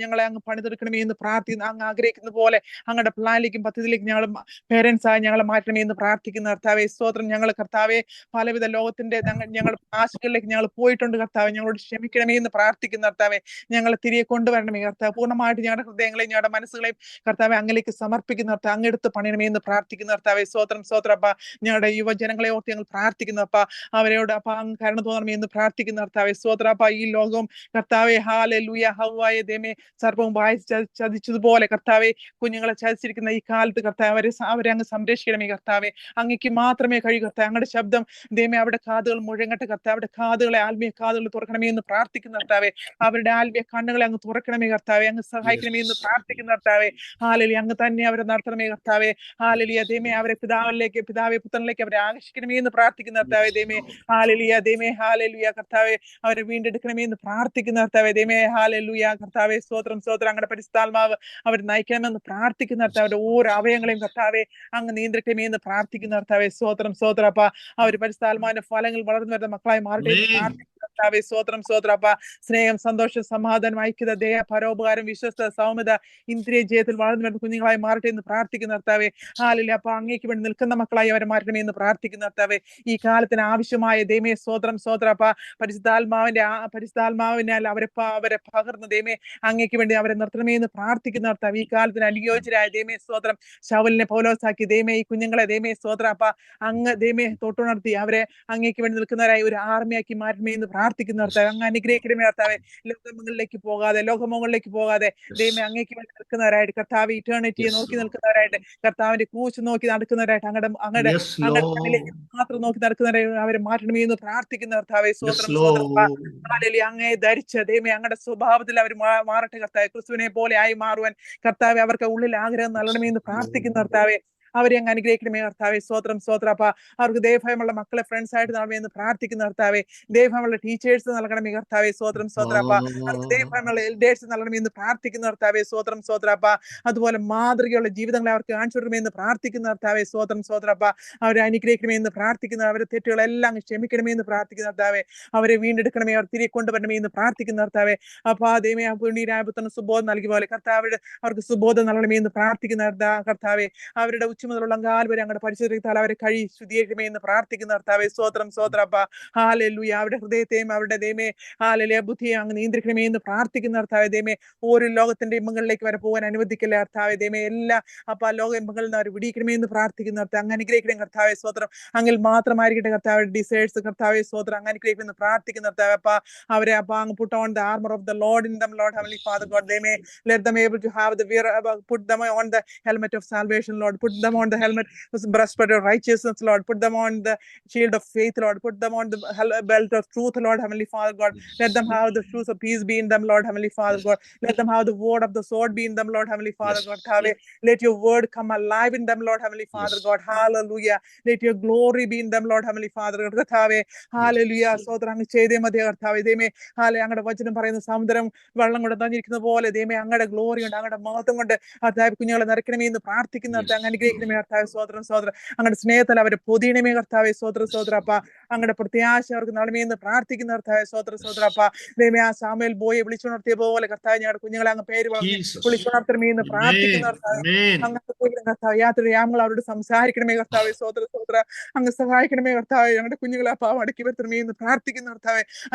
ഞങ്ങളെ അങ്ങ് പണിതെടുക്കണമേ എന്ന് പ്രാർത്ഥിക്കുന്ന, അങ്ങ് ആഗ്രഹിക്കുന്ന പോലെ അങ്ങയുടെ പ്ലാനിലേക്കും പദ്ധതിയിലേക്കും ഞങ്ങൾ പേരൻസ് ആയി ഞങ്ങളെ മാറ്റണമേ എന്ന് പ്രാർത്ഥിക്കുന്ന കർത്താവെ, സ്വോത്രം. ഞങ്ങൾ കർത്താവെ പലവിധ ലോകത്തിന്റെ ഞങ്ങളുടെ ആശകളിലേക്ക് ഞങ്ങൾ പോയിട്ടുണ്ട് കർത്താവെ, ഞങ്ങളോട് ക്ഷമിക്കണമേ എന്ന് പ്രാർത്ഥിക്കുന്ന കർത്താവെ, ഞങ്ങളെ തിരികെ കൊണ്ടുവരണമേ കർത്താവ്. പൂർണ്ണമായിട്ട് ഞങ്ങളുടെ ഹൃദയങ്ങളെയും ഞങ്ങളുടെ മനസ്സുകളെയും കർത്താവെ അങ്ങിലേക്ക് സമർപ്പിക്കുന്ന കർത്താവ്, അങ്ങെടുത്ത് പണിയണമേ എന്ന് പ്രാർത്ഥിക്കുന്ന കർത്താവെ, സ്വോത്രം അപ്പ. ഞങ്ങളുടെ യുവജനങ്ങളെ ഓർത്ത് ഞങ്ങൾ പ്രാർത്ഥിക്കുന്ന അപ്പ, അവരോട് അപ്പ അങ്ങ് കരുണ തോന്നണമേ എന്ന് പ്രാർത്ഥിക്കുന്ന കർത്താവെ, സ്വോത്രം അപ്പ. ഈ ലോകവും കർത്താവെ ഹല്ലേലൂയ ഹവ്വായ ദൈവമേ സർപ്പവും ചതിച്ചതുപോലെ കർത്താവെ കുഞ്ഞുങ്ങളെ ചതിച്ചിരിക്കുന്ന ഈ കാലത്ത് കർത്താവ് അവരെ അങ്ങ് സംരക്ഷിക്കണമേ കർത്താവെ. അങ്ങക്ക് മാത്രമേ കഴിയൂ കർത്താവ്. അങ്ങയുടെ ശബ്ദം ദൈവമേ അവിടെ കാതുകൾ മുഴങ്ങട്ടെ കർത്താവ്. അവിടെ കാതുകളെ ആത്മീയ കാതുകൾ തുറക്കണമേ എന്ന് പ്രാർത്ഥിക്കുന്ന കർത്താവെ, അവരുടെ ആത്മീയ കണ്ണുകളെ അങ്ങ് തുറക്കണമേ കർത്താവെ, അങ്ങ് സഹായിക്കണമേ എന്ന് പ്രാർത്ഥിക്കുന്ന കർത്താവെ, ഹല്ലേലൂയ. അങ്ങ് തന്നെ അവരെ നടത്തണമേ കർത്താവെ, ഹല്ലേലൂയ. ദൈവമേ അവരെ പിതാവെ പുത്രനിലേക്ക് അവരെ ആകർഷിക്കണമേ എന്ന് പ്രാർത്ഥിക്കുന്ന കർത്താവെ, ദൈവമേ ഹല്ലേലൂയ. ദൈവമേ ഹല്ലേലൂയ കർത്താവെ, അവരെ വീണ്ടെടുക്കണമേ എന്ന് പ്രാർത്ഥിക്കുന്ന കർത്താവെ, ദൈവമേ ഹല്ലേലൂയ കർത്താവെ, സ്വോത്രം. അങ്ങയുടെ പരിശുദ്ധാത്മാവ് അവർ നയിക്കണമെന്ന് പ്രാർത്ഥിക്കുന്ന കർത്താവരുടെ ഓരോ അവയങ്ങളെയും കർത്താവെ അങ്ങ് നിയന്ത്രിക്കണമേ എന്ന് പ്രാർത്ഥിക്കുന്ന കർത്താവെ, സ്വോത്രം അപ്പ. അവർ പരിശുദ്ധാത്മാവിന്റെ ഫലങ്ങൾ വളർന്നു വരുന്ന മക്കളായി മാറട്ടെ എന്ന് പ്രാർത്ഥിക്കുന്ന കർത്താവെ, സ്വോത്രം അപ്പ. സ്നേഹം, സന്തോഷം, സമാധാനം, ഐക്യത, ദയ, പരോപകാരം, വിശ്വസ്ത, സൗമ്യത, ഇന്ദ്രിയ ജയത്തിൽ വളർന്നു വരുന്ന കുഞ്ഞുങ്ങളായി മാറട്ടെ എന്ന് പ്രാർത്ഥിക്കുന്ന കർത്താവെ, ഹല്ലേലൂയ. അപ്പ അങ്ങേക്ക് വേണ്ടി നിൽക്കുന്ന മക്കളായി അവരെ മാറ്റണമേ എന്ന് പ്രാർത്ഥിക്കുന്ന കർത്താവെ, ഈ കാലത്തിന് ആവശ്യമായ ദൈവമേ സ്വോത്രം അപ്പ. പരിശുദ്ധാത്മാവിനാൽ അവരെ പകർന്ന് ദൈവമേ അങ്ങേക്ക് വേണ്ടി അവരെ നിർത്തണമേ എന്ന് പ്രാർത്ഥിക്കുന്ന കർത്താവ്, ഈ കാലത്തിന് അനുയോജ്യരായ ദൈവമേ സ്വോത്രം ശൗലിനെ പൗലോസാക്കി ദൈവമേ ഈ കുഞ്ഞുങ്ങളെ ദൈവമേ സ്വോത്രം അപ്പ അങ്ങ് ദൈവമേ തൊട്ടുണർത്തി അവരെ അങ്ങേക്ക് വേണ്ടി നിൽക്കുന്നവരായി ഒരു ആർമിയാക്കി മാറ്റണമേ എന്ന് പ്രാർത്ഥിക്കുന്ന കർത്താവ്, അങ്ങ് അനുഗ്രഹിക്കണമേ കർത്താവെ. ലോകമോഹങ്ങളിലേക്ക് പോകാതെ ദൈവമേ അങ്ങേക്ക് വേണ്ടി നിൽക്കുന്നവരായിട്ട് കർത്താവ്, ഇറ്റേണിറ്റിയെ നോക്കി നിൽക്കുന്നവരായിട്ട്, കർത്താവിന്റെ ക്രൂശ് നോക്കി നടക്കുന്നവരായിട്ട്, അങ്ങയുടെ കണ്ണിലേക്ക് മാത്രം നോക്കി നടക്കുന്നവരായി അവരെ മാറ്റണമേ എന്ന് പ്രാർത്ഥിക്കുന്ന കർത്താവെ, സ്വോത്രം ഹല്ലേലൂയ. അങ്ങയെ ധരിച്ച ദൈവമേ അങ്ങയുടെ സ്വഭാവത്തിൽ അവർ മാറട്ടെ കർത്താവെ, ക്രിസ്തുവിനെ പോലെ ആയി മാറുവാൻ കർത്താവെ അവർക്ക് ഉള്ളിൽ ആഗ്രഹം നൽകണമേ എന്ന് പ്രാർത്ഥിക്കുന്ന കർത്താവെ, അവരെ അങ്ങ് അനുഗ്രഹിക്കണമേ കർത്താവെ, സ്വോത്രം അപ്പ. അവർക്ക് ദൈവഭയമുള്ള മക്കളെ ഫ്രണ്ട്സ് ആയിട്ട് നൽകണമേ എന്ന് പ്രാർത്ഥിക്കുന്ന കർത്താവെ, ദൈവഭയമുള്ള ടീച്ചേഴ്സ് നൽകണമേ കർത്താവെ, സ്വോത്രം അപ്പ. അവർക്ക് ദൈവഭയമുള്ള എൽഡേഴ്സ് നൽകണമേ എന്ന് പ്രാർത്ഥിക്കുന്ന കർത്താവെ, സ്വോത്രം അപ്പ. അതുപോലെ മാതൃകയുള്ള ജീവിതങ്ങളെ അവർക്ക് കാണിച്ചു കൊടുക്കണമേ എന്ന് പ്രാർത്ഥിക്കുന്ന കർത്താവെ, സ്വോത്രം അപ്പ. അവരെ അനുഗ്രഹിക്കണമേ എന്ന് പ്രാർത്ഥിക്കുന്ന, അവരുടെ തെറ്റുകളെല്ലാം ക്ഷമിക്കണമേ എന്ന് പ്രാർത്ഥിക്കുന്ന കർത്താവെ, അവരെ വീണ്ടെടുക്കണമേ, അവർ തിരികെ കൊണ്ടുവരണമേ എന്ന് പ്രാർത്ഥിക്കുന്ന കർത്താവെ, അപ്പ. ദൈവമേ പുണ്യരായ പുത്രന് സുബോധം നൽകിയ പോലെ കർത്താവ് അവർക്ക് സുബോധം നൽകണമേ എന്ന് പ്രാർത്ഥിക്കുന്ന കർത്താവെ, അവരുടെ മുതലുള്ള കാൽ വരെ അങ്ങയുടെ പരിശുദ്ധത്താൽ അവരെ കഴി ശുദ്ധീകരിക്കണമേ എന്ന് പ്രാർത്ഥിക്കുന്ന കർത്താവെ. സ്തോത്രം സ്തോത്രപ്പ. ഹല്ലേലൂയ. അവരുടെ ഹൃദയത്തെയും അവരുടെ ദൈവമേ ഹല്ലേലൂയ ബുദ്ധിയെ അങ്ങ് നിയന്ത്രിക്കണമേ എന്ന് പ്രാർത്ഥിക്കുന്ന കർത്താവെ. ദൈവമേ ഓരോ ലോകത്തിന്റെ ഇമ്പങ്ങളിലേക്ക് വരെ പോകാൻ അനുവദിക്കല്ലേ കർത്താവെ. ദൈവമേ എല്ലാ ലോക ഇമ്പങ്ങളിൽ നിന്ന് അവർ വിടിയിക്കണമേ എന്ന് പ്രാർത്ഥിക്കുന്ന കർത്താവ്. അങ്ങ് അനുഗ്രഹിക്കണം കർത്താവെ. സ്തോത്രം. അങ്ങിൽ മാത്രമായിരിക്കട്ടെ കർത്താവ് ഡിസൈഡ്സ് കർത്താവെ. സ്തോത്രം. അങ്ങ് അനുഗ്രഹിക്കുന്നു പ്രാർത്ഥിക്കുന്ന കർത്താവ്. അപ്പ അവരെ അങ്ങ് put on the armor of the Lord in them, Lord Heavenly Father God. They may let them able to have the put them on the helmet of salvation, Lord. Put them on the helmet, breastplate of righteousness, Lord. Put them on the shield of faith, Lord. Put them on the belt of truth, Lord Heavenly Father God. Let them have the shoes of peace be in them, Lord Heavenly Father God. Let them have the word of the sword be in them, Lord Heavenly Father God. Let your word come alive in them, Lord Heavenly Father God. Hallelujah. Let your glory be in them, Lord Heavenly Father God. Hallelujah. സ്തോത്രം. അങ്ങ് ചെയ്തേ മതി കർത്താവേ. ദൈവമേ അങ്ങയുടെ വചനം പറയുന്ന സമുദ്രം വെള്ളം കൊണ്ട് തന്നിരിക്കുന്ന പോലെ ദൈവമേ അങ്ങയുടെ ഗ്ലോറി കൊണ്ട് അങ്ങയുടെ മഹത്വം കൊണ്ട് കർത്താവ് കുഞ്ഞുങ്ങളെ നിറയ്ക്കണമേ എന്ന് പ്രാർത്ഥിക്കുന്ന അങ്ങ് അനുഗ്രഹിക്കണമേ കർത്താവ്. സ്തോത്രം സ്തോത്രം. അങ്ങയുടെ സ്നേഹത്തിൽ അവരെ പൊതിയണമേ കർത്താവെ. സ്തോത്രം സ്തോത്രം അപ്പ. അങ്ങയുടെ പ്രത്യാശ അവർക്ക് നടമേ എന്ന് പ്രാർത്ഥിക്കുന്ന കർത്താവെ. സ്തോത്രം സ്തോത്രം അപ്പ. ദൈവമേ ആ സാമുവേൽ ബോയെ വിളിച്ചുണർത്തിയ പോലെ കർത്താവ് ഞങ്ങളുടെ കുഞ്ഞുങ്ങളെ അങ്ങ് പേര് പറഞ്ഞ് വിളിച്ചുണർത്തണമേ എന്ന് പ്രാർത്ഥിക്കുന്ന കർത്താവ്. അങ്ങനത്തെ കർത്താവ് യാത്രയാമങ്ങൾ അവരോട് സംസാരിക്കണമേ കർത്താവെ. സ്തോത്രം സ്തോത്രം. അങ്ങ് സഹായിക്കണമേ കർത്താവെ. ഞങ്ങളുടെ കുഞ്ഞുങ്ങളെ അപ്പ അടക്കി വരുത്തണമേ എന്ന് പ്രാർത്ഥിക്കുന്ന കർത്താവെ.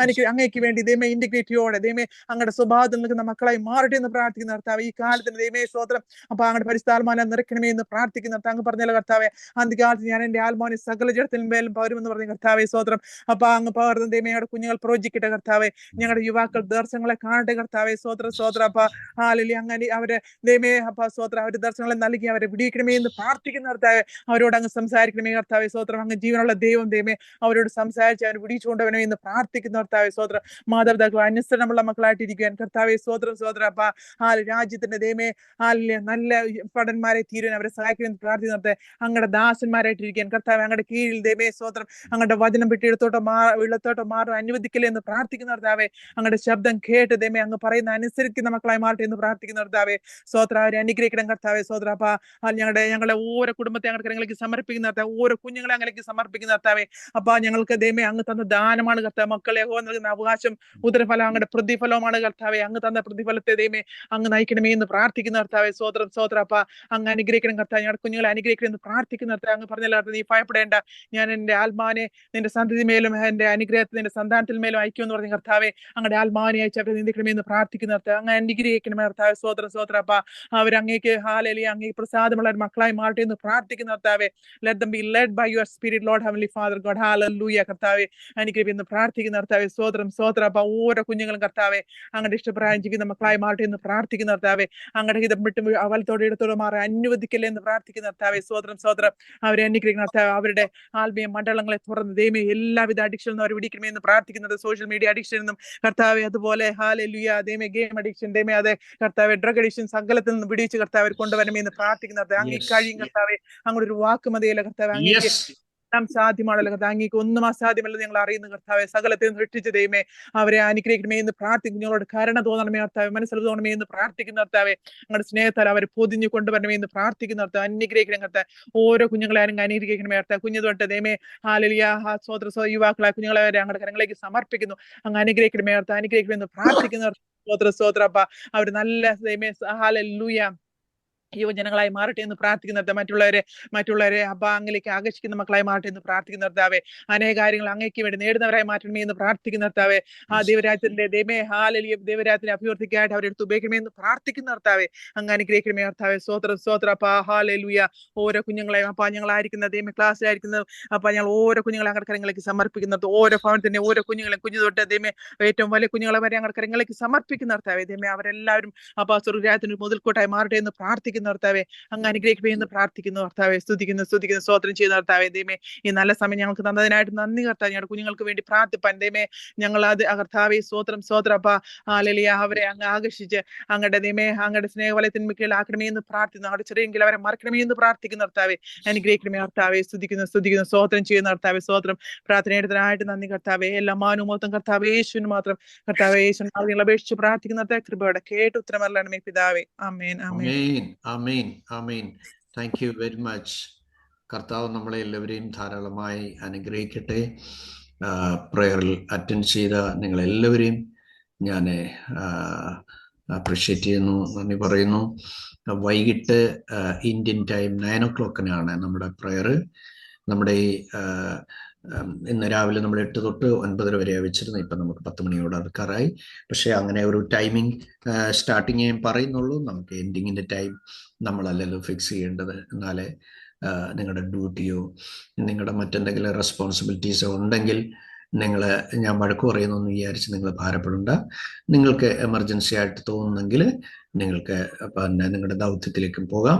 അങ്ങേക്ക് വേണ്ടി ദൈവമേ ഇന്റഗ്രിറ്റിയോടെ ദൈവമേ അങ്ങയുടെ സ്വഭാവത്തിൽ നിൽക്കുന്ന മക്കളായി മാറട്ടെ എന്ന് പ്രാർത്ഥിക്കുന്ന കർത്താവ്. ഈ കാലത്തിന് ദൈവമേ സ്തോത്രം അപ്പൊ അങ്ങയുടെ പരിശുദ്ധാത്മാവിനെ നിറയ്ക്കണമേ എന്ന് പ്രാർത്ഥിക്കുന്ന കർത്താവ്. അങ്ങ് പറഞ്ഞല്ലോ കർത്താവെ അന്ത്യകാലത്ത് ഞാൻ എന്റെ ആത്മാവിനെ സകല ജഡത്തിലും മേലും പകരുമെന്ന് പറഞ്ഞ കർത്താവെ. സ്തോത്രം. അപ്പൊ അങ്ങ് പകർന്ന ദൈവമേ ഞങ്ങളുടെ കുഞ്ഞുങ്ങൾ പ്രവചിക്കട്ടെ കർത്താവെ. ഞങ്ങളുടെ യുവാക്കൾ ദർശനങ്ങളെ കാണട്ടെ കർത്താവെ. സ്തോത്രം സ്തോത്രം അപ്പ. ഹാലലി അങ്ങനെ അവരെ ദൈവമേ അപ്പ സ്തോത്രം അവരുടെ ദർശനങ്ങളെ നൽകി അവരെ വിടിയിക്കണമേ എന്ന് പ്രാർത്ഥിക്കുന്ന കർത്താവെ. അവരോട് അങ്ങ് സംസാരിക്കണമേ കർത്താവെ. സ്തോത്രം. അങ്ങ് ജീവനുള്ള ദൈവം ദൈവമേ അവരോട് സംസാരിച്ച് അവർ വിടിച്ചുകൊണ്ടവനെ എന്ന് പ്രാർത്ഥിക്കുന്ന കർത്താവെ. സ്തോത്രം. മാതാപിതാക്കൾ അനുസരണമുള്ള മക്കളായിട്ടിരിക്കാൻ കർത്താവെ. സ്തോത്രം സ്തോത്രം അപ്പ. രാജ്യത്തിന്റെ ദൈവമേ നല്ല ഭടന്മാരെ തീരുവാൻ അവരെ സഹായിക്കുമെന്ന് പ്രാർത്ഥിക്കുന്നത്. അങ്ങയുടെ ദാസന്മാരായിട്ടിരിക്കാൻ കർത്താവ് അങ്ങയുടെ കീഴിൽ ദൈവമേ സ്തോത്രം. അങ്ങയുടെ വചനം വിട്ട് ഇടത്തോട്ടോ മാറും അനുവദിക്കില്ല എന്ന് പ്രാർത്ഥിക്കുന്ന കർത്താവെ. അങ്ങയുടെ ശബ്ദം കേട്ട് ദൈവമേ അങ്ങ് പറയുന്ന അനുസരിക്കുന്ന മക്കളായി മാറട്ടെ എന്ന് പ്രാർത്ഥിക്കുന്ന കർത്താവെ. സ്തോത്രം. അവരെ അനുഗ്രഹിക്കണം കർത്താവെ. സ്തോത്രം അപ്പ. ഞങ്ങളുടെ ഓരോ കുടുംബത്തെ അങ്ങയുടെ കരങ്ങളിലേക്ക് സമർപ്പിക്കുന്ന കർത്താവ്. ഓരോ കുഞ്ഞുങ്ങളെ അങ്ങലേക്ക് സമർപ്പിക്കുന്ന കർത്താവെ. അപ്പ ഞങ്ങൾക്ക് ദൈവമേ അങ്ങ് തന്ന ദാനമാണ് കർത്താവ്. മക്കളെ നൽകുന്ന അവകാശം ഉദരഫലം അങ്ങയുടെ പ്രതിഫലമാണ് കർത്താവെ. അങ്ങ് തന്ന പ്രതിഫലത്തെ ദൈവമേ അങ്ങ് നയിക്കണമേ എന്ന് പ്രാർത്ഥിക്കുന്ന കർത്താവെ. സ്തോത്രം സ്തോത്രം അപ്പ. അങ്ങ് അനുഗ്രഹിക്കണം കർത്താവ്. ഞങ്ങളുടെ കുഞ്ഞുങ്ങളെ അനുഗ്രഹിക്കണം എന്ന് പ്രാർത്ഥിക്കുന്ന കർത്താവ്. അങ്ങ് പറഞ്ഞല്ലോ നീ ഭയപ്പെടേണ്ട, ഞാൻ എന്റെ ആത്മാവിനെ നിന്റെ സന്തതി മേലും എന്റെ അനുഗ്രഹത്തെ നിന്റെ സന്താനത്തിൽ മേലും അയക്കും എന്ന് പറഞ്ഞ കർത്താവെ. അങ്ങയുടെ ആത്മാവിനെ അയച്ച് അവരെ നിന്ദിക്കണമേ എന്ന് പ്രാർത്ഥിക്കുന്ന കർത്താവ്. അങ്ങ് അനുഗ്രഹിക്കണമേ കർത്താവെ. സ്തോത്രം സ്തോത്രം അപ്പ. അവരങ്ങേക്ക് ഹാലലി അങ്ങേക്ക് പ്രസാദമുള്ള മക്കളായി മാറട്ടെ എന്ന് പ്രാർത്ഥിക്കുന്ന കർത്താവെ. Let them be led by your spirit, Lord Heavenly Father God. Hallelujah. കർത്താവെ അനുഗ്രഹിക്കുന്നു പ്രാർത്ഥിക്കുന്ന കർത്താവെ. സ്തോത്രം സ്തോത്രം അപ്പ. ഓരോ കുഞ്ഞുങ്ങളും കർത്താവെ അങ്ങയുടെ ഇഷ്ടപ്രായം ജീവിക്കുന്ന മക്കളായി മാറട്ടെ എന്ന് പ്രാർത്ഥിക്കുന്ന കർത്താവെ. അങ്ങയുടെ ഹിതം വിട്ട് അവലത്തോടെ ഇടത്തോടെ മാറി അനുവദിക്കല്ലേ എന്ന് പ്രാർത്ഥിക്കുന്ന കർത്താവെ. സ്തോത്രം സ്തോത്രം. അവരെ അനുഗ്രഹിക്കുന്ന കർത്താവ്. അവരുടെ ആത്മീയ മണ്ഡലങ്ങളെ തുറന്ന് ദൈവമേ എല്ലാവിധ അഡിക്ഷനിൽ നിന്നും അവർ വിടിക്കണമേ എന്ന് പ്രാർത്ഥിക്കുന്നത്. സോഷ്യൽ മീഡിയ അഡിക്ഷനിൽ നിന്നും കർത്താവെ. അതുപോലെ ഹാലലുയ ദൈവമേ ഗെയിം അഡിക്ഷൻ ദൈവമേ അതെ കർത്താവെ ഡ്രഗ് അഡിക്ഷൻ സകലത്തിൽ നിന്ന് വിടിച്ച് കർത്താവ് കൊണ്ടുവരണമേ എന്ന് പ്രാർത്ഥിക്കുന്ന കർത്താവ്. അങ്ങ് കഴിയും കർത്താവെ. അങ്ങോട്ട് ഒരു വാക്ക് മതിയല്ല കർത്താവ്. അങ്ങേക്ക് എല്ലാം സാധ്യമാണല്ലോ കർത്താവ്. അങ്ങേക്ക് ഒന്നും അസാധ്യമല്ല ഞങ്ങൾ അറിയുന്ന കർത്താവെ. സകലത്തെ സൃഷ്ടിച്ച ദൈവമേ അവരെ അനുഗ്രഹിക്കണമേ എന്ന് പ്രാർത്ഥിക്കും. ഞങ്ങളോട് കരുണ തോന്നണമേ കർത്താവെ. മനസ്സിൽ തോന്നണമേ എന്ന് പ്രാർത്ഥിക്കുന്ന കർത്താവെ. ഞങ്ങളുടെ സ്നേഹത്താൽ അവരെ പൊതിഞ്ഞു കൊണ്ടുവരണമേ എന്ന് പ്രാർത്ഥിക്കുന്ന കർത്താവ്. അനുഗ്രഹിക്കണം കർത്താവ്. ഓരോ കുഞ്ഞുങ്ങളെ അനുഗ്രഹിക്കണമേ കർത്താവ്. കുഞ്ഞു തൊട്ട് ദൈവമേ ഹാലലിയ സ്വോത്ര യുവാക്കളെ കുഞ്ഞുങ്ങളെ വരെ ഞങ്ങളുടെ കരങ്ങളിലേക്ക് സമർപ്പിക്കുന്നു. അങ്ങ് അനുഗ്രഹിക്കണമേ കർത്താവ്. അനുഗ്രഹിക്കണമെന്ന് പ്രാർത്ഥിക്കുന്ന സ്തോത്രപ്പ. അവർ നല്ല ദൈവമേ ഹാലലൂയ യുവജനങ്ങളായി മാറട്ടെ എന്ന് പ്രാർത്ഥിക്കുന്നത്. മറ്റുള്ളവരെ അങ്ങിലേക്ക് ആകർഷിക്കുന്ന മക്കളായി മാറട്ടെ എന്ന് പ്രാർത്ഥിക്കുന്ന കർത്താവെ. അനേക കാര്യങ്ങൾ അങ്ങേക്ക് വേണ്ടി നേടുന്നവരായി മാറ്റണമേ എന്ന് പ്രാർത്ഥിക്കുന്ന കർത്താവെ. ആ ദൈവരാജ്യത്തിന്റെ ദൈവമേ ഹാലലിയ ദൈവരാജ്യത്തിന്റെ അഭിവൃദ്ധിക്കായിട്ട് അവരെടുത്ത് ഉപയോഗിക്കണമേ എന്ന് പ്രാർത്ഥിക്കുന്ന കർത്താവെ. അങ്ങ് അനുഗ്രഹിക്കണമേ കർത്താവെ. സ്തോത്ര അപ്പ. ഹാലലുയ ഓരോ കുഞ്ഞുങ്ങളെയും അപ്പ ഞങ്ങളായിരിക്കുന്ന ദൈവമേ ക്ലാസ്സിലായിരിക്കുന്നത് അപ്പ ഞങ്ങൾ ഓരോ കുഞ്ഞുങ്ങളെ അങ്ങയുടെ കരങ്ങളിലേക്ക് സമർപ്പിക്കുന്നത്. ഓരോ ഭവനത്തിന്റെ ഓരോ കുഞ്ഞുങ്ങളെയും കുഞ്ഞു തൊട്ട് ദൈവമേ ഏറ്റവും വലിയ കുഞ്ഞുങ്ങളെ വരെ അങ്ങയുടെ കരങ്ങളിലേക്ക് സമർപ്പിക്കുന്ന കർത്താവെ. ദൈവമേ അവരെല്ലാവരും അപ്പ സ്വർഗ്ഗരാജ്യത്തിന് മുതൽക്കൂട്ടായി മാറട്ടെ എന്ന് പ്രാർത്ഥിക്കുന്ന കർത്താവെ. അങ്ങ് അനുഗ്രഹിക്കണമേ എന്ന് പ്രാർത്ഥിക്കുന്നു കർത്താവെ. സ്തുതിക്കുന്നു സ്തോത്രം ചെയ്യുന്ന കർത്താവെ. ദൈവമേ ഈ നല്ല സമയം ഞങ്ങൾക്ക് തന്നതിനായിട്ട് നന്ദി കർത്താവ്. ഞങ്ങളുടെ കുഞ്ഞുങ്ങൾക്ക് വേണ്ടി പ്രാർത്ഥിപ്പാൻ ദൈവമേ ഞങ്ങൾ അത് കർത്താവെ. സ്തോത്രം അപ്പ. ഹാലലിയ അവരെ അങ്ങ് ആകർഷിച്ച് അങ്ങയുടെ ദൈവമേ അങ്ങയുടെ സ്നേഹവലയത്തിന് ആക്കണമേ എന്ന് പ്രാർത്ഥിക്കുന്നു. അവിടെ ചെറിയെങ്കിലും അവരെ മറക്കണമേ എന്ന് പ്രാർത്ഥിക്കുന്ന കർത്താവെ. അനുഗ്രഹിക്കണമേ കർത്താവെ. സ്തുതിക്കുന്നു സ്തോത്രം ചെയ്യുന്ന കർത്താവെ. സ്തോത്രം പ്രാർത്ഥനയായിട്ട് നന്ദി കർത്താവെ. എല്ലാ മാനുമോത്തം കർത്താവ് യേശുവിന് മാത്രം കർത്താവ് യേശുവിനെ അപേക്ഷിച്ച് പ്രാർത്ഥിക്കുന്ന കൃപയോടെ കേട്ട് ഉത്തരമരണമേ പിതാവേ. Amen amen amen amen. Thank you very much. കർത്താവ് നമ്മളെ എല്ലാവരെയും ധാരാളമായി അനുഗ്രഹിക്കട്ടെ. പ്രയറിൽ അറ്റൻഡ് ചെയ്ത നിങ്ങളെല്ലാവരെയും ഞാൻ അപ്രിഷ്യേറ്റ് ചെയ്യുന്നു, നന്ദി പറയുന്നു. വൈകിട്ട് ഇന്ത്യൻ ടൈം 9 o'clock നമ്മുടെ പ്രയർ. നമ്മുടെ ഈ ഇന്ന് രാവിലെ നമ്മൾ 8 തൊട്ട് 9 വരെ വെച്ചിരുന്നു. ഇപ്പം നമുക്ക് 10 മണിയോട് അടുക്കാറായി. പക്ഷേ അങ്ങനെ ഒരു ടൈമിംഗ് സ്റ്റാർട്ടിങ് പറയുന്നുള്ളൂ. നമുക്ക് എൻഡിങ്ങിൻ്റെ ടൈം നമ്മളല്ലല്ലോ ഫിക്സ് ചെയ്യേണ്ടത്. എന്നാലേ നിങ്ങളുടെ ഡ്യൂട്ടിയോ നിങ്ങളുടെ മറ്റെന്തെങ്കിലും റെസ്പോൺസിബിലിറ്റീസോ ഉണ്ടെങ്കിൽ ഞാൻ വഴക്ക് പറയുന്നു എന്ന് വിചാരിച്ച് നിങ്ങൾ ഭാരപ്പെടേണ്ട. നിങ്ങൾക്ക് എമർജൻസി ആയിട്ട് തോന്നുന്നെങ്കിൽ നിങ്ങൾക്ക് പിന്നെ നിങ്ങളുടെ ദൗത്യത്തിലേക്കും പോകാം.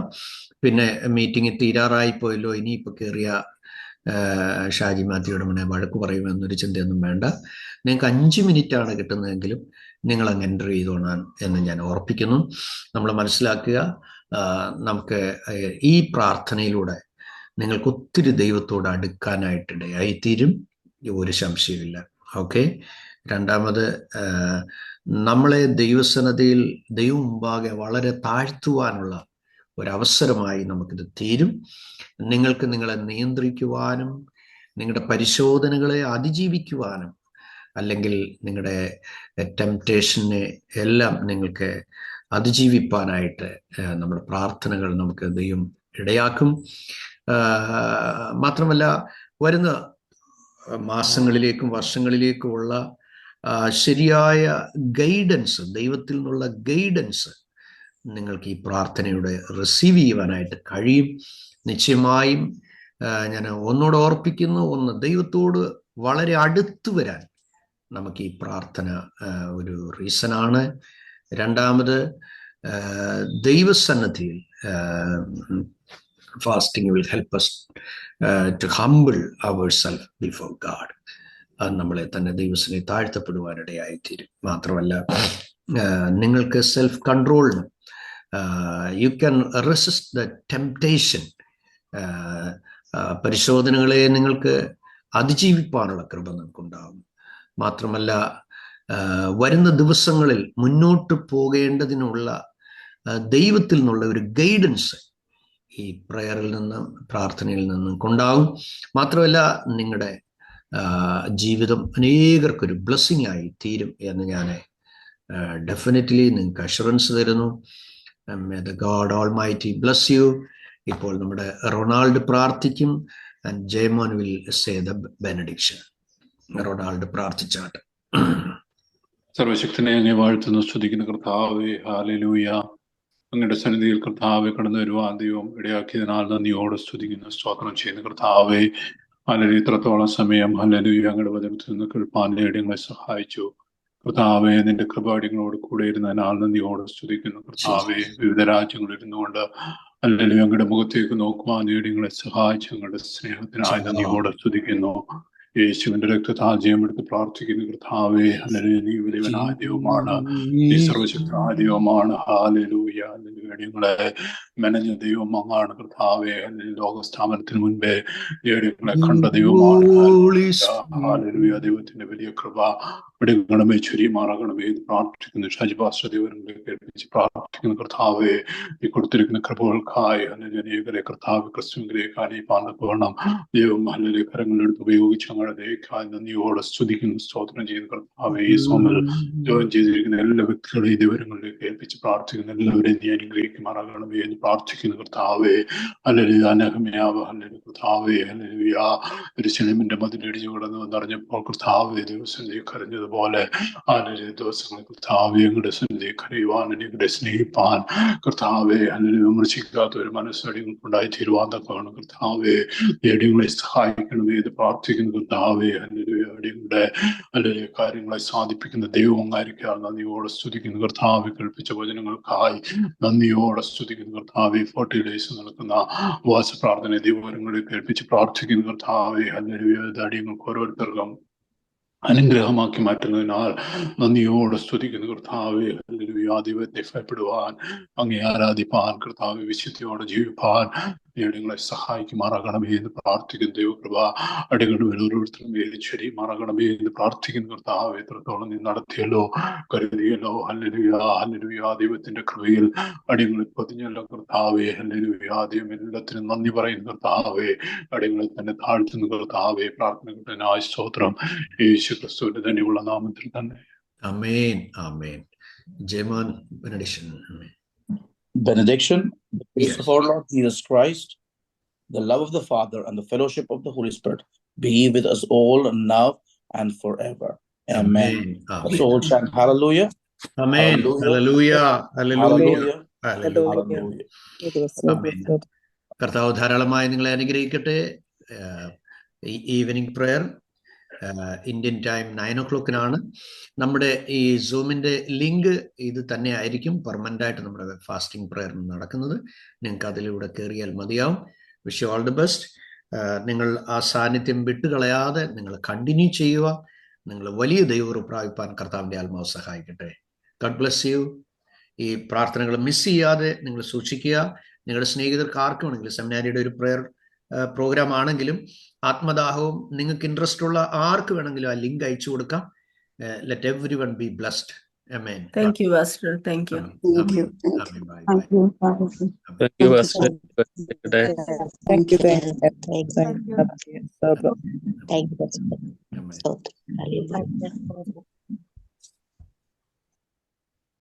പിന്നെ മീറ്റിംഗ് തീരാറായിപ്പോയല്ലോ, ഇനിയിപ്പോൾ കയറിയ ഷാജി മാത്യുയുടെ മുന്നേ വഴക്ക് പറയുമെന്നൊരു ചിന്തയൊന്നും വേണ്ട. നിങ്ങൾക്ക് 5 മിനിറ്റാണ് കിട്ടുന്നതെങ്കിലും നിങ്ങൾ അങ്ങ് എൻ്റർ ചെയ്തോളാൻ എന്ന് ഞാൻ ഓർപ്പിക്കുന്നു. നമ്മൾ മനസ്സിലാക്കുക, നമുക്ക് ഈ പ്രാർത്ഥനയിലൂടെ നിങ്ങൾക്ക് ഒത്തിരി ദൈവത്തോട് അടുക്കാനായിട്ടിടയായിത്തീരും, ഒരു സംശയമില്ല. ഓക്കെ. രണ്ടാമത്, നമ്മളെ ദൈവസന്നദ്ധയിൽ ദൈവം മുമ്പാകെ വളരെ താഴ്ത്തുവാനുള്ള ഒരവസരമായി നമുക്കിത് തീരും. നിങ്ങൾക്ക് നിങ്ങളെ നിയന്ത്രിക്കുവാനും നിങ്ങളുടെ പരിശോധനകളെ അതിജീവിക്കുവാനും അല്ലെങ്കിൽ നിങ്ങളുടെ ടെംപ്റ്റേഷനെ എല്ലാം നിങ്ങൾക്ക് അതിജീവിപ്പാനായിട്ട് നമ്മുടെ പ്രാർത്ഥനകൾ നമുക്ക് ദൈവം ഇടയാക്കും. മാത്രമല്ല, വരുന്ന മാസങ്ങളിലേക്കും വർഷങ്ങളിലേക്കുമുള്ള ശരിയായ ഗൈഡൻസ്, ദൈവത്തിൽ നിന്നുള്ള ഗൈഡൻസ് നിങ്ങൾക്ക് ഈ പ്രാർത്ഥനയുടെ റിസീവ് ചെയ്യുവാനായിട്ട് കഴിയും. നിശ്ചയമായും ഞാൻ ഒന്നുകൂടെ ഓർപ്പിക്കുന്നു, ഒന്ന്, ദൈവത്തോട് വളരെ അടുത്ത് വരാൻ നമുക്ക് ഈ പ്രാർത്ഥന ഒരു റീസണാണ്. രണ്ടാമത്, ദൈവസന്നിധിയിൽ fasting will help us to humble ourselves before God. അത് നമ്മളെ തന്നെ ദൈവത്തിനെ താഴ്ത്തപ്പെടുവാനിടയായിത്തീരും. മാത്രമല്ല, നിങ്ങൾക്ക് സെൽഫ് കൺട്രോളിനും you can resist the temptation, പരിശോധനകളെ നിങ്ങൾക്ക് അതിജീവിപ്പാനുള്ള കൃപ നിങ്ങൾക്കുണ്ടാകും. മാത്രമല്ല, വരുന്ന ദിവസങ്ങളിൽ മുന്നോട്ട് പോകേണ്ടതിനുള്ള ദൈവത്തിൽ നിന്നുള്ള ഒരു ഗൈഡൻസ് ഈ പ്രയറിൽ നിന്നും പ്രാർത്ഥനയിൽ നിന്നും കൊണ്ടാകും. മാത്രമല്ല, നിങ്ങളുടെ ജീവിതം അനേകർക്കൊരു ബ്ലെസ്സിങ് ആയി തീരും എന്ന് ഞാൻ ഡെഫിനറ്റ്ലി നിങ്ങൾക്ക് അഷുറൻസ് തരുന്നു. May the God Almighty bless you. ഇപ്പോൾ നമ്മുടെ റൊണാൾഡ് പ്രാർത്ഥിക്കും. and Jayman will say the benediction. Ronald പ്രാർത്ഥിച്ചാട്ട്. സർവശക്തനെ അങ്ങേ വാഴ്ത്തുന്നു, സ്തുതിക്കുന്ന കർത്താവേ, ഹല്ലേലൂയ. അങ്ങയുടെ സന്നിധിയിൽ കർത്താവെ കടന്നു വരുവാൻ ദൈവം ഇടയാക്കിയതിനാൽ നന്ദിയോട് സ്തുതിക്കുന്നു, സ്തോത്രം ചെയ്യുന്ന കർത്താവെ. ഹല്ലേലൂയ. ഇത്രത്തോളം സമയം ഹല്ലേലൂയ അങ്ങയുടെ വചനത്തിൽ നിന്ന് കേൾപ്പാൻ ഞങ്ങളെ സഹായിച്ചു കർത്താവെ. നിന്റെ കൃപാടികളോട് കൂടെ ഇരുന്നതിനാൽ നന്ദിയോട് സ്തുതിക്കുന്നു കർത്താവെ. വിവിധ രാജ്യങ്ങളിൽ ഇരുന്നുകൊണ്ട് ഹല്ലേലൂയ അങ്ങയുടെ മുഖത്തേക്ക് നോക്കുവാൻ ഞങ്ങളെ സഹായിച്ചു അങ്ങയുടെ സ്നേഹത്തിനായി നന്ദിയോട് സ്തുതിക്കുന്നു. യേശുവിന്റെ രക്തത്താൽ ജയമെടുത്ത് പ്രാർത്ഥിക്കുന്ന കർത്താവേ, ഹല്ലേലൂയ. നീ വലിയവനായ ദൈവമാണ്, നീ സർവശക്തനായ ദൈവമാണ്. ഹല്ലേലൂയ. ഞങ്ങളെ മെനഞ്ഞ ദൈവം അങ്ങാണ് കർത്താവേ. ലോകസ്ഥാപനത്തിന് മുൻപേ ഞങ്ങളെ കണ്ട ദൈവമാണ്. ഹല്ലേലൂയ. ദൈവത്തിന്റെ വലിയ കൃപ ഇടങ്ങണമേ, ചൊരിയുമാറാകണമേ എന്ന് പ്രാർത്ഥിക്കുന്നു. ഷാജിപാസ്റ്റർ ദൈവങ്ങളെ കേൾപ്പിച്ച് പ്രാർത്ഥിക്കുന്ന കർത്താവേ, ഈ കൊടുത്തിരിക്കുന്ന കൃപകൾക്കായി അനേകരെ കർത്താവ് ക്രിസ്തുവിലേക്ക് അനേപാന്തണം ദൈവം ഹല്ലേലൂയ കരങ്ങളെടുത്ത് ഉപയോഗിച്ച് ഞങ്ങളുടെ ദൈവക്കായി നന്ദിയോടെ സ്തുതിക്കുന്നു, സ്തോത്രം ചെയ്യുന്ന കർത്താവേ. ഈ സോമൽ ജോയിൻ ചെയ്തിരിക്കുന്ന എല്ലാ വ്യക്തികളെയും ദൈവങ്ങളിലേക്ക് കേൾപ്പിച്ച് പ്രാർത്ഥിക്കുന്ന എല്ലാവരെയും നീ അനുഗ്രഹിക്കുമാറാകണമേ എന്ന് പ്രാർത്ഥിക്കുന്ന കർത്താവേ. ഹല്ലേലൂയ. അനഹമയാവ് ഹല്ലേലൂയ കർത്താവേ. ഹല്ലേലൂയ. യെരൂശലേമിന്റെ മതിലിടിച്ചു കിടന്നു എന്നറിഞ്ഞപ്പോൾ കർത്താവേ ദിവസം നീ കരഞ്ഞതുപോലെ ദിവസങ്ങൾ കർത്താവെ ഞങ്ങളുടെ സന്നിധി കരയുവാൻ, ഞങ്ങളുടെ സ്നേഹിപ്പാൻ കർത്താവെ ഹല്ലേലൂയ വിമർശിക്കാത്ത ഒരു മനസ്സടികളുണ്ടായി തീരുവാൻ തക്കമാണ് കർത്താവെ. അടിയങ്ങളെ സഹായിക്കണമേ എന്ന് പ്രാർത്ഥിക്കുന്ന കർത്താവെ. ഹല്ലേലൂയ. അടിയങ്ങളുടെ ഹല്ലേലൂയ കാര്യങ്ങളെ സാധിപ്പിക്കുന്ന ദൈവമായിരിക്കാൻ നന്ദിയോടെ സ്തുതിക്കുന്ന കർത്താവെ. കൽപ്പിച്ച വചനങ്ങൾക്കായി നന്ദിയോടെ സ്തുതിക്കുന്ന കർത്താവെ. 40 days നടക്കുന്ന ഉപവാസ പ്രാർത്ഥന ദൈവങ്ങളെ കേൾപ്പിച്ച് പ്രാർത്ഥിക്കുന്ന കർത്താവെ. ഹല്ലേലൂയ. അടിയങ്ങൾക്ക് ഓരോരുത്തർക്കും അനുഗ്രഹമാക്കി മാറ്റുന്നതിനാൽ നന്ദിയോടെ സ്തുതിക്കുന്ന കർത്താവെ. ഹല്ലേലൂയ. ദൈവത്തെ ഭയപ്പെടുവാൻ, അങ്ങേ ആരാധിപ്പാൻ, കർത്താവെ വിശുദ്ധിയോടെ ജീവിപ്പാൻ ഞങ്ങളെ സഹായിക്കുമാറാകണമേ എന്ന് പ്രാർത്ഥിക്കുന്ന ദൈവകൃപ അടികളുടെ ഓരോരുത്തരും ശരിമാറാകണമേ എന്ന് പ്രാർത്ഥിക്കുന്ന കർത്താവെ. എത്രത്തോളം നീ നടത്തിയല്ലോ, കരുതിയല്ലോ. ഹല്ലേലൂയ. ഹല്ലേലൂയ. ദൈവത്തിന്റെ കൃപയിൽ അടിയങ്ങളെ പൊതിഞ്ഞല്ലോ കർത്താവെ. ഹല്ലേലൂയ. ദൈവം എല്ലാത്തിനും നന്ദി പറയുന്ന കർത്താവെ. അടിയങ്ങളെ തന്നെ താഴ്ത്തുന്ന കർത്താവെ. പ്രാർത്ഥനകളുടെ സ്തോത്രം യേശു ക്രിസ്തുവിന്റെ തന്നെയുള്ള നാമത്തിൽ തന്നെ. ആമേൻ. ആമേൻ. ജയമാൻ benediction. Benediction, the grace of our Lord Jesus Christ, the love of the Father, and the fellowship of the Holy Spirit be with us all now and forever. Amen. Amen. So chant hallelujah. Amen. Hallelujah. Hallelujah. Hallelujah. Hallelujah. Amen. കർത്താവ് ധാരാളമായി നിങ്ങളെ അനുഗ്രഹിക്കട്ടെ. Evening prayer Indian time 9 o'clock നമ്മുടെ ഈ സൂമിന്റെ link ഇത് തന്നെ ആയിരിക്കും. Permanent ആയിട്ട് നമ്മുടെ ഫാസ്റ്റിംഗ് പ്രെയർ നടക്കുന്നത്. നിങ്ങൾക്ക് അതിലൂടെ കയറിയാൽ മതിയാവും. Wish you all the best. നിങ്ങൾ ആ സാന്നിധ്യം വിട്ടുകളയാതെ നിങ്ങൾ കണ്ടിന്യൂ ചെയ്യുക. നിങ്ങൾ വലിയ ദൈവം പ്രാപിപ്പാൻ കർത്താവിന്റെ ആത്മാവ് സഹായിക്കട്ടെ. God bless you. ഈ പ്രാർത്ഥനകൾ മിസ് ചെയ്യാതെ നിങ്ങൾ സൂക്ഷിക്കുക. നിങ്ങളുടെ സ്നേഹിതർക്ക് ആർക്കും ആണെങ്കിലും സെമിനാരിയുടെ ഒരു പ്രെയർ പ്രോഗ്രാം ആണെങ്കിലും ആത്മദാഹവും നിങ്ങൾക്ക് ഇൻട്രസ്റ്റ് ഉള്ള ആർക്ക് വേണമെങ്കിലും ആ ലിങ്ക് അയച്ചു കൊടുക്കാം. Let everyone B blessed. Amen. Thank you, Pastor. Thank you. Amen. Amen. Bye bye. Thank you, Pastor. Thank you. Amen. Thank you.